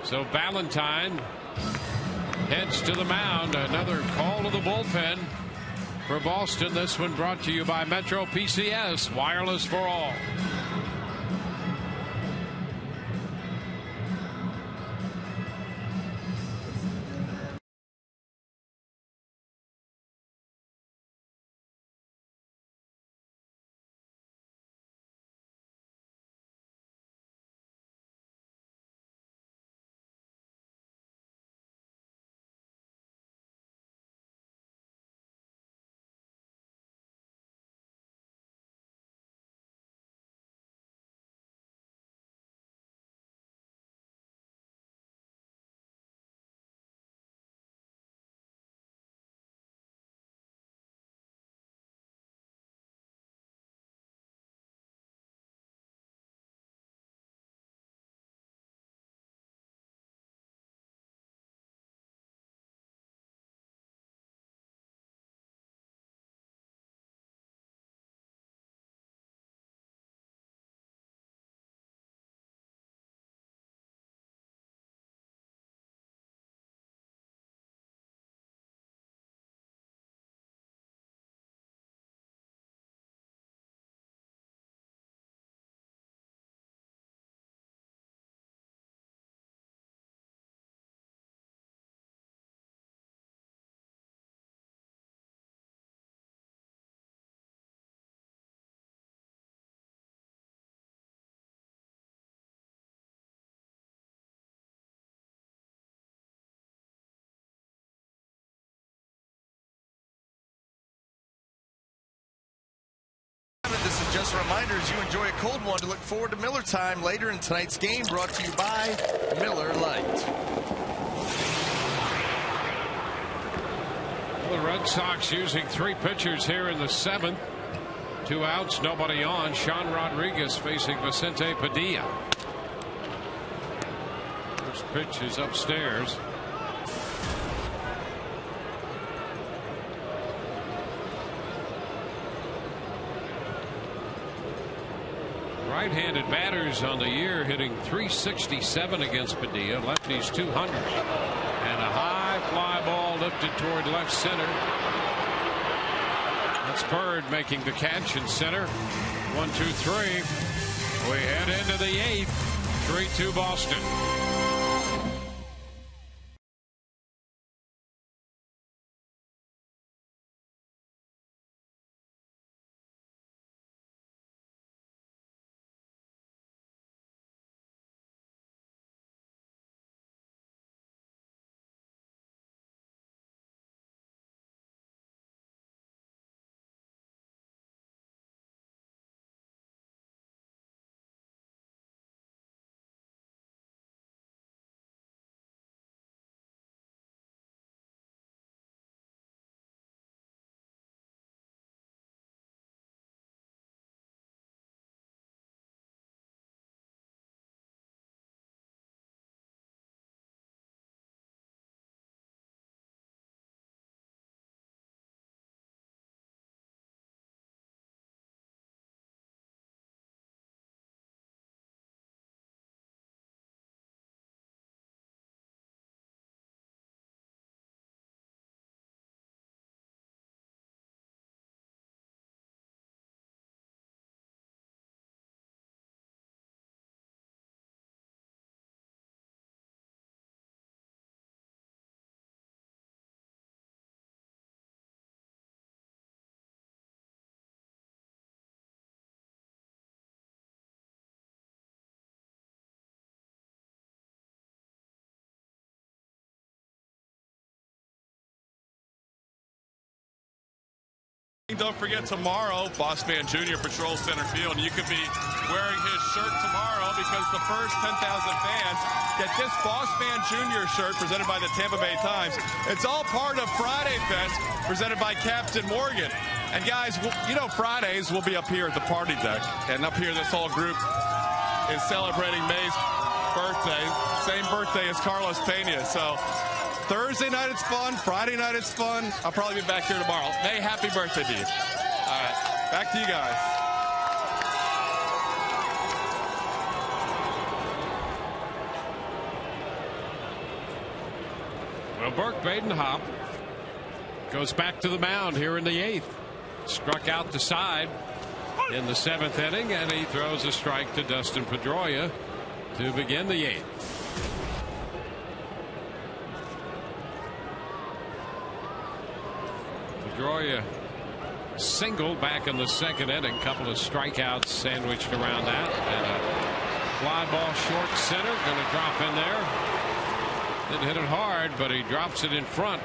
So Valentine heads to the mound. Another call to the bullpen for Boston. This one brought to you by Metro PCS, wireless for all. This is just a reminder as you enjoy a cold one to look forward to Miller time later in tonight's game, brought to you by Miller Lite. The Red Sox using 3 pitchers here in the 7th. 2 outs, nobody on. Sean Rodriguez facing Vicente Padilla. First pitch is upstairs. Right-handed batters on the year hitting .367 against Padilla. Lefties .200. And a high fly ball lifted toward left center. That's Bird making the catch in center. 1-2-3. We head into the 8th. 3-2 Boston. Don't forget, tomorrow, Boss Man Jr. patrols center field. You could be wearing his shirt tomorrow because the first 10,000 fans get this Boss Man Jr. shirt presented by the Tampa Bay Times. It's all part of Friday Fest presented by Captain Morgan. And guys, you know, Fridays we'll be up here at the party deck. And up here, this whole group is celebrating May's birthday. Same birthday as Carlos Pena. So Thursday night it's fun. Friday night it's fun. I'll probably be back here tomorrow. May, happy birthday to you. All right, back to you guys. Well, Burke Badenhop goes back to the mound here in the 8th. Struck out the side in the 7th inning, and he throws a strike to Dustin Pedroia to begin the 8th. Pedroia single back in the 2nd inning. Couple of strikeouts sandwiched around that, and a fly ball short center, going to drop in there. Didn't hit it hard, but he drops it in front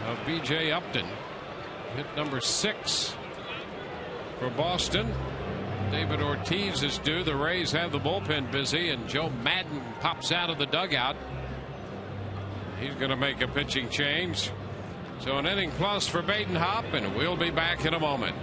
of B.J. Upton. Hit number 6 for Boston. David Ortiz is due. The Rays have the bullpen busy, and Joe Madden pops out of the dugout. He's going to make a pitching change. So an inning plus for Badenhop, and we'll be back in a moment.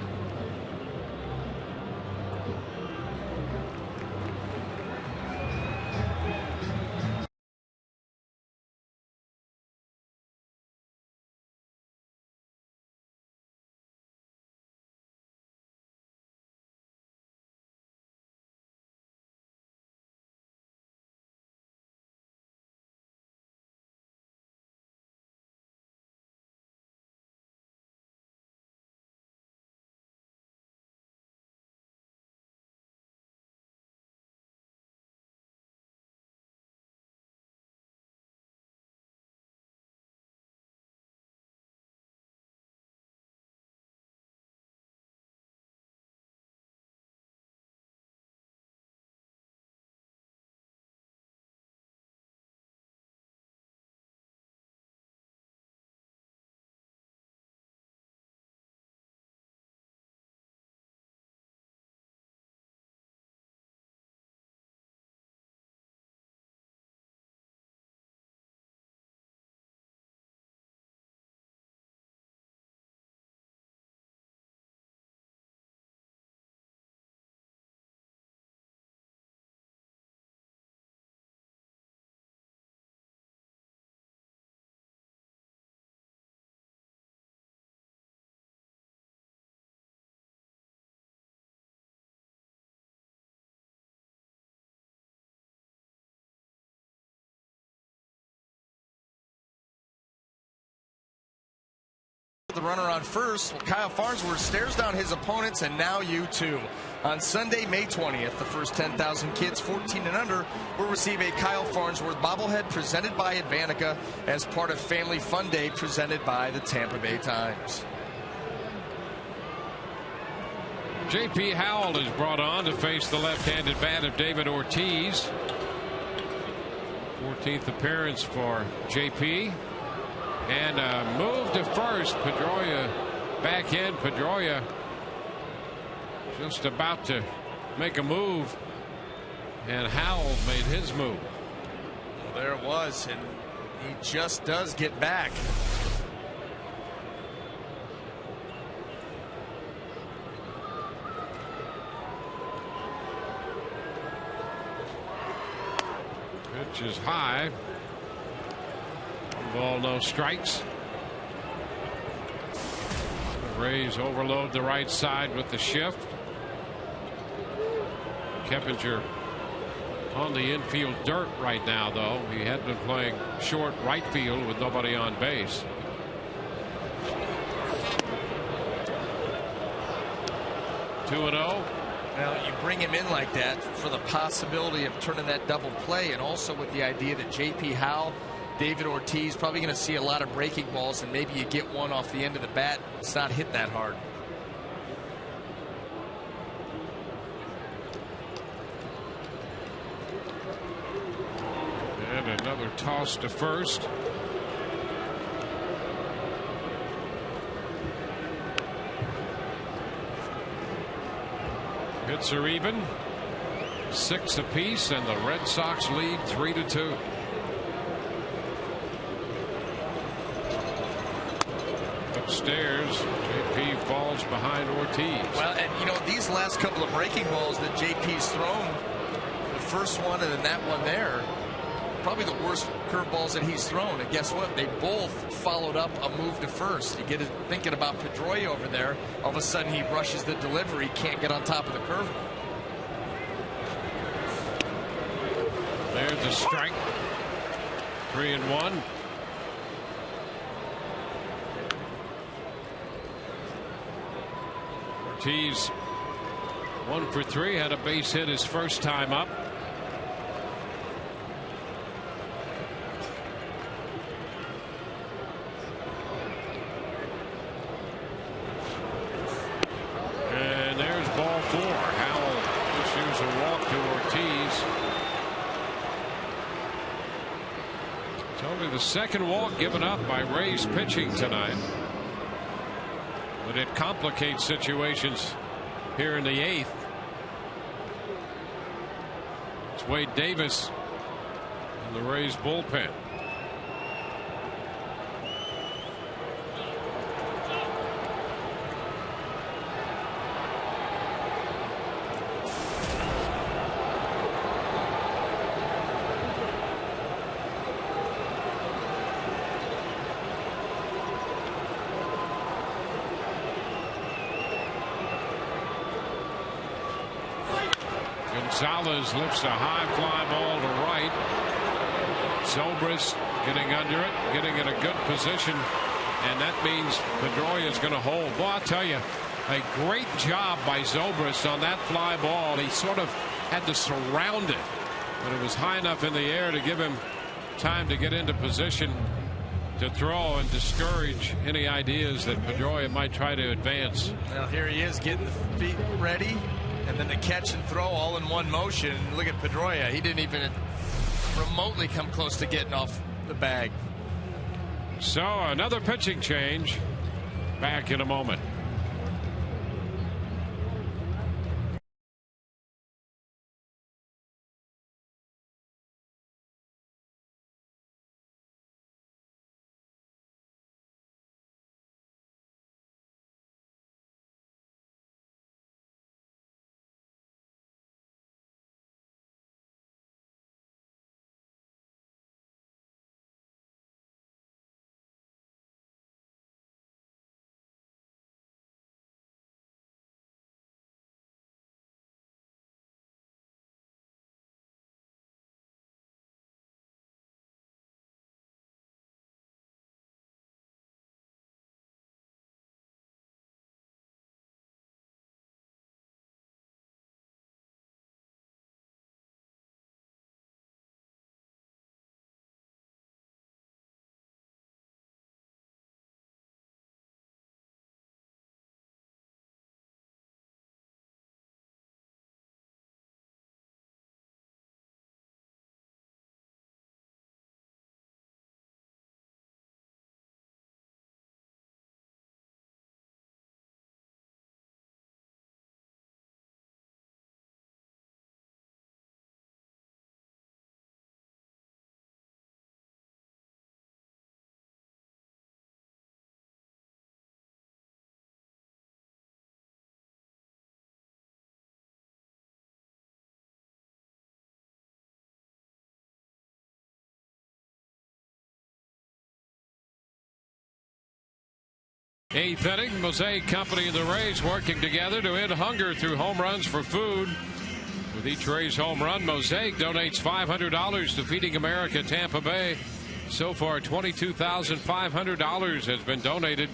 The runner on first, Kyle Farnsworth stares down his opponents, and now you too. On Sunday, May 20th, the first 10,000 kids 14 and under will receive a Kyle Farnsworth bobblehead presented by Advanica as part of Family Fun Day presented by the Tampa Bay Times. J.P. Howell is brought on to face the left-handed bat of David Ortiz. 14th appearance for J.P. And a move to first. Pedroia back in. Pedroia just about to make a move, and Howell made his move. Well, there it was, and he just does get back. Pitch is high. Ball, no strikes. The Rays overload the right side with the shift. Keppinger on the infield dirt right now, though. He had been playing short right field with nobody on base. Two and 0. Well, you bring him in like that for the possibility of turning that double play, and also with the idea that J.P. Howell, David Ortiz probably going to see a lot of breaking balls, and maybe you get one off the end of the bat. It's not hit that hard. And another toss to first. Hits are even, 6 apiece, and the Red Sox lead 3-2. Upstairs, JP falls behind Ortiz. Well, and you know, these last couple of breaking balls that JP's thrown, the first one and then that one there, probably the worst curveballs that he's thrown. And guess what? They both followed up a move to first. You get it thinking about Pedroia over there. All of a sudden he rushes the delivery, can't get on top of the curveball. There's a strike. 3-1. Ortiz 1 for 3, had a base hit his first time up. And there's ball 4. Howell issues a walk to Ortiz. It's only the second walk given up by Rays pitching tonight. But it complicates situations here in the 8th. It's Wade Davis in the Rays bullpen. Gonzalez lifts a high fly ball to right. Zobrist getting under it, getting in a good position, and that means Pedroia is going to hold. Well, I'll tell you, a great job by Zobrist on that fly ball. He sort of had to surround it, but it was high enough in the air to give him time to get into position to throw and discourage any ideas that Pedroia might try to advance. Well, here he is getting the feet ready. And then the catch and throw all in one motion. Look at Pedroia. He didn't even remotely come close to getting off the bag. So another pitching change. Back in a moment. Eighth inning, Mosaic Company and the Rays working together to end hunger through home runs for food. With each Rays home run, Mosaic donates $500 to Feeding America Tampa Bay. So far, $22,500 has been donated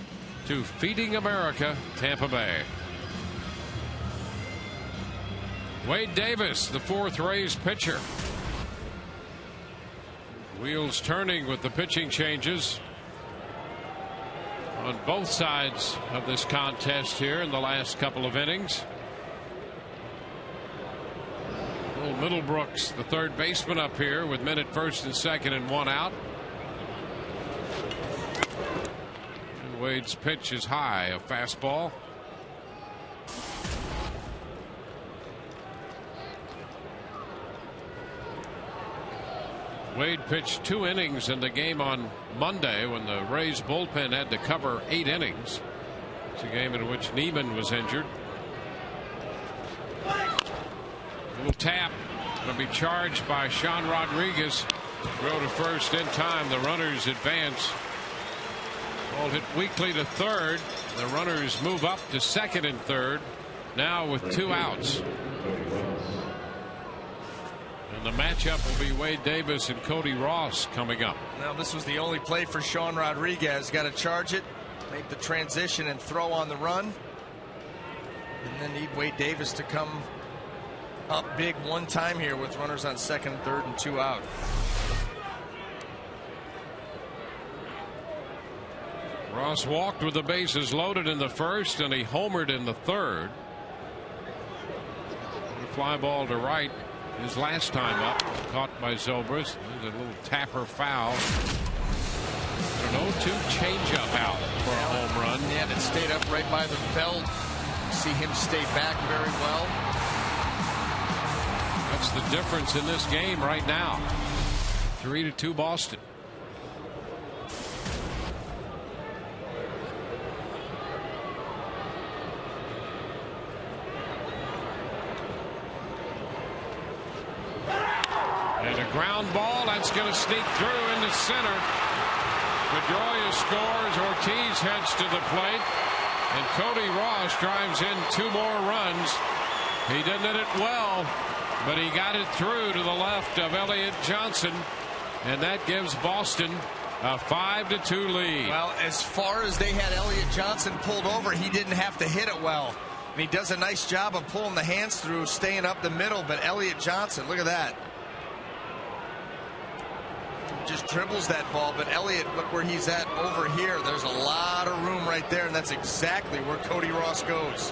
to Feeding America Tampa Bay. Wade Davis, the 4th Rays pitcher. Wheels turning with the pitching changes on both sides of this contest here in the last couple of innings. Will Middlebrooks, the 3rd baseman, up here with men at 1st and 2nd and 1 out. And Wade's pitch is high, a fastball. Wade pitched 2 innings in the game on Monday when the Rays bullpen had to cover 8 innings. It's a game in which Neiman was injured. Little tap. Going to be charged by Sean Rodriguez. Throw to first in time. The runners advance. Ball hit weakly to third. The runners move up to second and third. Now with 2 outs. And the matchup will be Wade Davis and Cody Ross coming up. Now this was the only play for Sean Rodriguez. Got to charge it, make the transition and throw on the run. And then need Wade Davis to come up big one time here with runners on second and third and 2 out. Ross walked with the bases loaded in the first, and he homered in the third. A fly ball to right his last time up, caught by Zobrist. There's a little tapper foul. An 0-2 changeup out for a home run. Yeah, it stayed up right by the belt. See him stay back very well. That's the difference in this game right now. 3-2 Boston. And a ground ball that's going to sneak through into center. Pedroia scores. Ortiz heads to the plate, and Cody Ross drives in 2 more runs. He didn't hit it well, but he got it through to the left of Elliott Johnson, and that gives Boston a 5-2 lead. Well, as far as they had Elliott Johnson pulled over, he didn't have to hit it well. And he does a nice job of pulling the hands through, staying up the middle. But Elliott Johnson, look at that. Just dribbles that ball, but Elliott, look where he's at over here. There's a lot of room right there, and that's exactly where Cody Ross goes.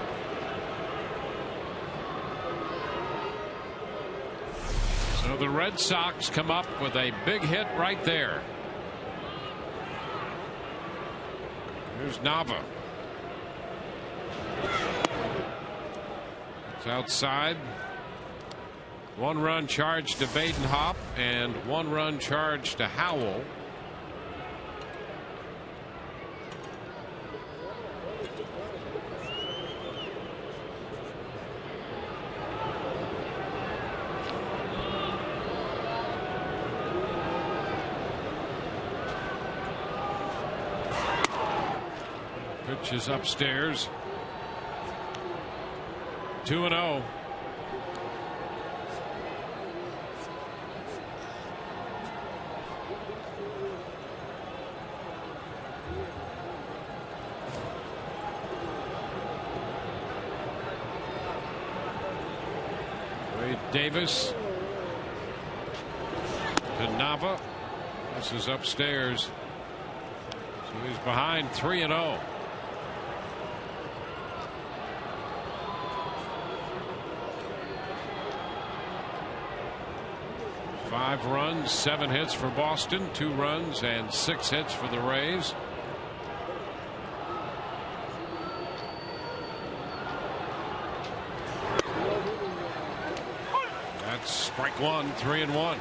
So the Red Sox come up with a big hit right there. Here's Nava. It's outside. 1 run charge to Badenhop and 1 run charge to Howell. Pitch is upstairs. 2-0. Davis to Nava. This is upstairs. So he's behind 3-0. Five runs, 7 hits for Boston, 2 runs and 6 hits for the Rays. Strike 1, 3-1.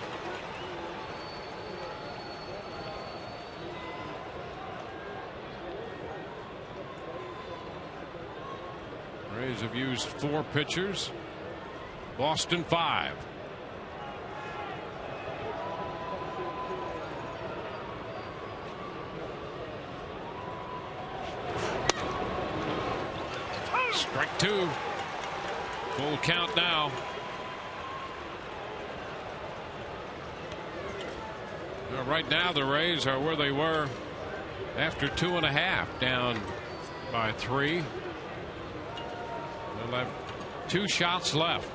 Rays have used 4 pitchers. Boston 5. Strike 2. Full count now. Right now the Rays are where they were after 2.5, down by 3. They'll have 2 shots left.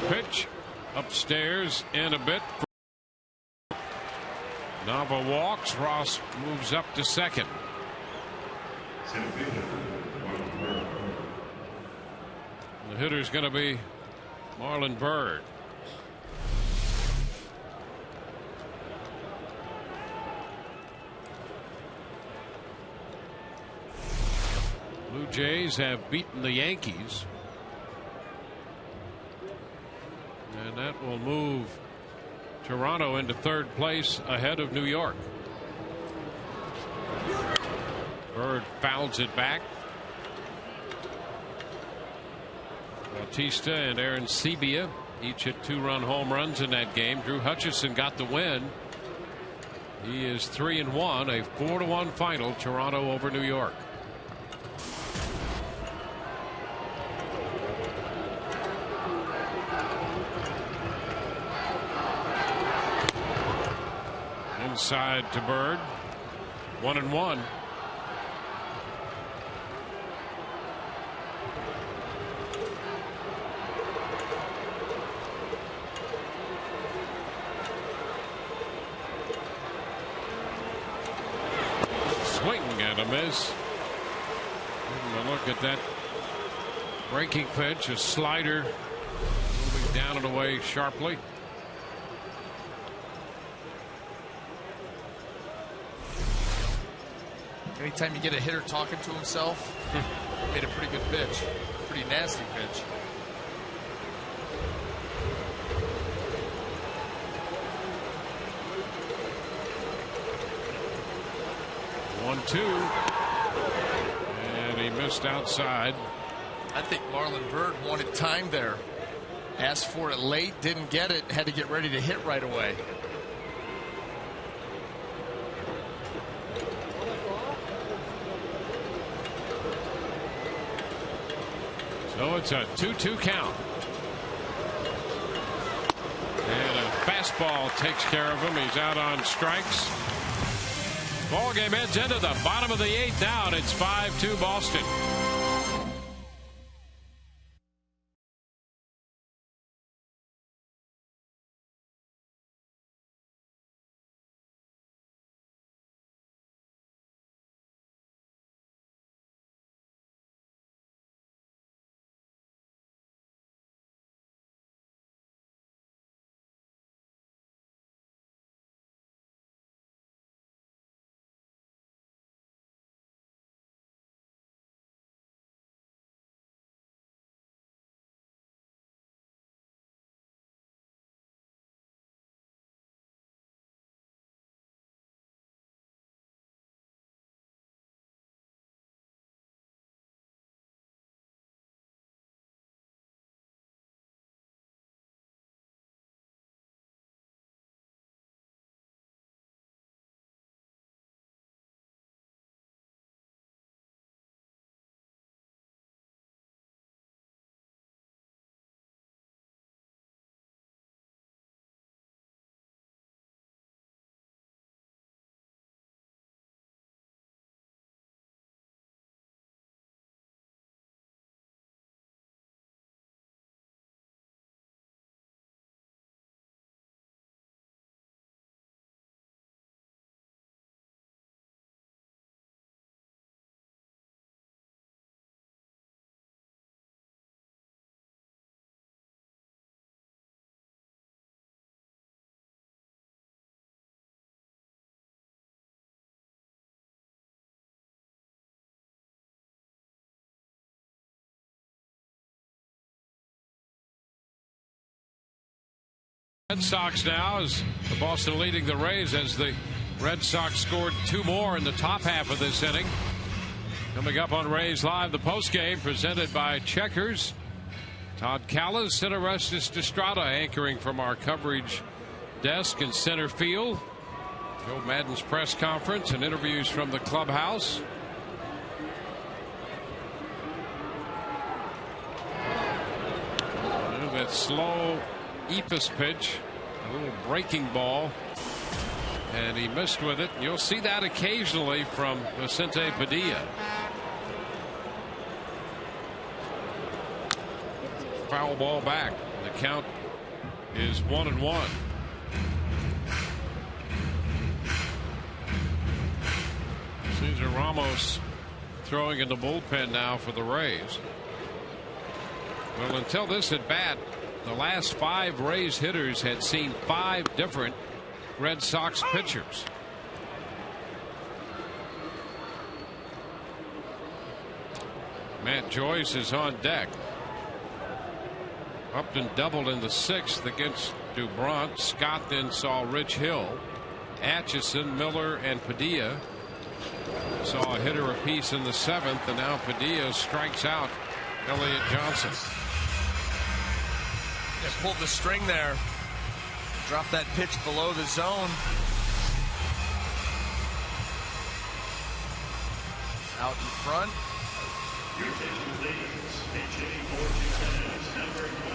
Pitch upstairs in a bit. Nava walks. Ross moves up to second. The hitter's going to be Marlon Byrd. Jays have beaten the Yankees. And that will move Toronto into third place ahead of New York. Bird fouls it back. Bautista and Aaron Sebia each hit 2-run home runs in that game. Drew Hutchison got the win. He is 3-1, a 4-1 final. Toronto over New York. Inside to Bird. 1-1. Swing and a miss. And a look at that breaking pitch, a slider moving down and away sharply. Anytime you get a hitter talking to himself, made a pretty good pitch, pretty nasty pitch. One-two, and he missed outside. I think Marlon Bird wanted time there. Asked for it late, didn't get it, had to get ready to hit right away. So it's a 2-2 count. And a fastball takes care of him. He's out on strikes. Ball game ends into the bottom of the 8th now, and it's 5-2 Boston. Red Sox now, as the Boston leading the Rays, as the Red Sox scored 2 more in the top half of this inning. Coming up on Rays Live, the postgame presented by Checkers. Todd Callis and Orestes Destrada anchoring from our coverage desk in center field. Joe Maddon's press conference and interviews from the clubhouse. And that slow Eephus pitch, a little breaking ball, and he missed with it. You'll see that occasionally from Vicente Padilla. Foul ball back. The count is 1-1. Cesar Ramos throwing in the bullpen now for the Rays. Well, until this at bat, the last 5 Rays hitters had seen 5 different Red Sox pitchers. Matt Joyce is on deck. Upton doubled in the 6th against DuBrant. Scott then saw Rich Hill. Atchison, Miller, and Padilla saw a hitter apiece in the 7th, and now Padilla strikes out Elliott Johnson. They pulled the string there. Dropped that pitch below the zone. Out in front.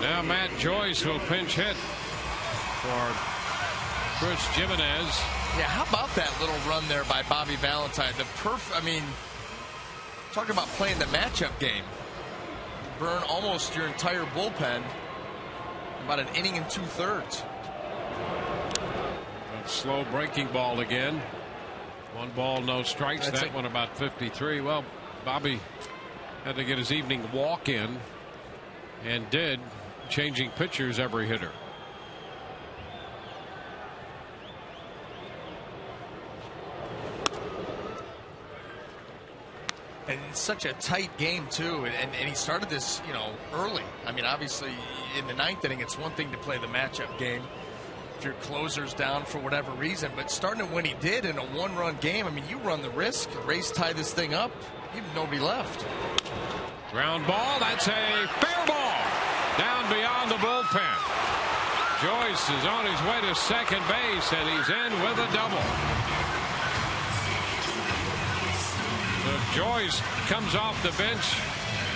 Now Matt Joyce will pinch hit for Chris Jimenez. Yeah, how about that little run there by Bobby Valentine? I mean, talk about playing the matchup game. Burn almost your entire bullpen. About an inning and 2/3. Slow breaking ball again. 1 ball, no strikes. That one about 53. Well, Bobby had to get his evening walk in, and did, changing pitchers every hitter. And it's such a tight game too, and he started this, you know, early. I mean, obviously in the 9th inning, it's one thing to play the matchup game if your closer's down for whatever reason, but starting it when he did in a 1-run game, I mean, you run the risk. Rays tie this thing up, you have nobody left. Ground ball, that's a fair ball down beyond the bullpen. Joyce is on his way to second base, and he's in with a double. So Joyce comes off the bench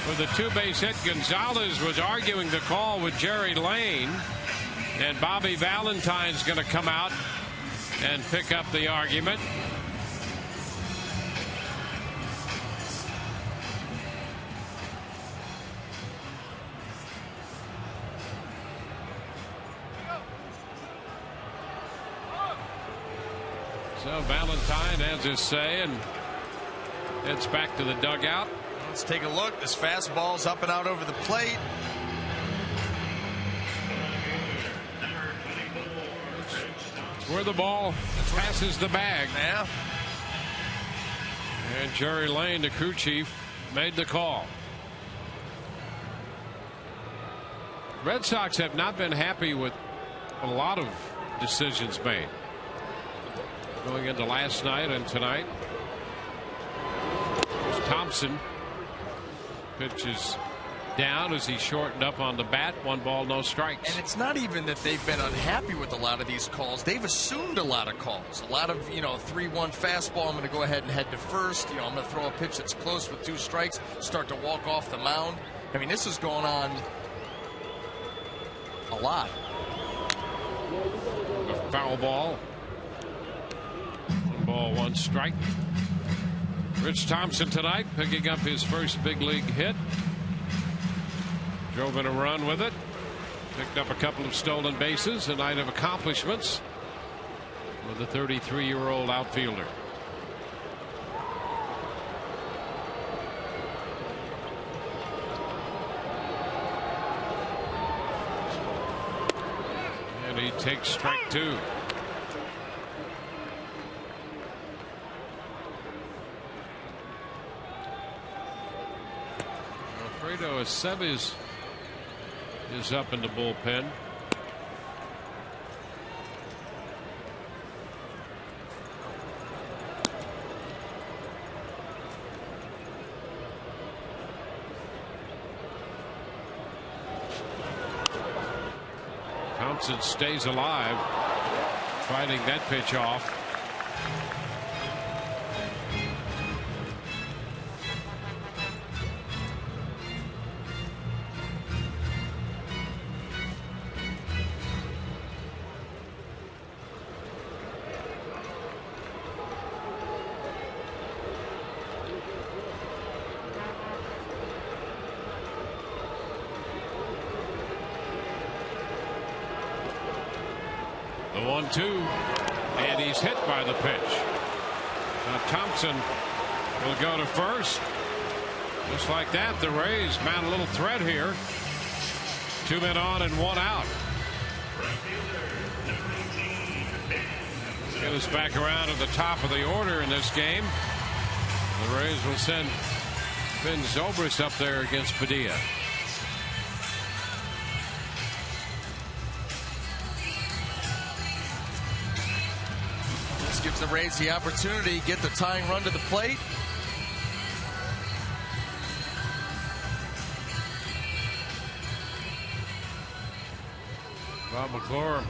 with a 2-base hit. Gonzalez was arguing the call with Jerry Lane, and Bobby Valentine's going to come out and pick up the argument. So Valentine has his say and heads back to the dugout. Let's take a look. This fastball's up and out over the plate. It's where the ball passes the bag. Yeah. And Jerry Lane, the crew chief, made the call. Red Sox have not been happy with a lot of decisions made going into last night and tonight. There's Thompson. Pitches down as he shortened up on the bat. 1 ball, no strikes. And it's not even that they've been unhappy with a lot of these calls. They've assumed a lot of calls. A lot of, you know, 3-1 fastball. I'm going to go ahead and head to first. You know, I'm going to throw a pitch that's close with 2 strikes. Start to walk off the mound. I mean, this is going on a lot. A foul ball. 1 ball, 1 strike. Rich Thompson tonight picking up his first big league hit. Drove in a run with it. Picked up a couple of stolen bases. A night of accomplishments with the 33-year-old outfielder. And he takes strike 2. Alfredo Aceves is up in the bullpen. Thompson stays alive, fighting that pitch off. The 1-2, and he's hit by the pitch. Now Thompson will go to first. Just like that, the Rays mount a little threat here. 2 men on and 1 out. Get us back around to the top of the order in this game. The Rays will send Ben Zobrist up there against Padilla. This gives the Rays the opportunity to get the tying run to the plate. Bob McClure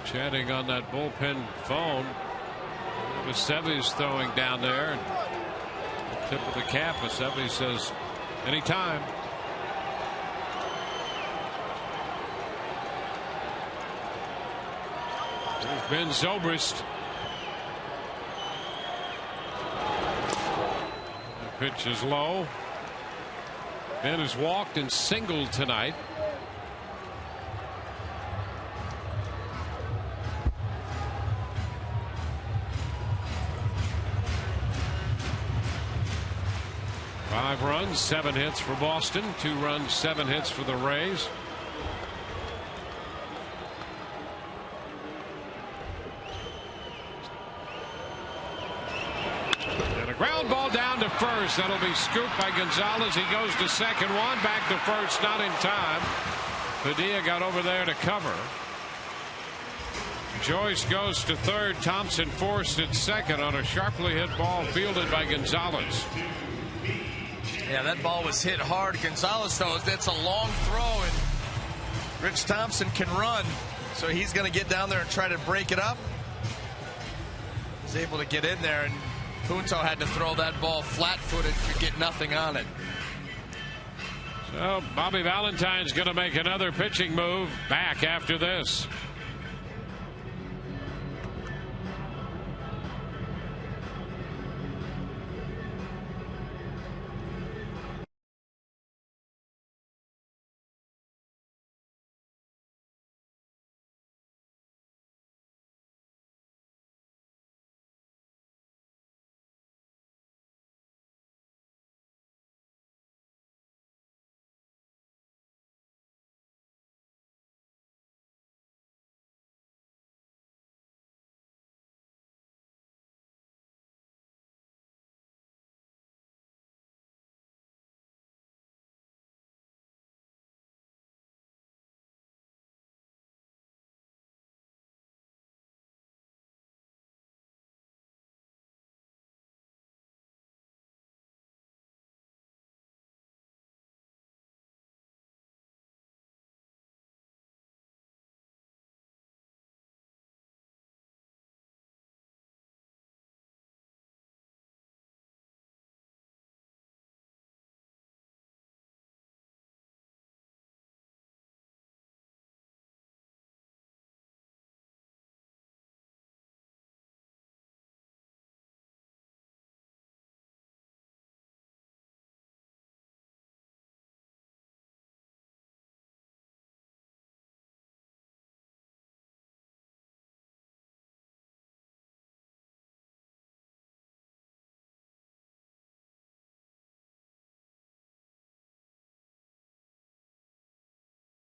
chatting on that bullpen phone. Sevey's throwing down there. And the tip of the cap, Sevey says, anytime. There's Ben Zobrist. The pitch is low. Ben has walked and singled tonight. Five runs, 7 hits for Boston, 2 runs, 7 hits for the Rays. And a ground ball down to first. That'll be scooped by Gonzalez. He goes to second, one back to first, not in time. Padilla got over there to cover. Joyce goes to third. Thompson forced at second on a sharply hit ball fielded by Gonzalez. Yeah, that ball was hit hard. Gonzalez, though, that's a long throw, and Rich Thompson can run, so he's going to get down there and try to break it up. He's able to get in there, and Punto had to throw that ball flat-footed to get nothing on it. So Bobby Valentine's going to make another pitching move back after this.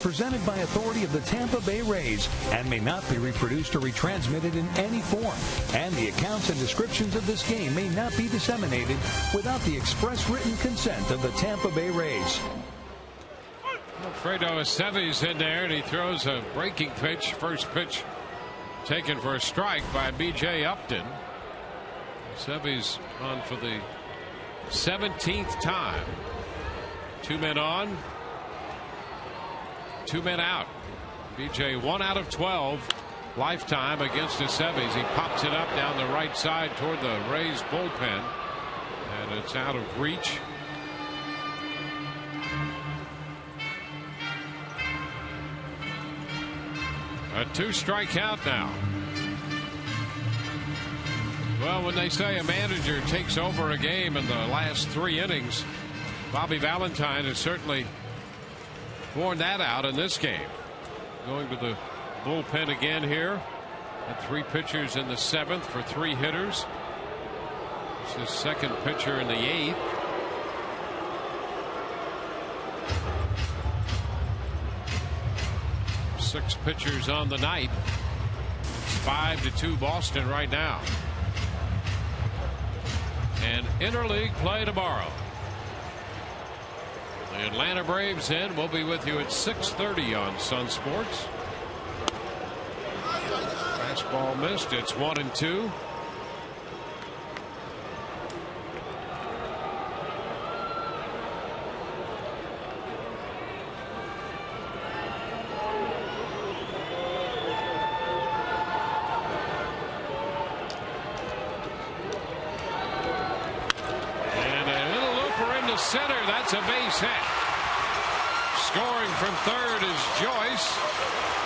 Presented by authority of the Tampa Bay Rays and may not be reproduced or retransmitted in any form. And the accounts and descriptions of this game may not be disseminated without the express written consent of the Tampa Bay Rays. Alfredo Aceves in there, and he throws a breaking pitch. First pitch taken for a strike by B.J. Upton. Aceves on for the 17th time. 2 men on, 2 men out. B.J. 1 out of 12 lifetime against Aceves. He pops it up down the right side toward the Rays bullpen, and it's out of reach. A 2-strike count now. Well, when they say a manager takes over a game in the last 3 innings, Bobby Valentine has certainly borne that out in this game. Going to the bullpen again here. Had 3 pitchers in the 7th for 3 hitters. It's his second pitcher in the 8th. Six pitchers on the night. It's 5-2 Boston right now. And and interleague play tomorrow. The Atlanta Braves in. We'll be with you at 6:30 on Sun Sports. Fastball missed. It's 1-2. Center, that's a base hit. Scoring from third is Joyce.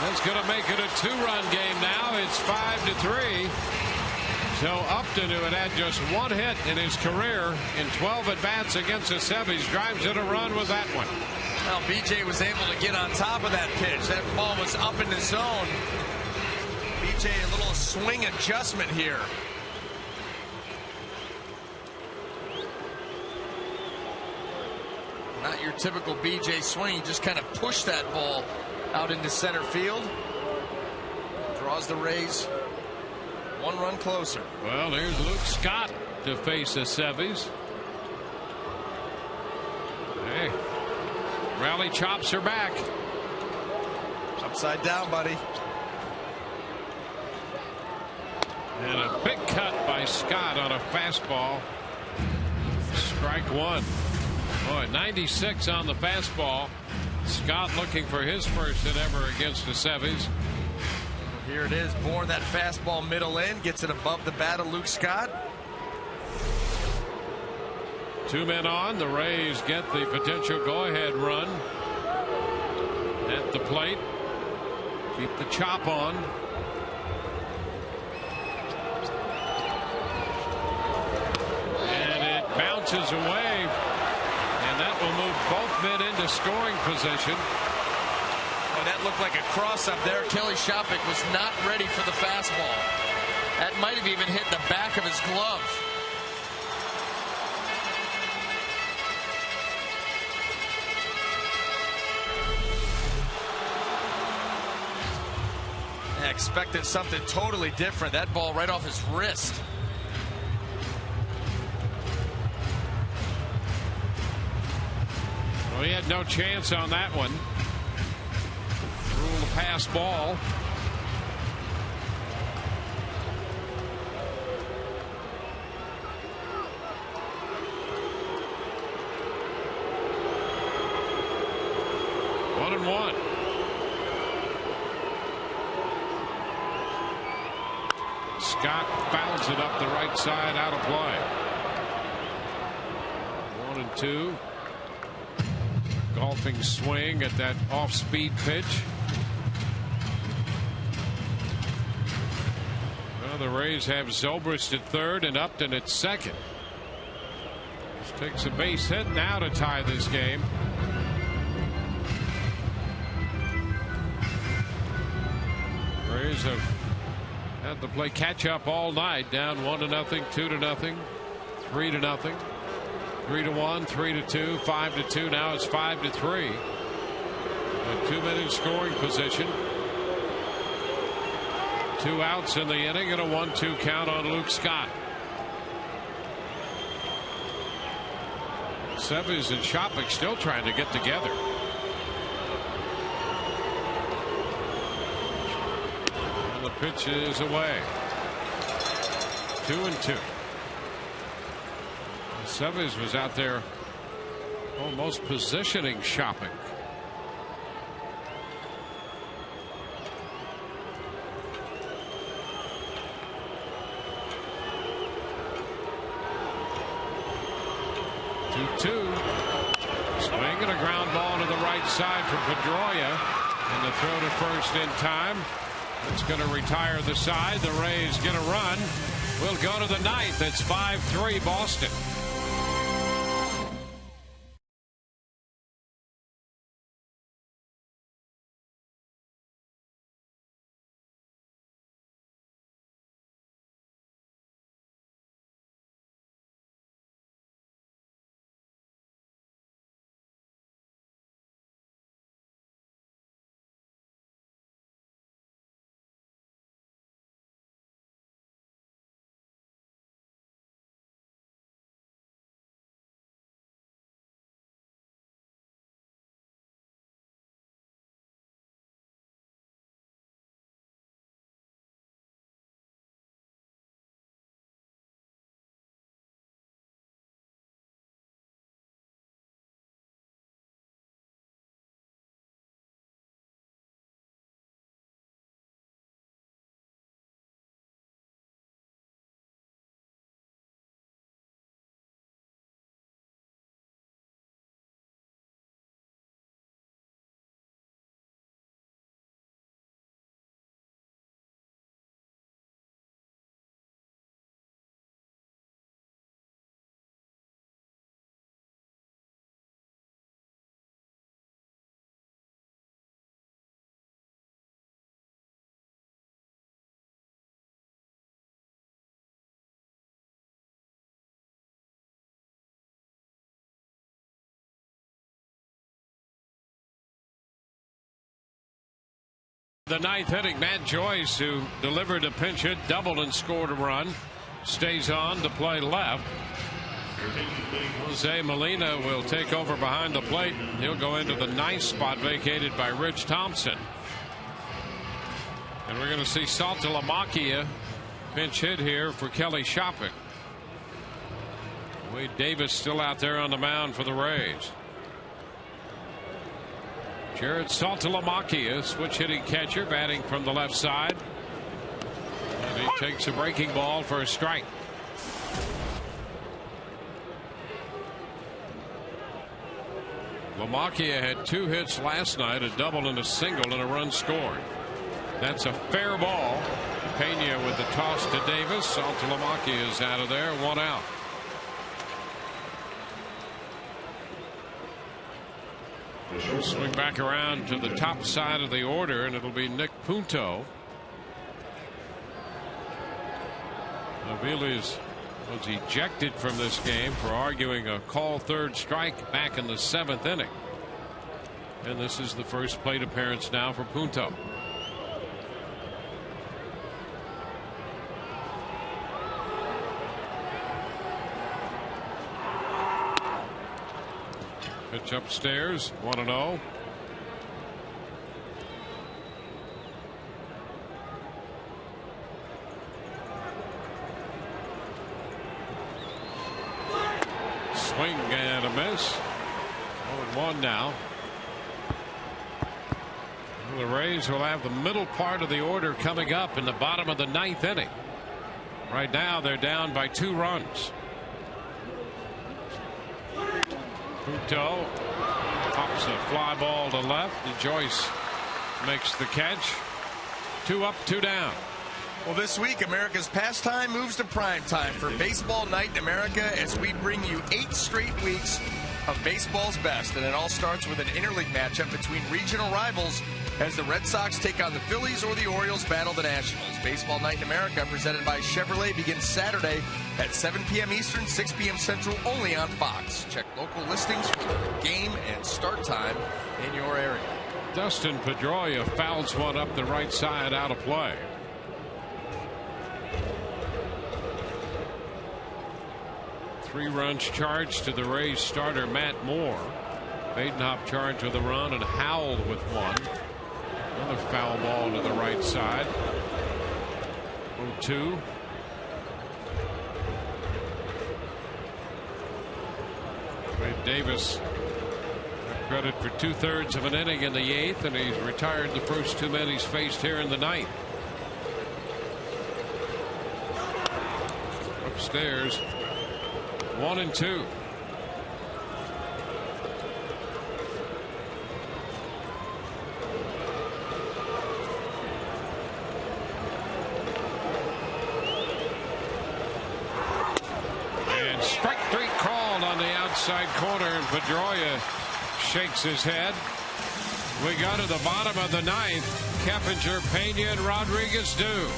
That's going to make it a 2-run game now. It's 5-3. So Upton, who had just one hit in his career in 12 at-bats against the Sevies, drives in a run with that one. Well, BJ was able to get on top of that pitch. That ball was up in the zone. BJ, a little swing adjustment here. Not your typical BJ swing. He just kind of pushed that ball out into center field. Draws the Rays 1 run closer. Well, there's Luke Scott to face the Sevies. Hey, rally chops are back. Upside down, buddy. And a big cut by Scott on a fastball. Strike one. Boy, 96 on the fastball. Scott looking for his first hit ever against the Sevies. Here it is. Bourne that fastball middle in. Gets it above the bat of Luke Scott. 2 men on. The Rays get the potential go-ahead run at the plate. Keep the chop on. And it bounces away. And that will move both men into scoring position. Oh, that looked like a cross-up there. Kelly Shopik was not ready for the fastball. That might have even hit the back of his glove. I expected something totally different. That ball right off his wrist. Well, he had no chance on that one. Rule a pass ball. One and one. Scott fouls it up the right side, out of play. 1-2. Golfing swing at that off-speed pitch. Well, the Rays have Zobrist at third and Upton at second. This takes a base hit now to tie this game. Rays have had to play catch up all night, down 1-0, 2-0, 3-0. 3-1, 3-2, 5-2. Now it's 5-3. A 2-minute scoring position. 2 outs in the inning and a 1-2 count on Luke Scott. Sevies and Shopik still trying to get together. And the pitch is away. 2-2. Sevies was out there almost positioning Shopik. Swing and a ground ball to the right side from Pedroia, and the throw to first in time. It's going to retire the side. The Rays get a run. We'll go to the ninth. It's 5-3 Boston. the ninth inning. Matt Joyce, who delivered a pinch hit, doubled and scored a run, stays on to play left. Jose Molina will take over behind the plate. He'll go into the ninth spot vacated by Rich Thompson. And we're going to see Saltalamacchia pinch hit here for Kelly Shopping. Wade Davis still out there on the mound for the Rays. Jared Saltalamacchia, switch hitting catcher, batting from the left side. And he takes a breaking ball for a strike. Lamacchia had 2 hits last night, a double and a single, and a run scored. That's a fair ball. Pena with the toss to Davis. Saltalamacchia is out of there, 1 out. We'll swing back around to the top side of the order, and it'll be Nick Punto. Aviles was ejected from this game for arguing a call third strike back in the 7th inning. And this is the first plate appearance now for Punto. Pitch upstairs, 1-0. Swing and a miss. 0-1 now. The Rays will have the middle part of the order coming up in the bottom of the 9th inning. Right now they're down by 2 runs. Punto pops a fly ball to left, and Joyce makes the catch. 2 up, 2 down. Well, this week, America's pastime moves to prime time for Baseball Night in America as we bring you 8 straight weeks of baseball's best. And it all starts with an interleague matchup between regional rivals as the Red Sox take on the Phillies or the Orioles battle the Nationals. Baseball Night in America, presented by Chevrolet, begins Saturday at 7 p.m. Eastern, 6 p.m. Central, only on Fox. Check local listings for the game and start time in your area. Dustin Pedroia fouls one up the right side, out of play. Three runs charged to the Rays starter Matt Moore. Badenhop charged with a run and Howell with one. Another foul ball to the right side. 0-2. Wade Davis credit for 2/3 of an inning in the 8th, and he's retired the first 2 men he's faced here in the 9th. Upstairs, 1-2. And strike 3 called on the outside corner, and Pedroia shakes his head. We go to the bottom of the 9th. Keppinger, Pena, and Rodriguez do.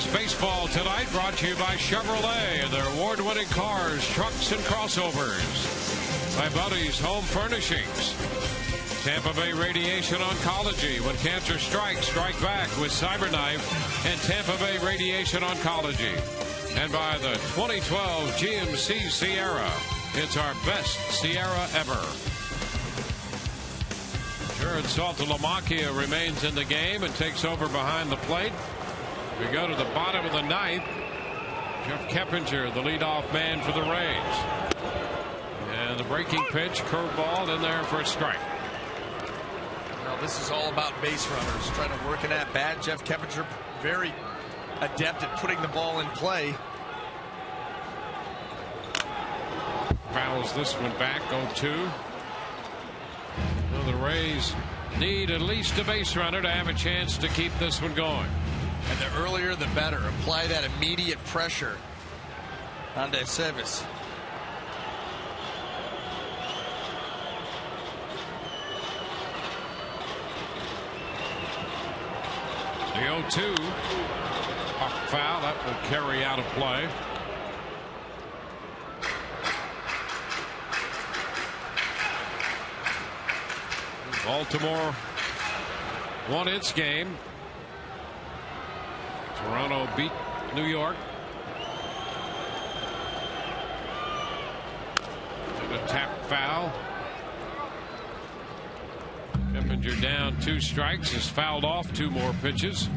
Rays baseball tonight brought to you by Chevrolet and their award-winning cars, trucks, and crossovers. By Buddy's Home Furnishings. Tampa Bay Radiation Oncology. When cancer strikes, strike back with CyberKnife and Tampa Bay Radiation Oncology. And by the 2012 GMC Sierra. It's our best Sierra ever. Jared Saltalamacchia remains in the game and takes over behind the plate. We go to the bottom of the ninth. Jeff Keppinger, the leadoff man for the Rays. And the breaking pitch, curveball in there for a strike. Well, this is all about base runners. Trying to work an at bat. Jeff Keppinger very adept at putting the ball in play. Fouls this one back, 0-2. Well, the Rays need at least a base runner to have a chance to keep this one going. And the earlier the better. Apply that immediate pressure on Aceves. The 0-2. Foul. That will carry out of play. Baltimore won its game. Toronto beat New York. And a tap foul. Keppinger down 2 strikes, has fouled off 2 more pitches.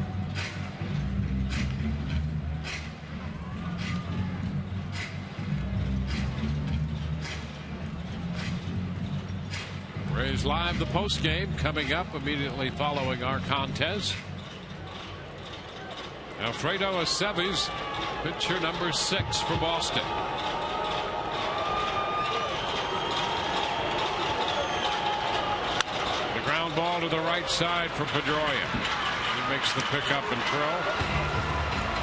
Rays live the post game coming up immediately following our contest. Alfredo Aceves, pitcher number 6 for Boston. The ground ball to the right side for Pedroia. He makes the pickup and throw.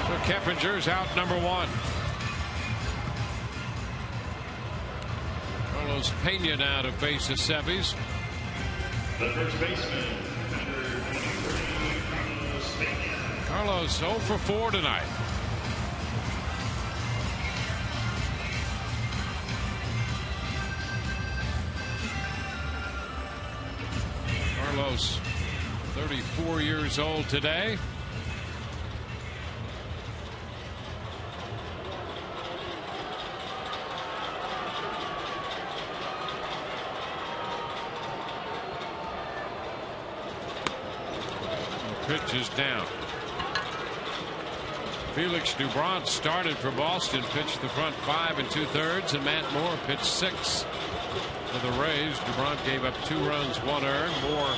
So Keppinger's out number 1. Carlos Pena now to face Aceves. The first baseman, Carlos 0 for 4 tonight. Carlos, 34 years old today. Pitch is down. Felix Doubront started for Boston, pitched the front 5 2/3, and Matt Moore pitched 6 for the Rays. Doubront gave up 2 runs, 1 earned. Moore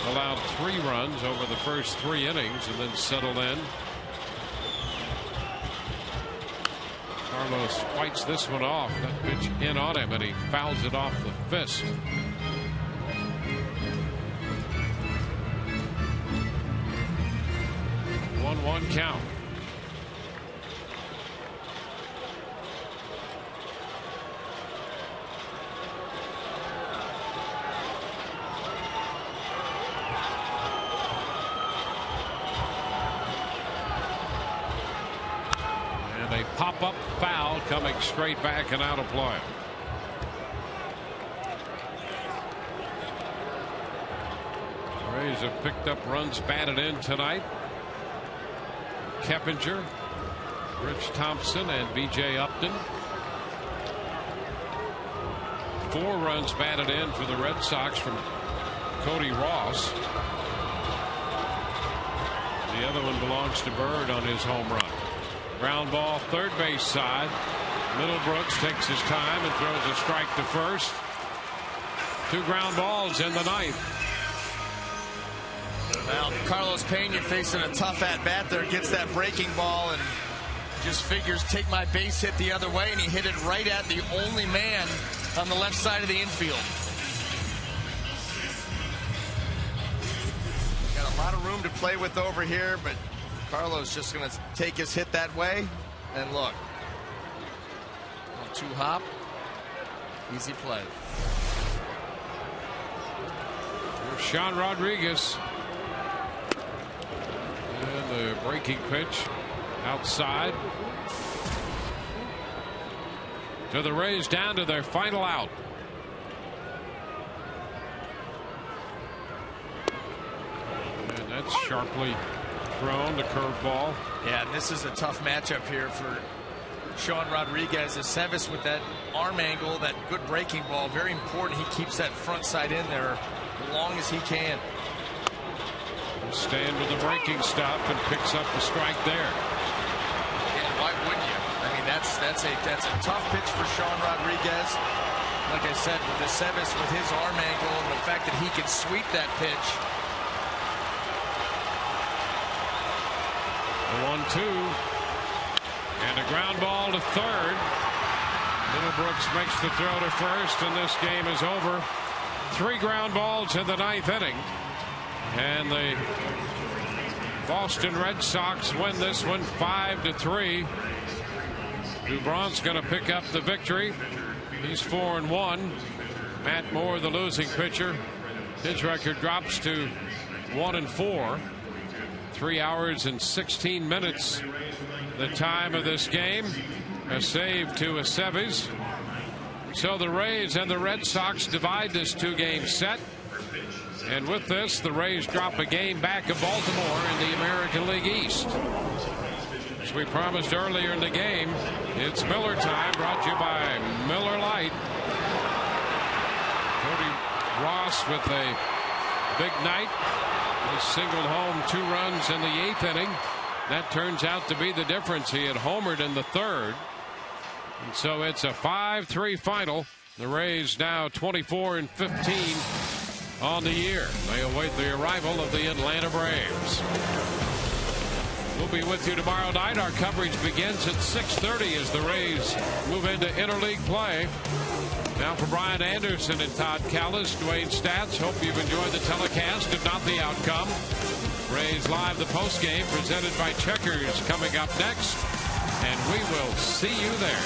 allowed 3 runs over the first 3 innings and then settled in. Carlos fights this one off. That pitch in on him, and he fouls it off the fist. 1-1 count. And a pop-up foul coming straight back and out of play. Rays have picked up runs batted in tonight. Keppinger, Rich Thompson, and B.J. Upton. 4 runs batted in for the Red Sox from Cody Ross. The other one belongs to Bird on his home run. Ground ball, third base side. Middlebrooks takes his time and throws a strike to first. 2 ground balls in the ninth. Well, Carlos Pena facing a tough at-bat there, gets that breaking ball and just figures take my base hit the other way, and he hit it right at the only man on the left side of the infield. Got a lot of room to play with over here, but Carlos just going to take his hit that way. And look, 2-hop, easy play. Here's Sean Rodriguez. And the breaking pitch outside. So the Rays down to their final out. And that's sharply thrown, the curveball. Yeah, and this is a tough matchup here for Sean Rodriguez. Aceves with that arm angle, that good breaking ball, very important. He keeps that front side in there as long as he can. Stand with the breaking stuff and picks up the strike there. Yeah, why wouldn't you? I mean, that's a tough pitch for Sean Rodriguez. Like I said, with Aceves with his arm angle and the fact that he can sweep that pitch. The 1-2. And a ground ball to third. Middlebrooks makes the throw to first, and this game is over. 3 ground balls in the 9th inning. And the Boston Red Sox win this one 5-3. Dubron's going to pick up the victory. He's 4-1. Matt Moore, the losing pitcher, his record drops to 1-4. 3 hours and 16 minutes the time of this game. A save to Aceves. So the Rays and the Red Sox divide this 2-game set. And with this, the Rays drop a game back of Baltimore in the American League East. As we promised earlier in the game, it's Miller time, brought to you by Miller Lite. Cody Ross with a big night. He singled home 2 runs in the 8th inning. That turns out to be the difference. He had homered in the 3rd. And so it's a 5-3 final. The Rays now 24-15. On the year. They await the arrival of the Atlanta Braves. We'll be with you tomorrow night. Our coverage begins at 6:30 as the Rays move into interleague play. Now for Brian Anderson and Todd Callis, Dwayne Stats. Hope you've enjoyed the telecast, if not the outcome. Rays Live, the postgame presented by Checkers, coming up next. And we will see you there.